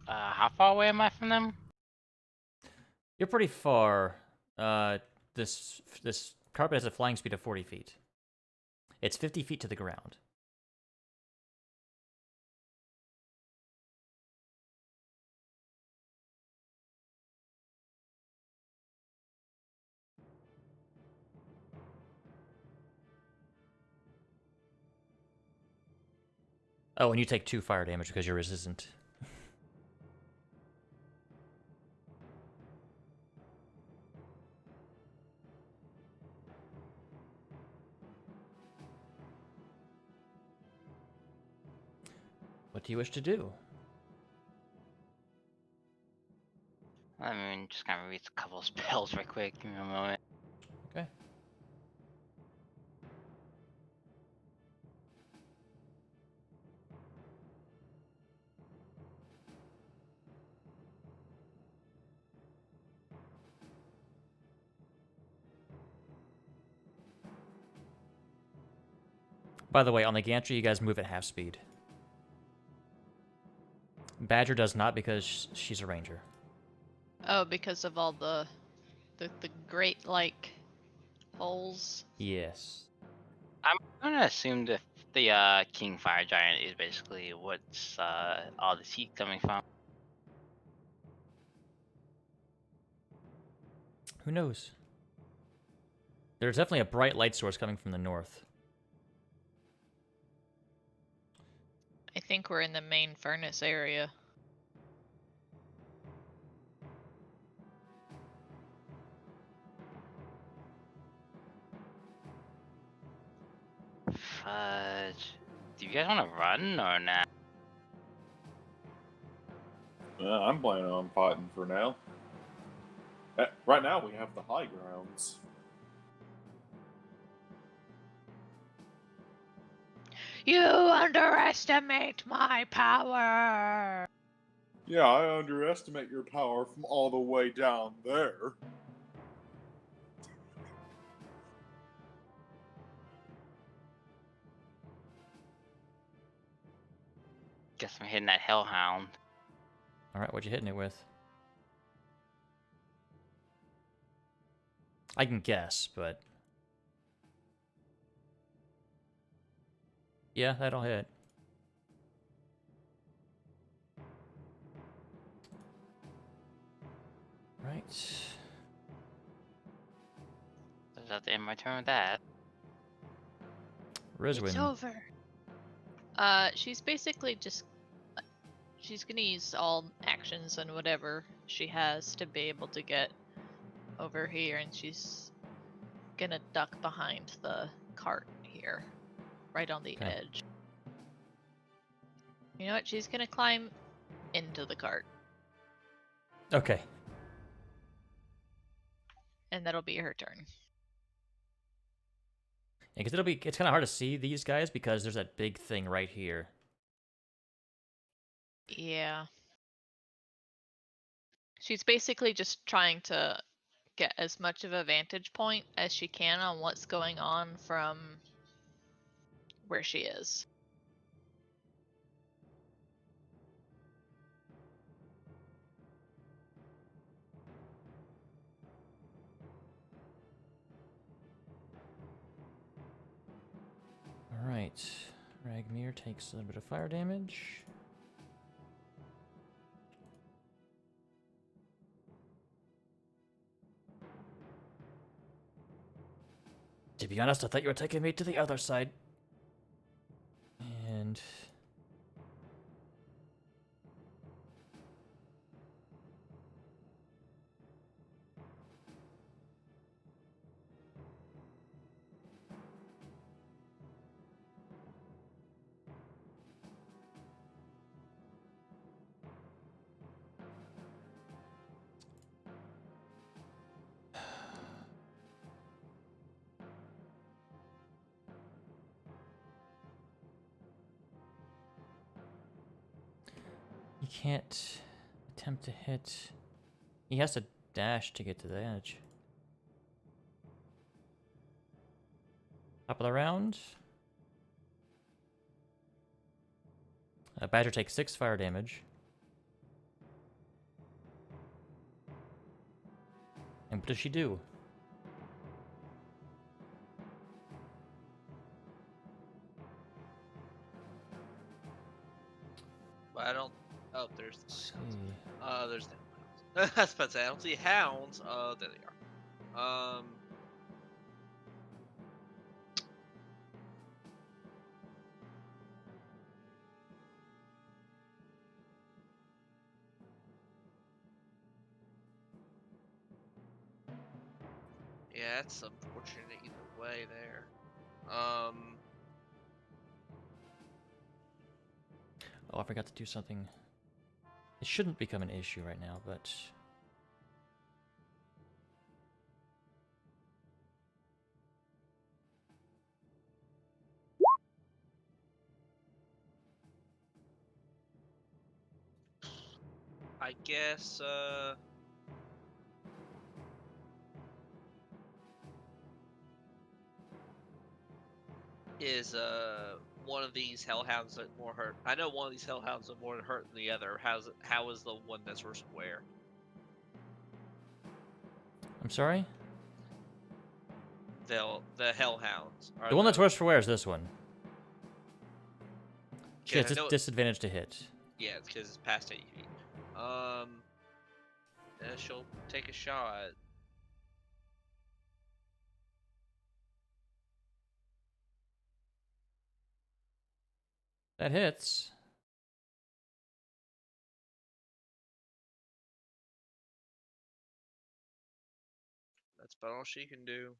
B: How far away am I from them?
A: You're pretty far. This carpet has a flying speed of 40 feet. It's 50 feet to the ground. Oh, and you take 2 fire damage because you're resistant. What do you wish to do?
B: I mean, just gonna read a couple spells right quick. Give me a moment.
A: Okay. By the way, on the gantry, you guys move at half speed. Badger does not because she's a ranger.
D: Oh, because of all the great like holes.
A: Yes.
B: I'm gonna assume that the King Fire Giant is basically what's all this heat coming from.
A: Who knows? There's definitely a bright light source coming from the north.
D: I think we're in the main furnace area.
B: Fudge. Do you guys want to run or not?
C: I'm planning on fighting for now. Right now, we have the high grounds.
D: You underestimate my power.
C: Yeah, I underestimate your power from all the way down there.
B: Guess I'm hitting that Hellhound.
A: Alright, what you hitting it with? I can guess, but... Yeah, that'll hit. Right.
B: So I have to end my turn with that.
D: It's
A: Rizwin.
D: over. She's basically just she's gonna use all actions and whatever she has to be able to get over here, and she's gonna duck behind the cart here, right on the
A: Okay.
D: edge. You know what? She's gonna climb into the cart,
A: Okay.
D: and that'll be her turn.
A: Because it's kind of hard to see these guys because there's that big thing right here.
D: Yeah. She's basically just trying to get as much of a vantage point as she can on what's going on from where she is.
A: Alright. Ragmir takes a little bit of fire damage. To be honest, I thought you were taking me to the other side. And... He can't attempt to hit. He has to dash to get to the edge. Top of the round. Badger takes 6 fire damage. And what does she do?
E: But I don't. Oh, there's the
A: Let's
E: hounds.
A: see.
E: There's the hounds. I was about to say, I don't see hounds. There they are. Yeah, that's unfortunate either way there.
A: Oh, I forgot to do something. It shouldn't become an issue right now, but...
E: I guess, is, one of these hellhounds that more hurt? I know one of these hellhounds are more hurt than the other. How is the one that's worse where?
A: I'm sorry?
E: The hellhounds.
A: The one that's worse for wear is this one. She
E: Yeah,
A: has
E: I know
A: disadvantage to hit.
E: Yeah, it's because it's past 8 feet. Yeah, she'll take a shot.
A: That hits.
E: That's about all she can do.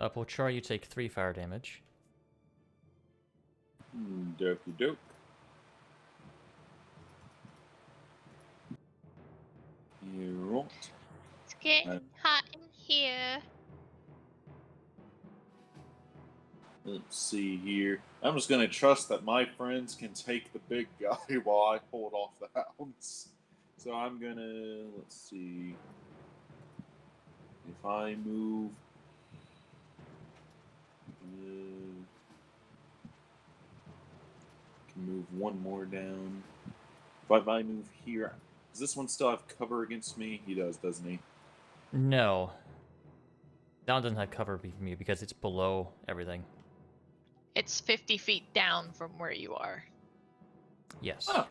A: Polchar, you take 3 fire damage.
C: Dokey doke. You're right.
D: It's getting hot in here.
C: Let's see here. I'm just gonna trust that my friends can take the big guy while I hold off the hounds. So I'm gonna, let's see. If I move, can move one more down. If I move here, does this one still have cover against me? He does, doesn't he?
A: No. That one doesn't have cover for me because it's below everything.
D: It's 50 feet down from where you are.
A: Yes.
C: Oh.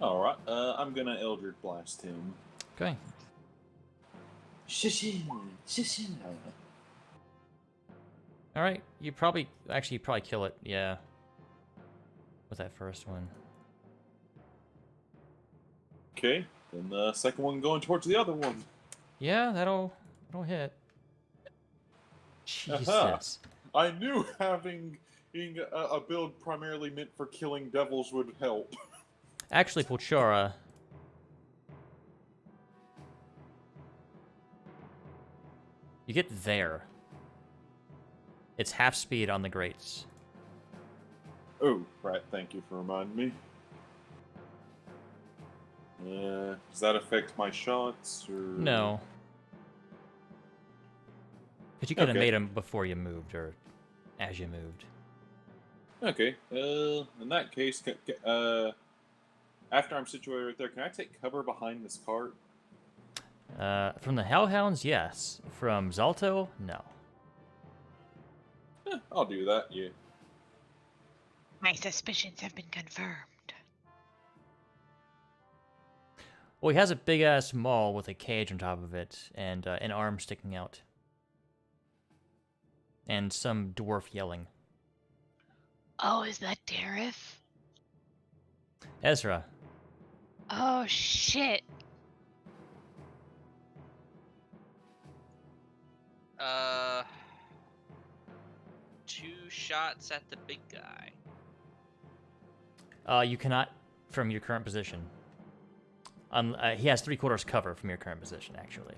C: Alright, I'm gonna Eldritch Blast him.
A: Okay.
C: Shishin! Shishin!
A: Alright, you probably kill it, yeah. With that first one.
C: Okay, then the second one going towards the other one.
A: Yeah, that'll hit.
C: Aha.
A: Jesus.
C: I knew having a build primarily meant for killing devils would help.
A: Actually, Polchara. You get there. It's half speed on the grates.
C: Oh, right, thank you for reminding me. Does that affect my shots, or...?
A: No. Because you could have
C: Okay.
A: made them before you moved, or as you moved.
C: Okay, in that case, after I'm situated right there, can I take cover behind this cart?
A: From the Hellhounds, yes. From Zalto, no.
C: I'll do that, yeah.
D: My suspicions have been confirmed.
A: Well, he has a big-ass maul with a cage on top of it, and an arm sticking out. And some dwarf yelling.
D: Oh, is that Dareth?
A: Ezra.
D: Oh, shit.
E: Two shots at the big guy.
A: You cannot from your current position. He has 3/4 cover from your current position, actually.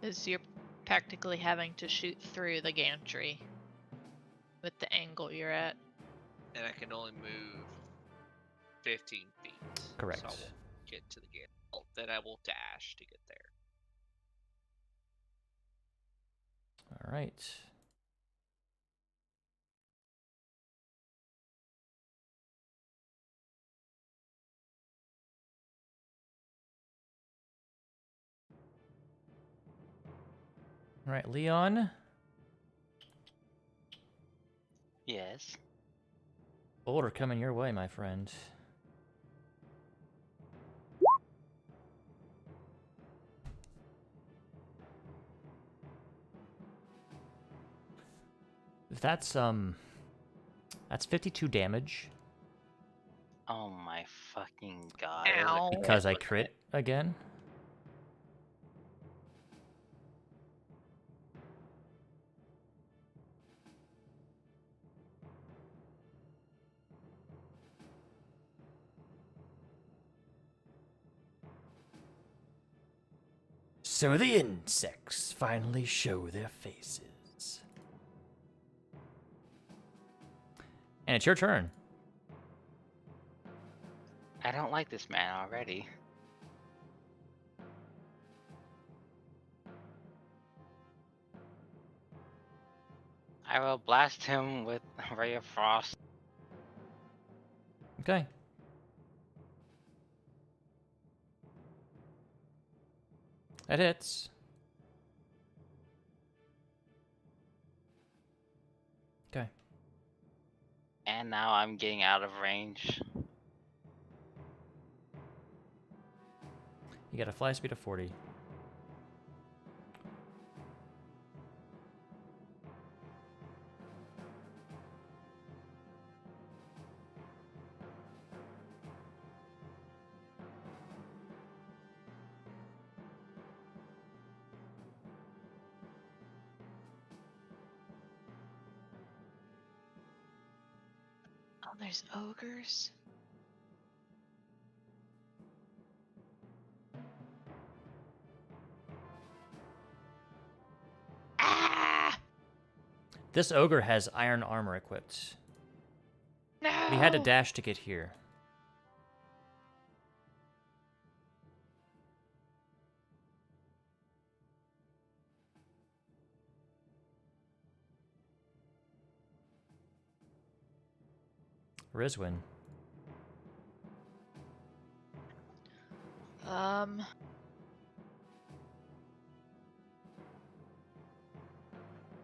D: Is you're practically having to shoot through the gantry with the angle you're at.
E: and I can only move 15 feet.
A: Correct.
E: So I won't get to the gate. Oh, then I will dash to get there.
A: All right. All right, Leon.
B: Yes.
A: Boulder coming your way, my friend. That's 52 damage
B: Oh my fucking god.
D: Ow.
A: because I crit again. So the insects finally show their faces. And it's your turn.
B: I don't like this man already. I will blast him with a ray of frost.
A: Okay. That hits. Okay.
B: And now I'm getting out of range.
A: You got a fly speed of 40.
D: Oh, there's ogres. Ah!
A: This ogre has iron armor equipped.
D: No!
A: But he had to dash to get here. Rizwin.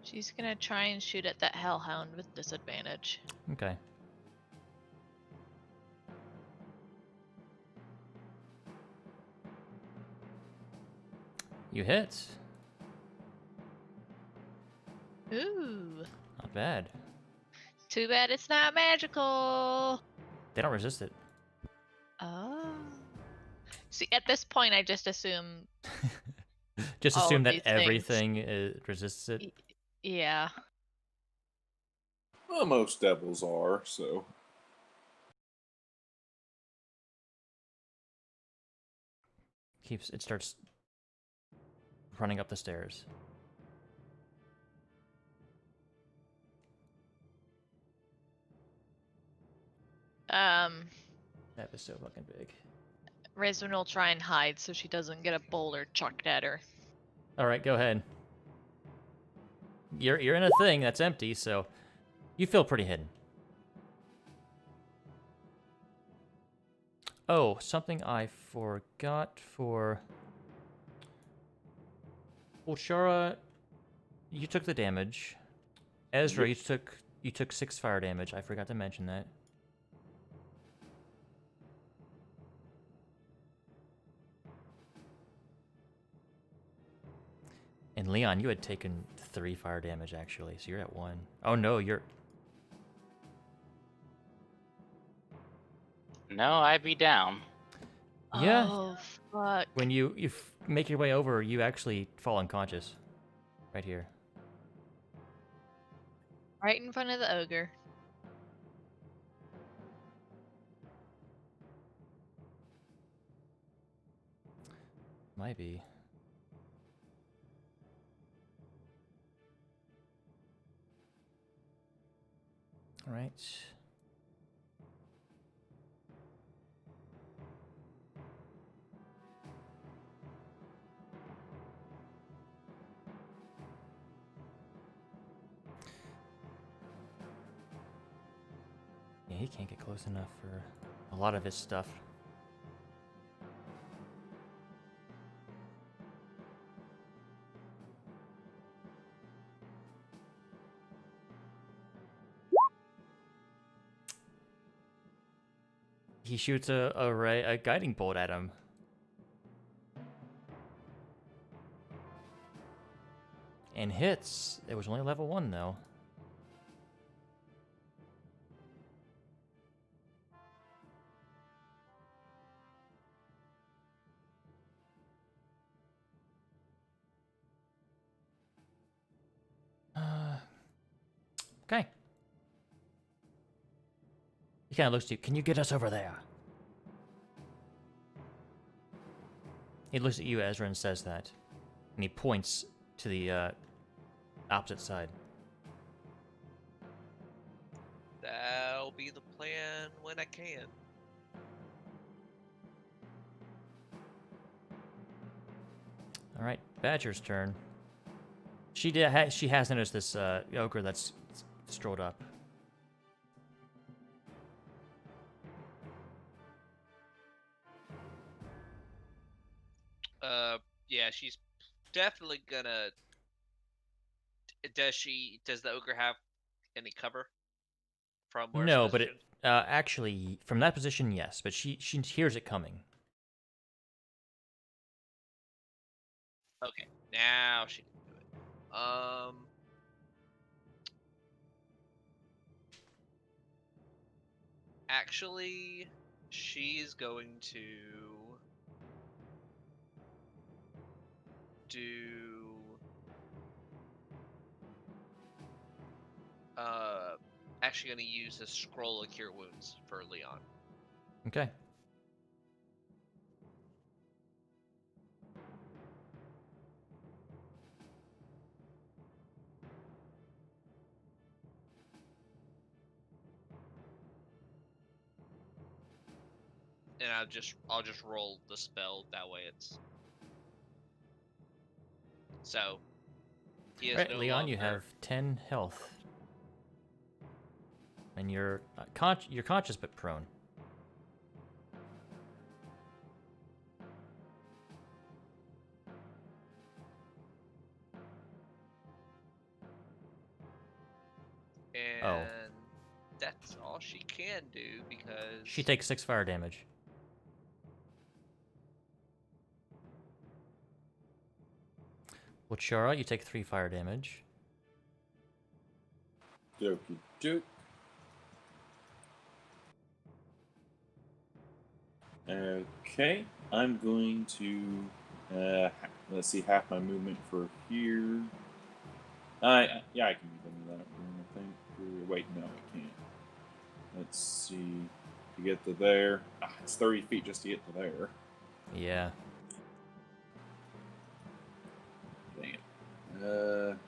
D: She's gonna try and shoot at that hellhound with disadvantage.
A: Okay. You hit.
D: Ooh.
A: Not bad.
D: Too bad it's not magical.
A: They don't resist it.
D: Oh. See, at this point, I just assume.
A: Just
D: All
A: assume
D: of
A: that
D: these things.
A: everything resists it.
D: Yeah.
C: Well, most devils are, so.
A: It starts running up the stairs. That was so fucking big.
D: Rizwin will try and hide so she doesn't get a boulder chucked at her.
A: All right, go ahead. You're in a thing that's empty, so you feel pretty hidden. Oh, something I forgot for Ulchara, you took the damage. Ezra,
C: Yep.
A: you took 6 fire damage. I forgot to mention that. And Leon, you had taken 3 fire damage actually, so you're at 1. Oh no, you're
B: No, I'd be down.
A: yeah.
D: Oh, fuck.
A: When you make your way over, you actually fall unconscious. Right here.
D: Right in front of the ogre.
A: Might be. All right. he can't get close enough for a lot of his stuff. He shoots a guiding bolt at him. And hits. It was only level 1 though. Okay. He kind of looks at you. Can you get us over there? He looks at you, Ezra, and says that. And he points to the opposite side.
E: That'll be the plan when I can.
A: All right, Badger's turn. She has noticed this ogre that's strolled up.
E: Yeah, she's definitely gonna. Does the ogre have any cover from where?
A: No, but it actually from that position, yes. But she hears it coming.
E: Okay, now she can do it. Actually, she's going to do actually going to use a scroll of cure wounds for Leon.
A: Okay.
E: And I'll just roll the spell that way. It's so he is
A: All right,
E: no
A: Leon, you
E: longer-
A: have 10 health, and you're you're conscious but prone.
E: and that's all she can do because
A: She takes 6 fire damage. Well, Chara, you take 3 fire damage.
C: Dokey doke. Okay, I'm going to let's see, half my movement for here. Yeah, I can move into that room, I think. Wait, no, I can't. Let's see. To get to there, it's 30 feet just to get to there.
A: Yeah.
C: Damn.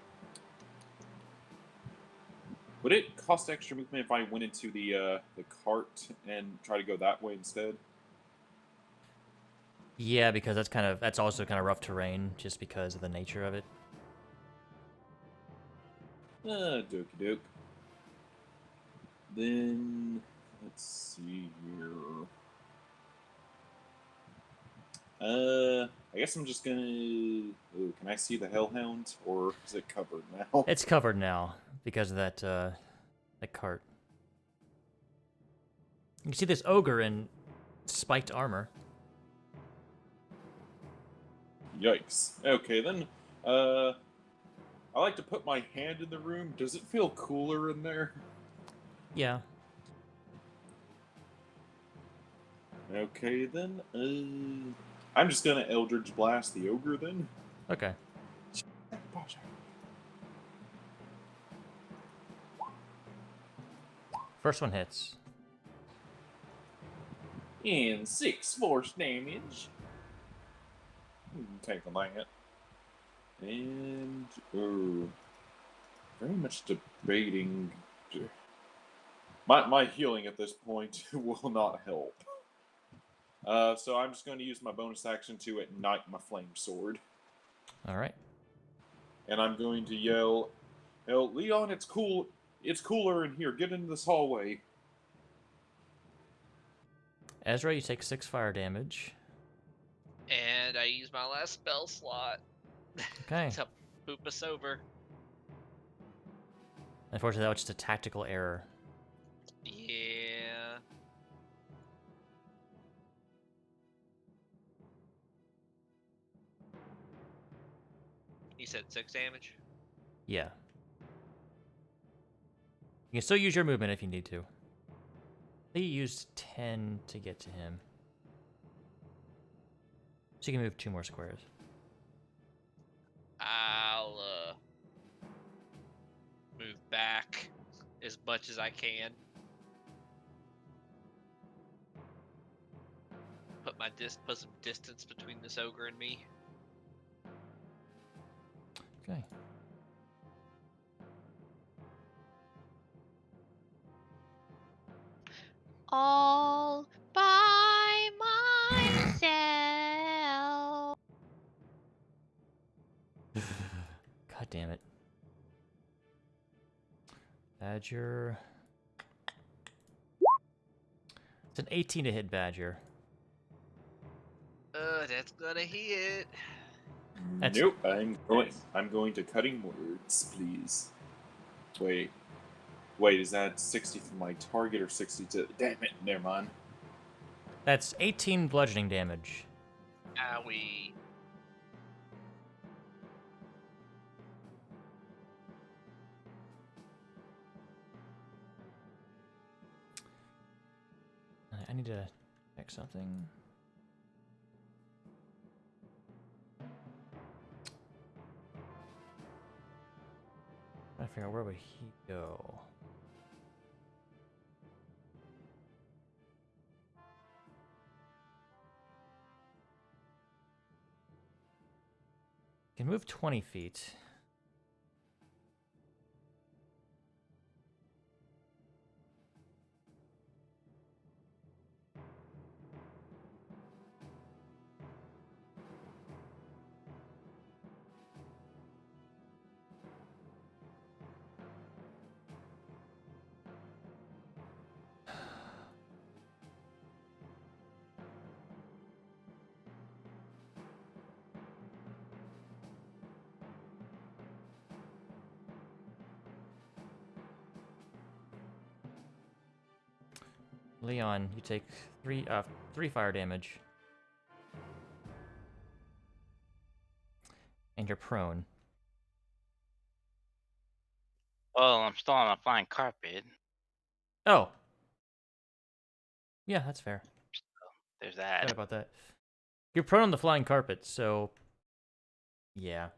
C: Would it cost extra movement if I went into the cart and try to go that way instead?
A: Yeah, because that's also kind of rough terrain, just because of the nature of it.
C: Dokey doke. Then let's see here. I guess I'm just gonna. Ooh, can I see the Hellhound, or is it covered now?
A: It's covered now because of that cart. You can see this ogre in spiked armor.
C: Yikes. Okay, then. I like to put my hand in the room. Does it feel cooler in there?
A: Yeah.
C: Okay, then. I'm just gonna Eldritch Blast the ogre then.
A: Okay. First one hits.
C: And 6 force damage. Take a that. And very much debating. My healing at this point will not help. So I'm just going to use my bonus action to ignite my flame sword.
A: All right.
C: And I'm going to yell, "Leon, it's cool. It's cooler in here. Get into this hallway."
A: Ezra, you take 6 fire damage.
E: And I use my last spell slot
A: Okay.
E: to poop us over.
A: Unfortunately, that was just a tactical error.
E: Yeah. You said 6 damage?
A: Yeah. You can still use your movement if you need to. I think you used 10 to get to him. So you can move 2 more squares.
E: I'll move back as much as I can. Put some distance between this ogre and me.
A: Okay.
D: All by myself.
A: God damn it. Badger. It's an 18 to hit Badger.
E: That's gonna hit.
A: That's-
C: Nope. I'm going to cutting words, please. Wait, is that 60 from my target or 60 to? Damn it! Never mind.
A: That's 18 bludgeoning damage.
E: Owie.
A: I need to check something. Trying to figure out where would he go. Can move 20 feet. Leon, you take 3 fire damage. And you're prone.
B: Well, I'm still on a flying carpet.
A: Oh. Yeah, that's fair.
B: There's
A: Sorry
B: that.
A: about that. You're prone on the flying carpet, so yeah.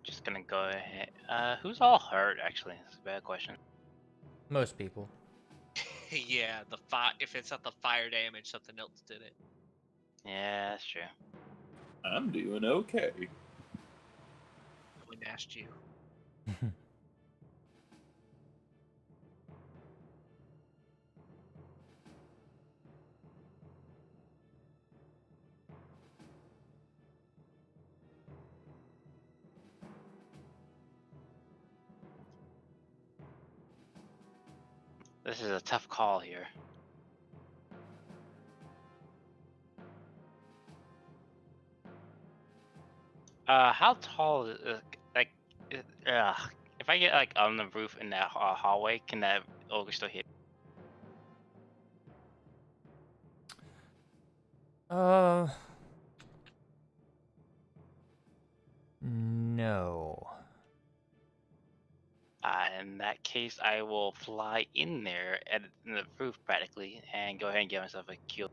B: Just gonna go ahead. Who's all hurt? Actually, that's a bad question.
A: Most people.
E: Yeah, if it's not the fire damage, something else did it.
B: Yeah, that's true.
C: I'm doing okay.
E: No one asked you.
B: This is a tough call here. How tall is like? If I get like on the roof in that hallway, can that ogre still hit?
A: No.
B: In that case, I will fly in there at the roof practically and go ahead and get myself a kill.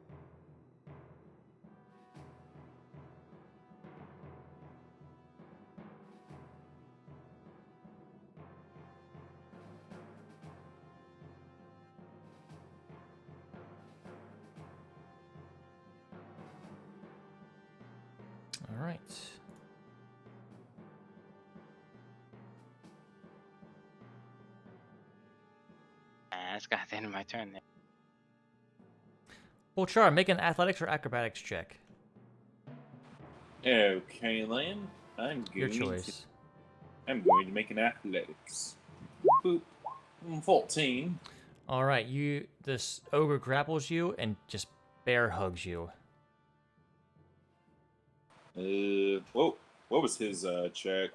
A: All right.
B: And that's gonna have to end my turn there.
A: Well, Char, make an athletics or acrobatics check.
C: Okay, then.
A: Your choice.
C: I'm going to make an athletics. Boop. 14.
A: All right, this ogre grapples you and just bear hugs you.
C: Whoa. What was his check?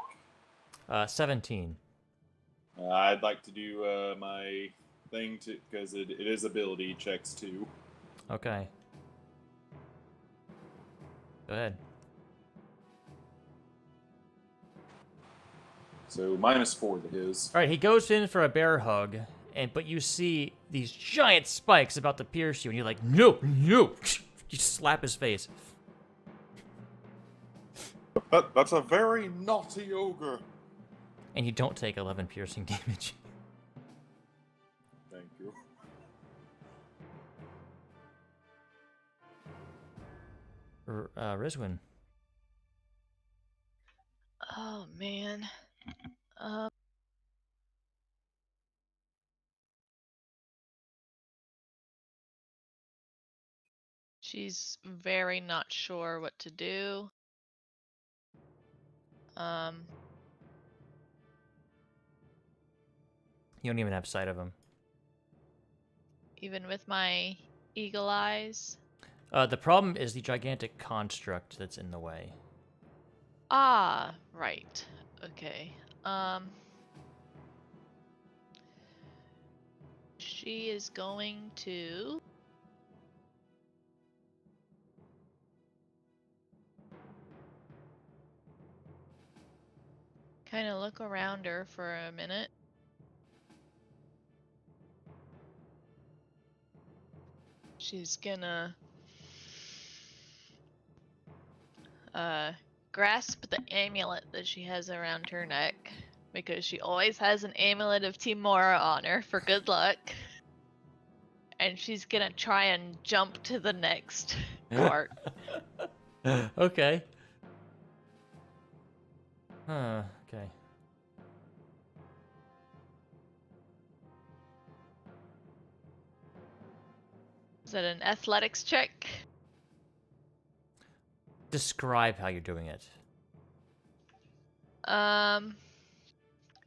A: 17.
C: I'd like to do my thing to because it is ability checks too.
A: Okay. Go ahead.
C: So -4 to his.
A: All right, he goes in for a bear hug, but you see these giant spikes about to pierce you, and you're like, no, no! You slap his face.
C: That's a very naughty ogre.
A: And you don't take 11 piercing damage.
C: Thank you.
A: Rizwin.
D: Oh man. She's very not sure what to do.
A: You don't even have sight of him.
D: Even with my eagle eyes.
A: The problem is the gigantic construct that's in the way.
D: Ah, right. Okay. She is going to kind of look around her for a minute. She's gonna grasp the amulet that she has around her neck, because she always has an amulet of Timora on her for good luck. And she's gonna try and jump to the next cart.
A: Okay. Okay.
D: Is that an athletics check?
A: Describe how you're doing it.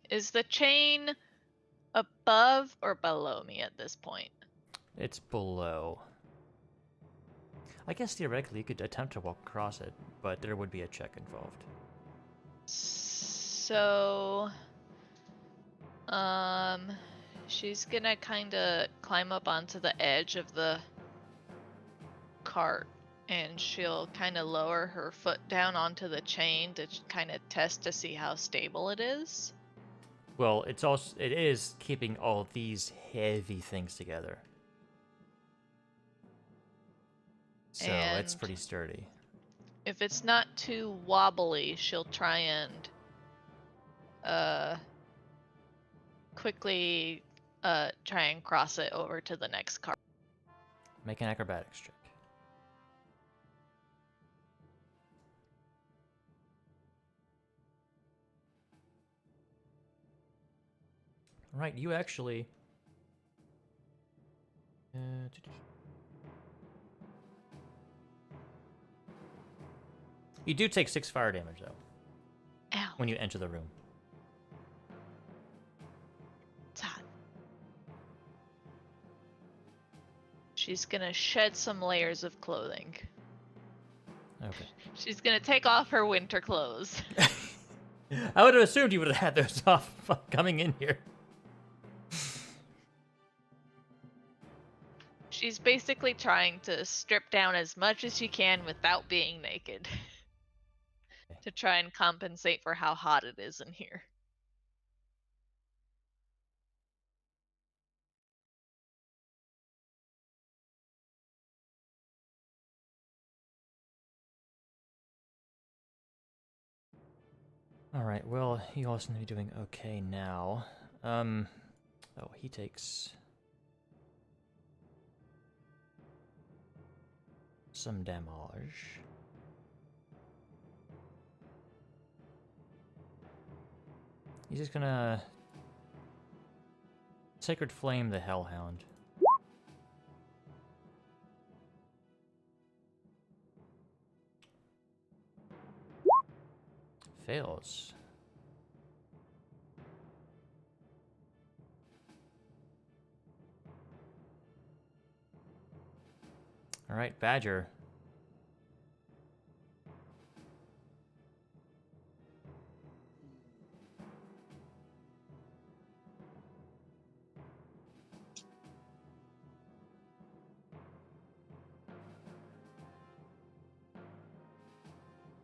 D: Is the chain above or below me at this point?
A: It's below. I guess theoretically you could attempt to walk across it, but there would be a check involved.
D: So, she's gonna kind of climb up onto the edge of the cart, and she'll kind of lower her foot down onto the chain to kind of test to see how stable it is.
A: Well, it is keeping all these heavy things together. So it's
D: And
A: pretty sturdy.
D: if it's not too wobbly, she'll try and quickly try and cross it over to the next cart.
A: Make an acrobatics check. Right, you actually... You do take 6 fire damage, though,
D: Ow.
A: when you enter the room.
D: It's hot. She's gonna shed some layers of clothing.
A: Okay.
D: She's gonna take off her winter clothes.
A: I would have assumed you would have had those off coming in here.
D: She's basically trying to strip down as much as she can without being naked. To try and compensate for how hot it is in here.
A: Alright, well, he also seems to be doing okay now. Oh, he takes... some damage. He's just gonna... Sacred Flame the Hellhound. fails. All right, Badger.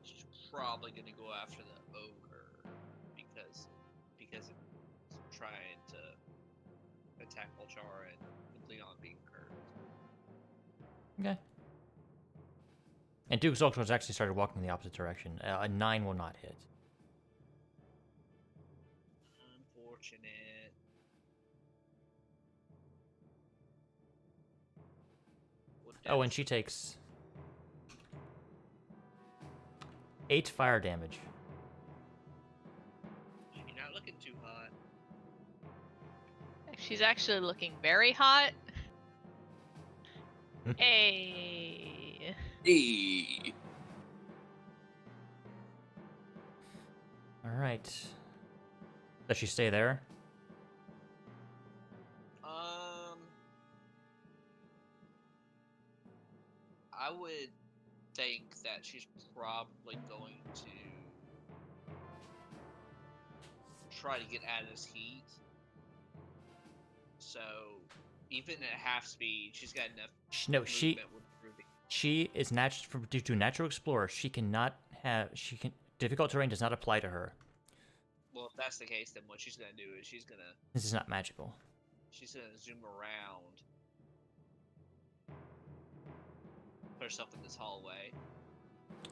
E: She's probably gonna go after the ogre because it's trying to attack Volchara and Leon being curved.
A: Okay. And Duke's Ultra has actually started walking in the opposite direction. A 9 will not hit.
E: Unfortunate. What
A: Oh, and
E: damage?
A: she takes 8 fire damage.
E: She's not looking too hot.
D: She's actually looking very hot. Hey.
G: Hey.
A: All right. Does she stay there?
E: I would think that she's probably going to try to get out of this heat. So, even at half speed, she's got enough movement with Ruby.
A: She is due to natural explorer. She cannot have. Difficult terrain does not apply to her.
E: Well, if that's the case, then what she's gonna do is she's gonna
A: This is not magical.
E: zoom around, put herself in this hallway.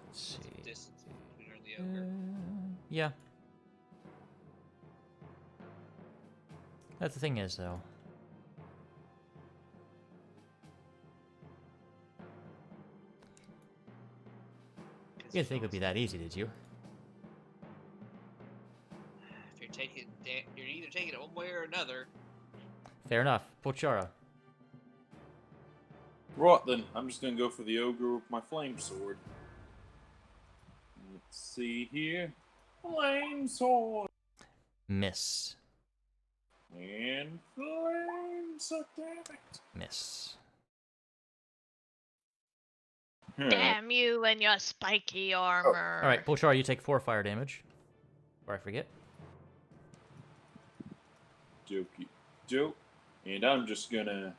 A: Let's
E: Some
A: see.
E: distance between her and the ogre.
A: Yeah. That's the thing is, though. You didn't think it would be that easy, did you?
E: If you're either taking it one way or another.
A: Fair enough. Polchara.
C: Right then, I'm just gonna go for the ogre with my flame sword. Let's see here. Flame sword!
A: Miss.
C: And flame sword, damn it!
A: Miss.
D: Damn you and your spiky armor.
A: All right, Polchara, you take 4 fire damage. Or I forget.
C: Jokey joke. And I'm just gonna...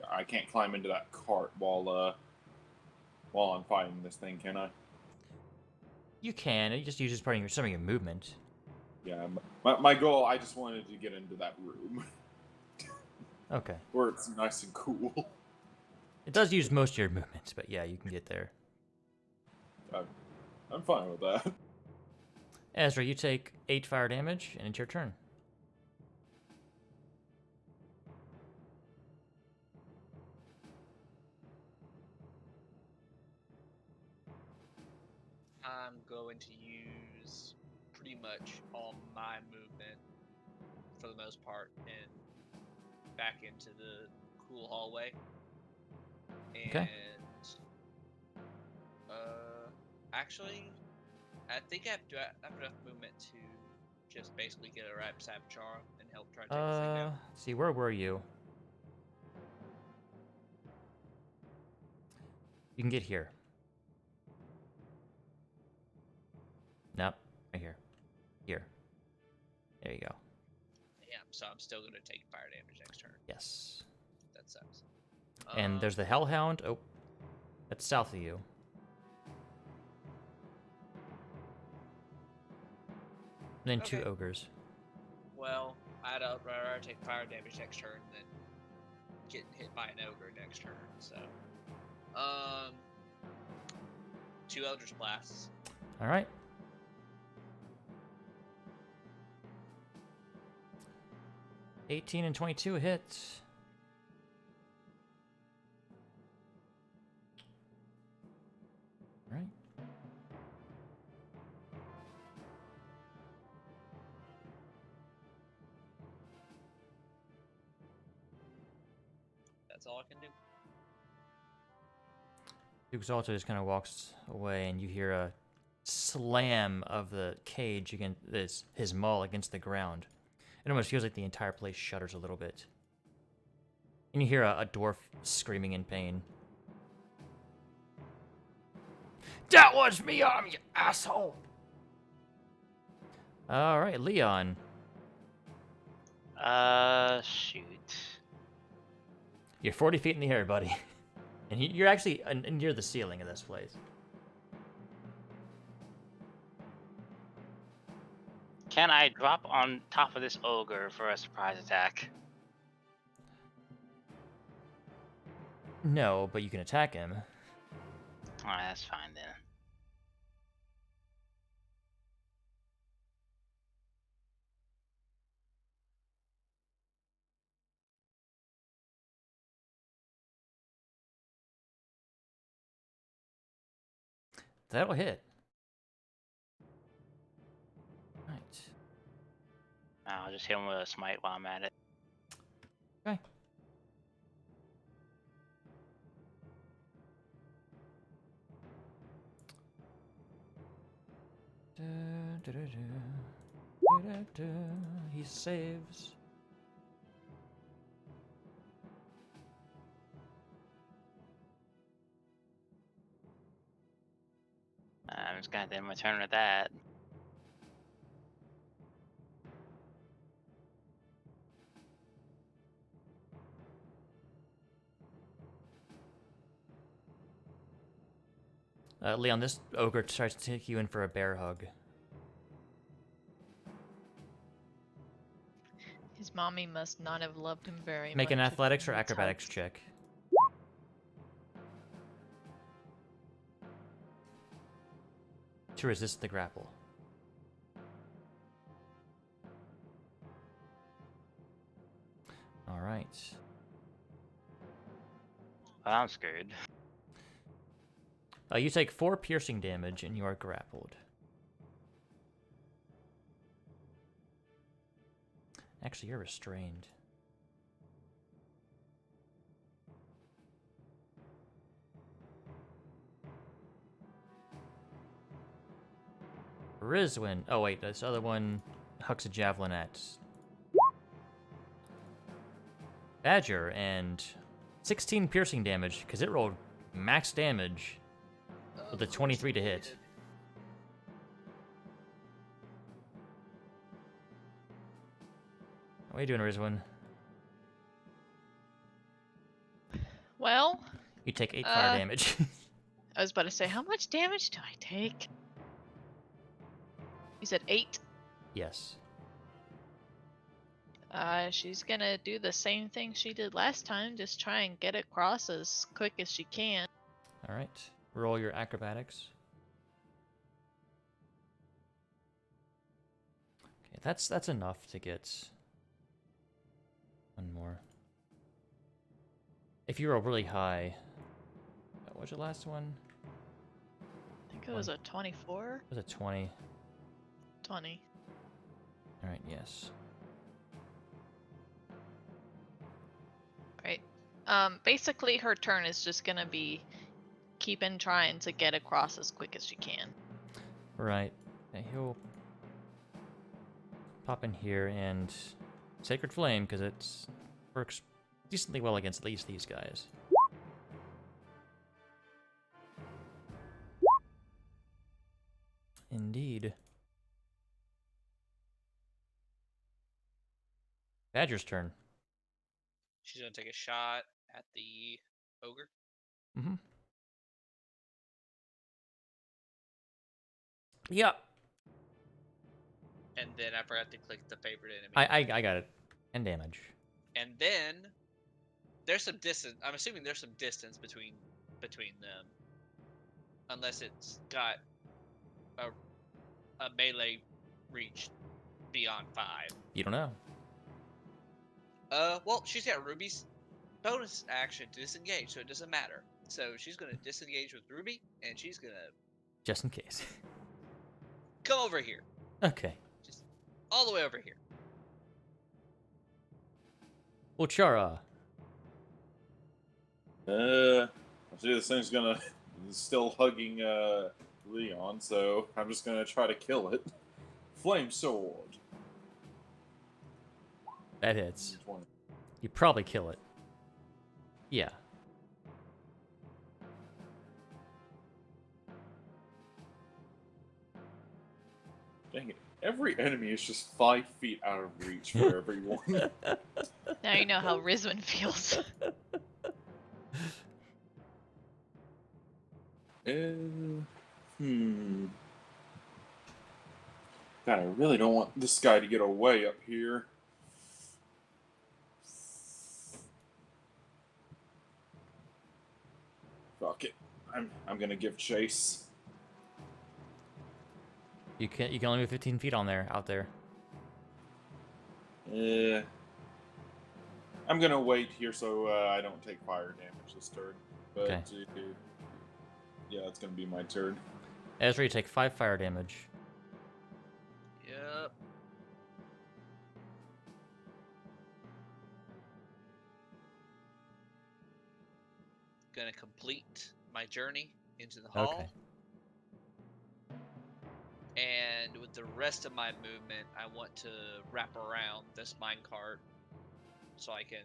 C: I can't climb into that cart while I'm fighting this thing, can I?
A: You can. It just uses part of some of your movement.
C: Yeah, my goal, I just wanted to get into that room.
A: Okay.
C: Where it's nice and cool.
A: It does use most of your movements, but yeah, you can get there.
C: I'm fine with that.
A: Ezra, you take 8 fire damage, and it's your turn.
E: I'm going to use pretty much all my movement for the most part and back into the cool hallway. And
A: Okay.
E: Actually, I think I have enough movement to just basically get a right beside Chara and help try to take this thing down.
A: Let's see, where were you? You can get here. Nope, right here. Here. There you go.
E: Yeah, so I'm still going to take fire damage next turn.
A: Yes.
E: That sucks.
A: And there's the Hellhound. Oh, that's south of you. And then 2
E: Okay.
A: ogres.
E: Well, I'd rather take fire damage next turn than getting hit by an ogre next turn. So, 2 Eldritch Blasts.
A: All right. $18 and 22 hits. All right.
E: That's all I can do.
A: Duke's Altar just kind of walks away, and you hear a slam of the cage against his maul against the ground. It almost feels like the entire place shudders a little bit. And you hear a dwarf screaming in pain. That was me arm, you asshole! Alright, Leon.
B: Shoot.
A: You're 40 feet in the air, buddy. And you're actually near the ceiling of this place.
B: Can I drop on top of this ogre for a surprise attack?
A: No, but you can attack him.
B: Alright, that's fine then.
A: That'll hit. Right.
B: I'll just hit him with a smite while I'm at it.
A: Okay. He saves.
B: I'm just gonna end my turn with that.
A: Leon, this ogre tries to take you in for a bear hug.
D: His mommy must not have loved him very much.
A: Make an
D: if
A: athletics
D: he
A: or
D: needs
A: acrobatics
D: hugs.
A: check. To resist the grapple. Alright.
B: Well, I'm screwed.
A: You take 4 piercing damage and you are grappled. Actually, you're restrained. Rizwin. Oh wait, this other one hucks a javelin at Badger, and 16 piercing damage, because it rolled max damage with a 23 to hit. What are you doing, Rizwin?
D: Well,
A: You take 8 fire
D: Uh,
A: damage.
D: I was about to say, how much damage do I take? You said 8?
A: Yes.
D: She's gonna do the same thing she did last time, just try and get across as quick as she can.
A: Alright. Roll your acrobatics. Okay, that's enough to get one more. If you roll really high, what was your last one?
D: I think it was a 24?
A: It was a 20.
D: 20.
A: Alright, yes.
D: Right. Basically her turn is just gonna be keeping trying to get across as quick as she can.
A: Right. And he'll pop in here and Sacred Flame, because it works decently well against at least these guys. Indeed. Badger's turn.
E: She's gonna take a shot at the ogre.
A: Mm-hmm. Yeah.
E: And then I forgot to click the favorite enemy.
A: I got it. And damage.
E: And then there's some distance. I'm assuming there's some distance between them, unless it's got a melee reach beyond 5.
A: You don't know.
E: Well, she's got Ruby's bonus action to disengage, so it doesn't matter. So she's gonna disengage with Ruby, and she's gonna
A: Just in case.
E: come over here,
A: Okay.
E: just all the way over here.
A: Well, Chara.
C: I see this thing's gonna still hugging Leon, so I'm just gonna try to kill it. Flame sword.
A: That hits.
C: 20.
A: You probably kill it. Yeah.
C: Dang it. Every enemy is just 5 feet out of reach for everyone.
D: Now you know how Rizwin feels.
C: Hmm. God, I really don't want this guy to get away up here. Fuck it. I'm gonna give chase.
A: You can only move 15 feet on there, out there.
C: I'm gonna wait here so I don't take fire damage this turn. But
A: Okay.
C: yeah, it's gonna be my turn.
A: Ezra, you take 5 fire damage.
E: Yep. Gonna complete my journey into the hall.
A: Okay.
E: And with the rest of my movement, I want to wrap around this minecart so I can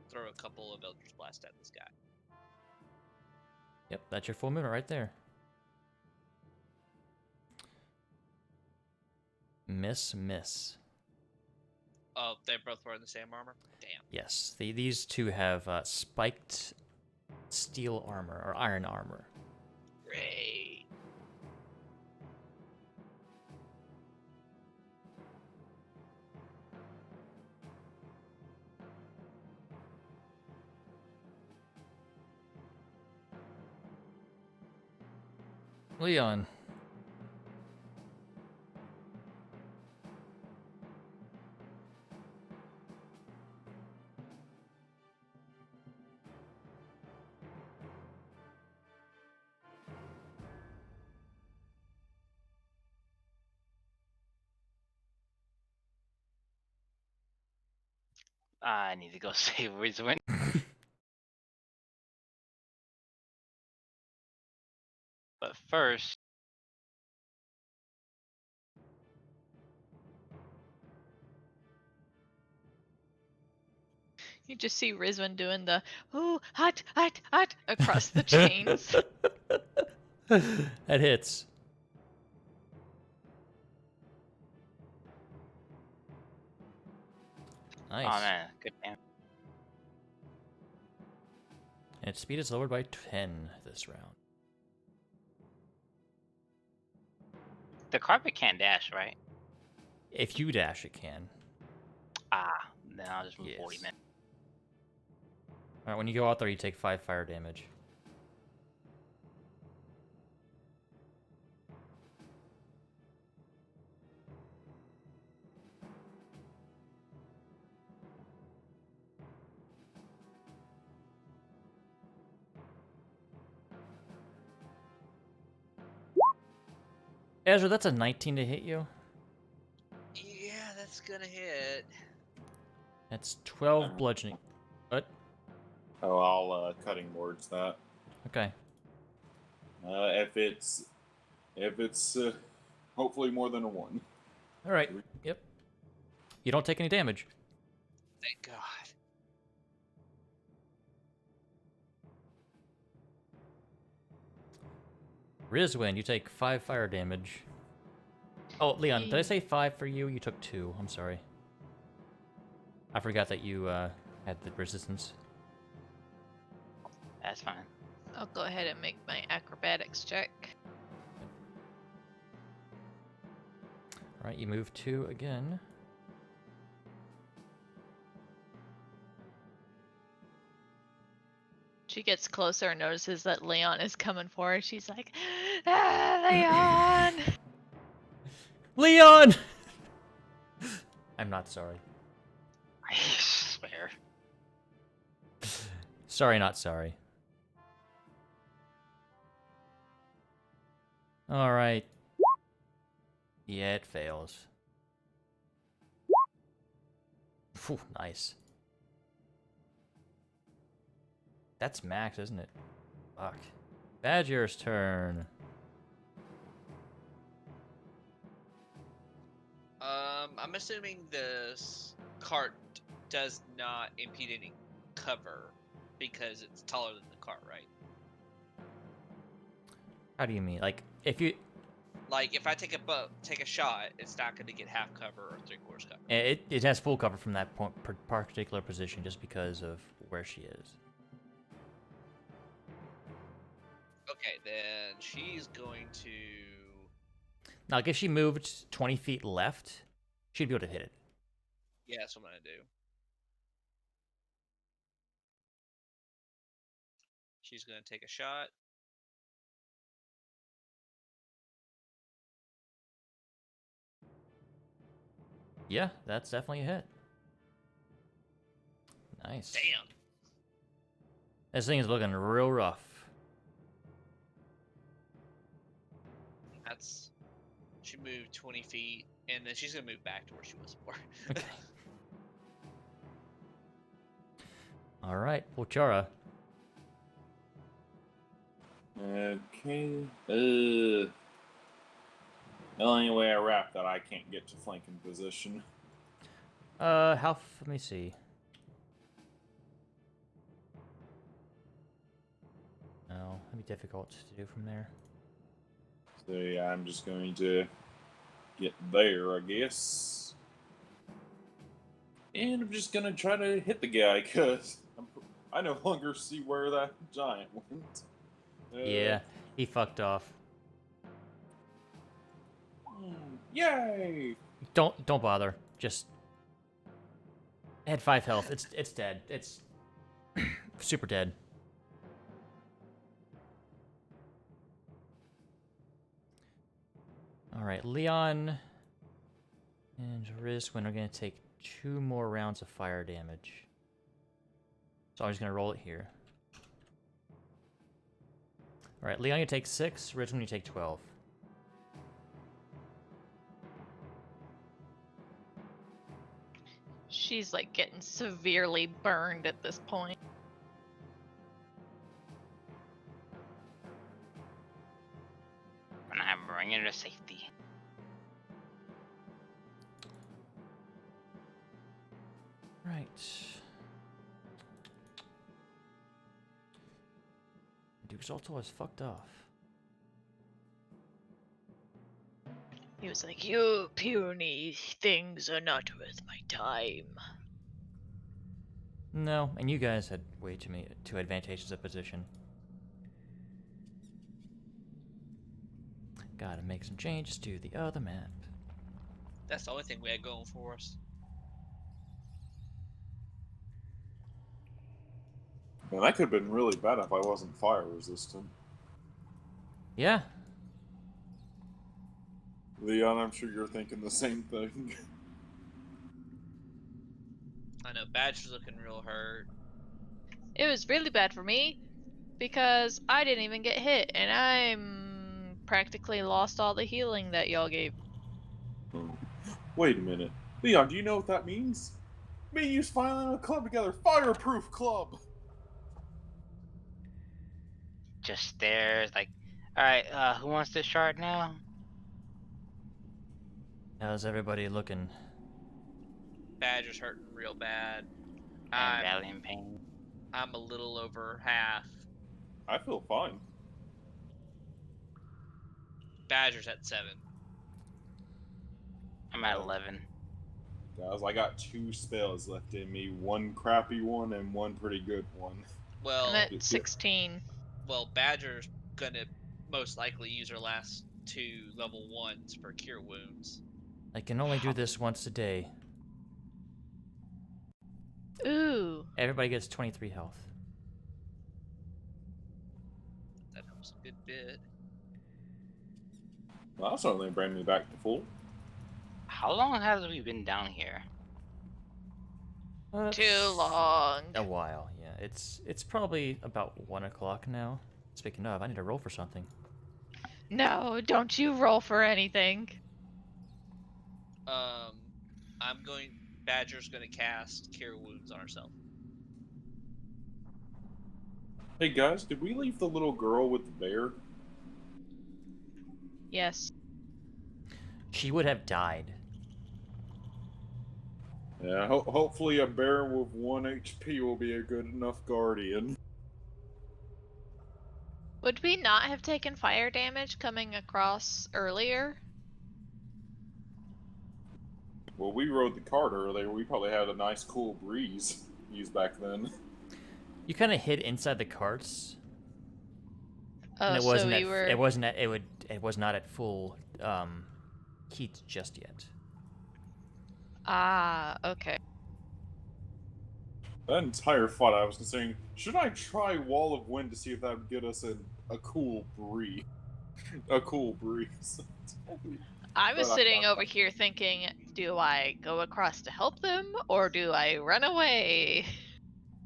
E: throw a couple of Eldritch Blast at this guy.
A: Yep, that's your full movement right there. Miss.
E: Oh, they're both wearing the same armor? Damn.
A: Yes, these two have spiked steel armor, or iron armor.
E: Great.
A: Leon.
B: I need to go save Rizwin. But first,
D: You just see Rizwin doing the ooh hot across the chains.
A: That hits. Nice.
B: oh man, good man.
A: And its speed is lowered by 10 this round.
B: The carpet can't dash, right?
A: If you dash, it can.
B: Ah, then I'll just move 40
A: Yes.
B: minutes.
A: Alright, when you go out there, you take 5 fire damage. Ezra, that's a 19 to hit you.
E: Yeah, that's gonna hit.
A: That's 12 bludgeoning. What?
C: Oh, I'll cutting words that.
A: Okay.
C: If it's hopefully more than a 1.
A: Alright. Yep. You don't take any damage.
E: Thank God.
A: Rizwin, you take 5 fire damage. Oh, Leon, did I say 5 for you? You took 2. I'm sorry. I forgot that you had the resistance.
B: That's fine.
D: I'll go ahead and make my acrobatics check.
A: Alright, you move 2 again.
D: She gets closer and notices that Leon is coming for her. She's like, ah, Leon!
A: Leon! I'm not sorry.
B: I swear.
A: Sorry, not sorry. Alright. Yeah, it fails. Phew, nice. That's max, isn't it? Fuck. Badger's turn.
E: I'm assuming this cart does not impede any cover because it's taller than the cart, right?
A: How do you mean? Like, if you...
E: Like, if I take a shot, it's not going to get half cover or 3/4 cover.
A: It has full cover from that point, particular position just because of where she is.
E: Okay, then she's going to...
A: Now, like, if she moved 20 feet left, she'd be able to hit it.
E: Yeah, that's what I'm going to do. She's going to take a shot.
A: Yeah, that's definitely a hit. Nice.
E: Damn.
A: This thing is looking real rough.
E: That's... She moved 20 feet, and then she's going to move back to where she was before.
A: Okay. All right, Pochara.
C: Okay. The only way I wrap that I can't get to flanking position.
A: Let me see. No, that'd be difficult to do from there.
C: So yeah, I'm just going to get there, I guess. And I'm just gonna try to hit the guy, because I no longer see where that giant went.
A: Yeah, he fucked off.
C: Yay!
A: Don't bother. Just... It had 5 health. It's dead. It's super dead. All right, Leon and Rizwin are going to take 2 more rounds of fire damage. So I'm just going to roll it here. All right, Leon, you take 6. Rizwin, you take 12.
D: She's like getting severely burned at this point.
B: And I'm bringing her to safety.
A: Right. Duke Zolto is fucked off.
D: He was like, "You puny things are not worth my time."
A: No, and you guys had way too advantageous a position. Gotta make some changes to the other map.
E: That's the only thing we had going for us.
C: Man, that could have been really bad if I wasn't fire resistant.
A: Yeah.
C: Leon, I'm sure you're thinking the same thing.
E: I know, Badger's looking real hurt.
D: It was really bad for me because I didn't even get hit, and I'm practically lost all the healing that y'all gave.
C: Wait a minute. Leon, do you know what that means? Me and you finally in a club together. Fireproof club!
B: Just stares like, alright, who wants this shard now?
A: How's everybody looking?
E: Badger's hurting real bad.
B: I'm badly in pain.
E: I'm a little over half.
C: I feel fine.
E: Badger's at 7.
B: I'm at 11.
C: Guys, I got 2 spells left in me. 1 crappy one and 1 pretty good one.
E: Well,
D: I'm at 16.
E: well, Badger's gonna most likely use her last 2 level 1s for cure wounds.
A: I can only do this once a day.
D: Ooh.
A: Everybody gets 23 health.
E: That helps a good bit.
C: Well, that'll certainly bring me back to full.
B: How long has we been down here?
D: Too long.
A: A while, yeah. It's probably about 1 o'clock now. Speaking of, I need to roll for something.
D: No, don't you roll for anything.
E: Badger's gonna cast Cure Wounds on herself.
C: Hey guys, did we leave the little girl with the bear?
D: Yes.
A: She would have died.
C: Yeah, hopefully a bear with 1 HP will be a good enough guardian.
D: Would we not have taken fire damage coming across earlier?
C: Well, we rode the cart earlier. We probably had a nice cool breeze used back then.
A: You kind of hid inside the carts, and
D: Oh,
A: it
D: so
A: wasn't
D: we were.
A: it was not at full heat just yet.
D: Ah, okay.
C: That entire fight, I was considering, should I try Wall of Wind to see if that would get us a cool breeze? A cool breeze.
D: I was
C: But
D: sitting over here thinking, do I go across to help them or do I run away?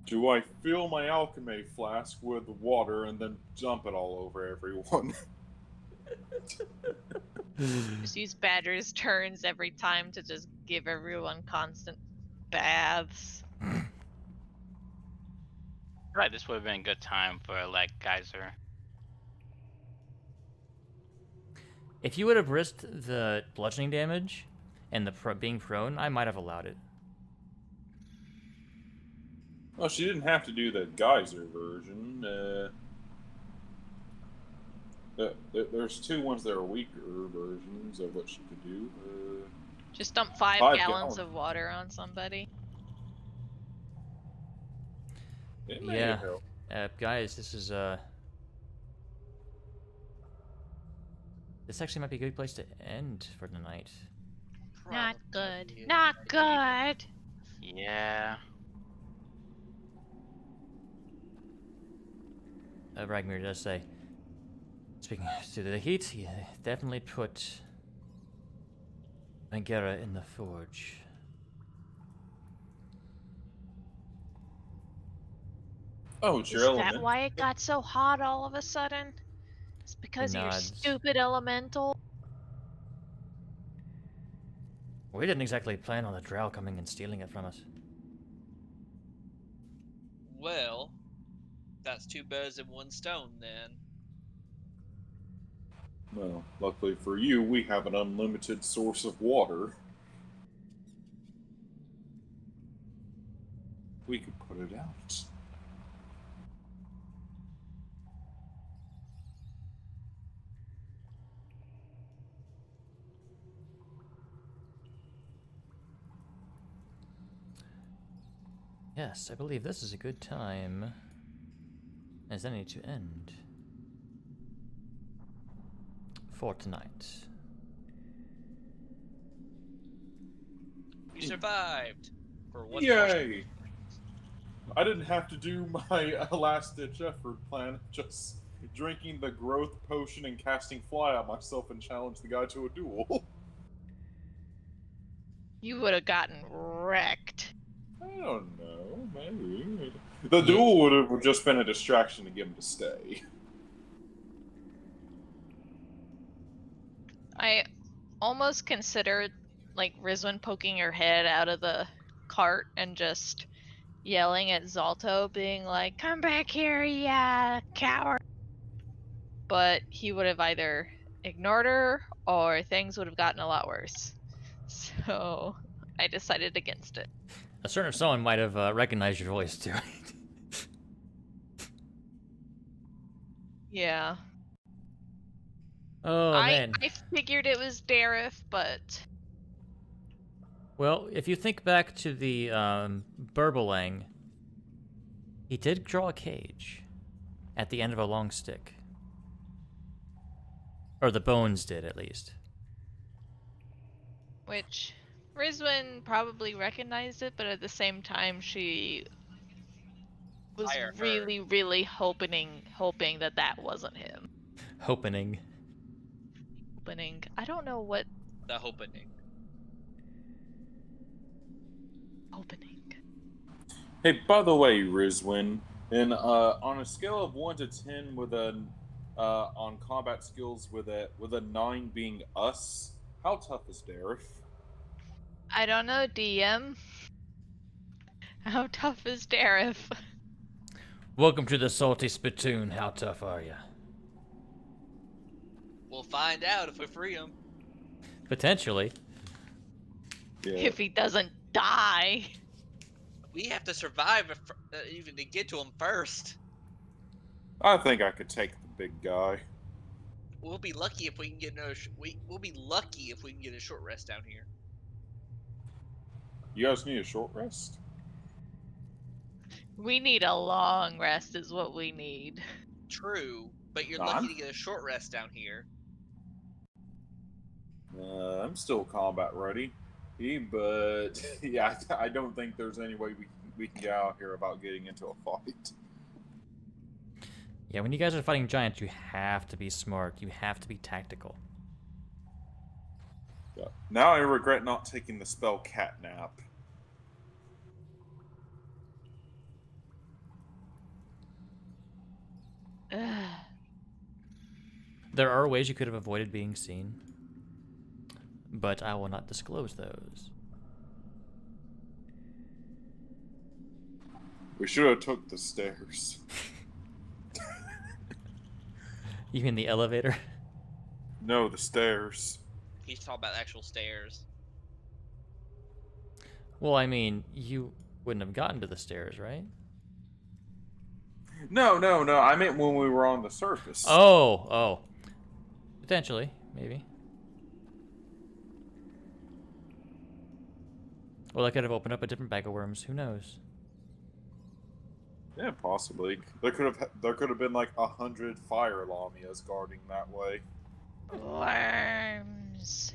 C: Do I fill my alchemy flask with water and then dump it all over everyone?
D: Just use Badger's turns every time to just give everyone constant baths.
B: Right, this would have been a good time for like geyser.
A: If you would have risked the bludgeoning damage and the being prone, I might have allowed it.
C: Well, she didn't have to do the geyser version. There's two ones that are weaker versions of what she could do.
D: Just dump 5
C: 5
D: gallons
C: gallons.
D: of water on somebody.
C: It may
A: Yeah.
C: help.
A: Guys, this actually might be a good place to end for the night.
D: Not good.
E: Probably.
D: Not good.
B: Yeah.
A: Ragmir does say, speaking to the heat, he definitely put Angera in the forge.
C: Oh, it's your
D: Is
C: element.
D: that why it got so hot all of a sudden? It's because of your
A: nods.
D: stupid elemental.
A: We didn't exactly plan on the drow coming and stealing it from us.
E: Well, that's 2 birds in 1 stone then.
C: Well, luckily for you, we have an unlimited source of water. We could put it out.
A: Yes, I believe this is a good time as any to end for tonight.
E: You survived for 1
C: Yay! I didn't have to do my last-ditch effort plan, just drinking the growth potion and casting fly on myself and challenge the guy to a duel.
D: You would have gotten wrecked.
C: I don't know, maybe. The duel would have just been a distraction to get him to stay.
D: I almost considered like Rizwin poking her head out of the cart and just yelling at Zalto, being like, "Come back here, yeah, coward!" But he would have either ignored her or things would have gotten a lot worse. So I decided against it.
A: A certain someone might have recognized your voice too.
D: Yeah.
A: Oh man.
D: I figured it was Dareth, but
A: Well, if you think back to the Burbelang, he did draw a cage at the end of a long stick. Or the bones did, at least.
D: which Rizwin probably recognized it, but at the same time she was
E: Fire her.
D: really hoping that that wasn't him.
A: Hoping.
D: I don't know what
E: The opening.
D: opening.
C: Hey, by the way, Rizwin, and on a scale of 1 to 10, with a on combat skills, with a 9 being us, how tough is Dareth?
D: I don't know, DM. How tough is Dareth?
A: Welcome to the Salty Spittoon. How tough are you?
E: We'll find out if we free him.
A: Potentially.
C: Yeah.
D: If he doesn't die.
E: We have to survive even to get to him first.
C: I think I could take the big guy.
E: We'll be lucky if we can get we'll be lucky if we can get a short rest down here.
C: You guys need a short rest?
D: We need a long rest, is what we need.
E: True, but you're
C: No,
E: lucky
C: I'm-
E: to get a short rest down here.
C: I'm still combat ready. But yeah, I don't think there's any way we can get out here without getting into a fight.
A: Yeah, when you guys are fighting giants, you have to be smart. You have to be tactical.
C: Yeah. Now I regret not taking the spell catnap.
D: Ugh.
A: There are ways you could have avoided being seen, but I will not disclose those.
C: We should have took the stairs.
A: You mean the elevator?
C: No, the stairs.
E: He's talking about actual stairs.
A: Well, I mean, you wouldn't have gotten to the stairs, right?
C: No. I meant when we were on the surface.
A: Oh. Potentially, maybe. Well, I could have opened up a different bag of worms. Who knows?
C: Yeah, possibly. There could have been like 100 fire lamias guarding that way.
D: Worms.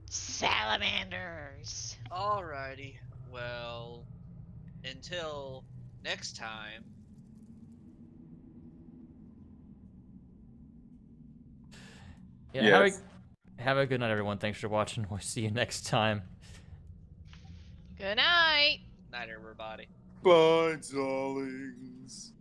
D: Salamanders.
E: Alrighty. Well, until next time.
A: Yeah.
C: Yes.
A: Have a good night, everyone. Thanks for watching. We'll see you next time.
D: Good night.
E: Night, everybody.
C: Bye, darlings.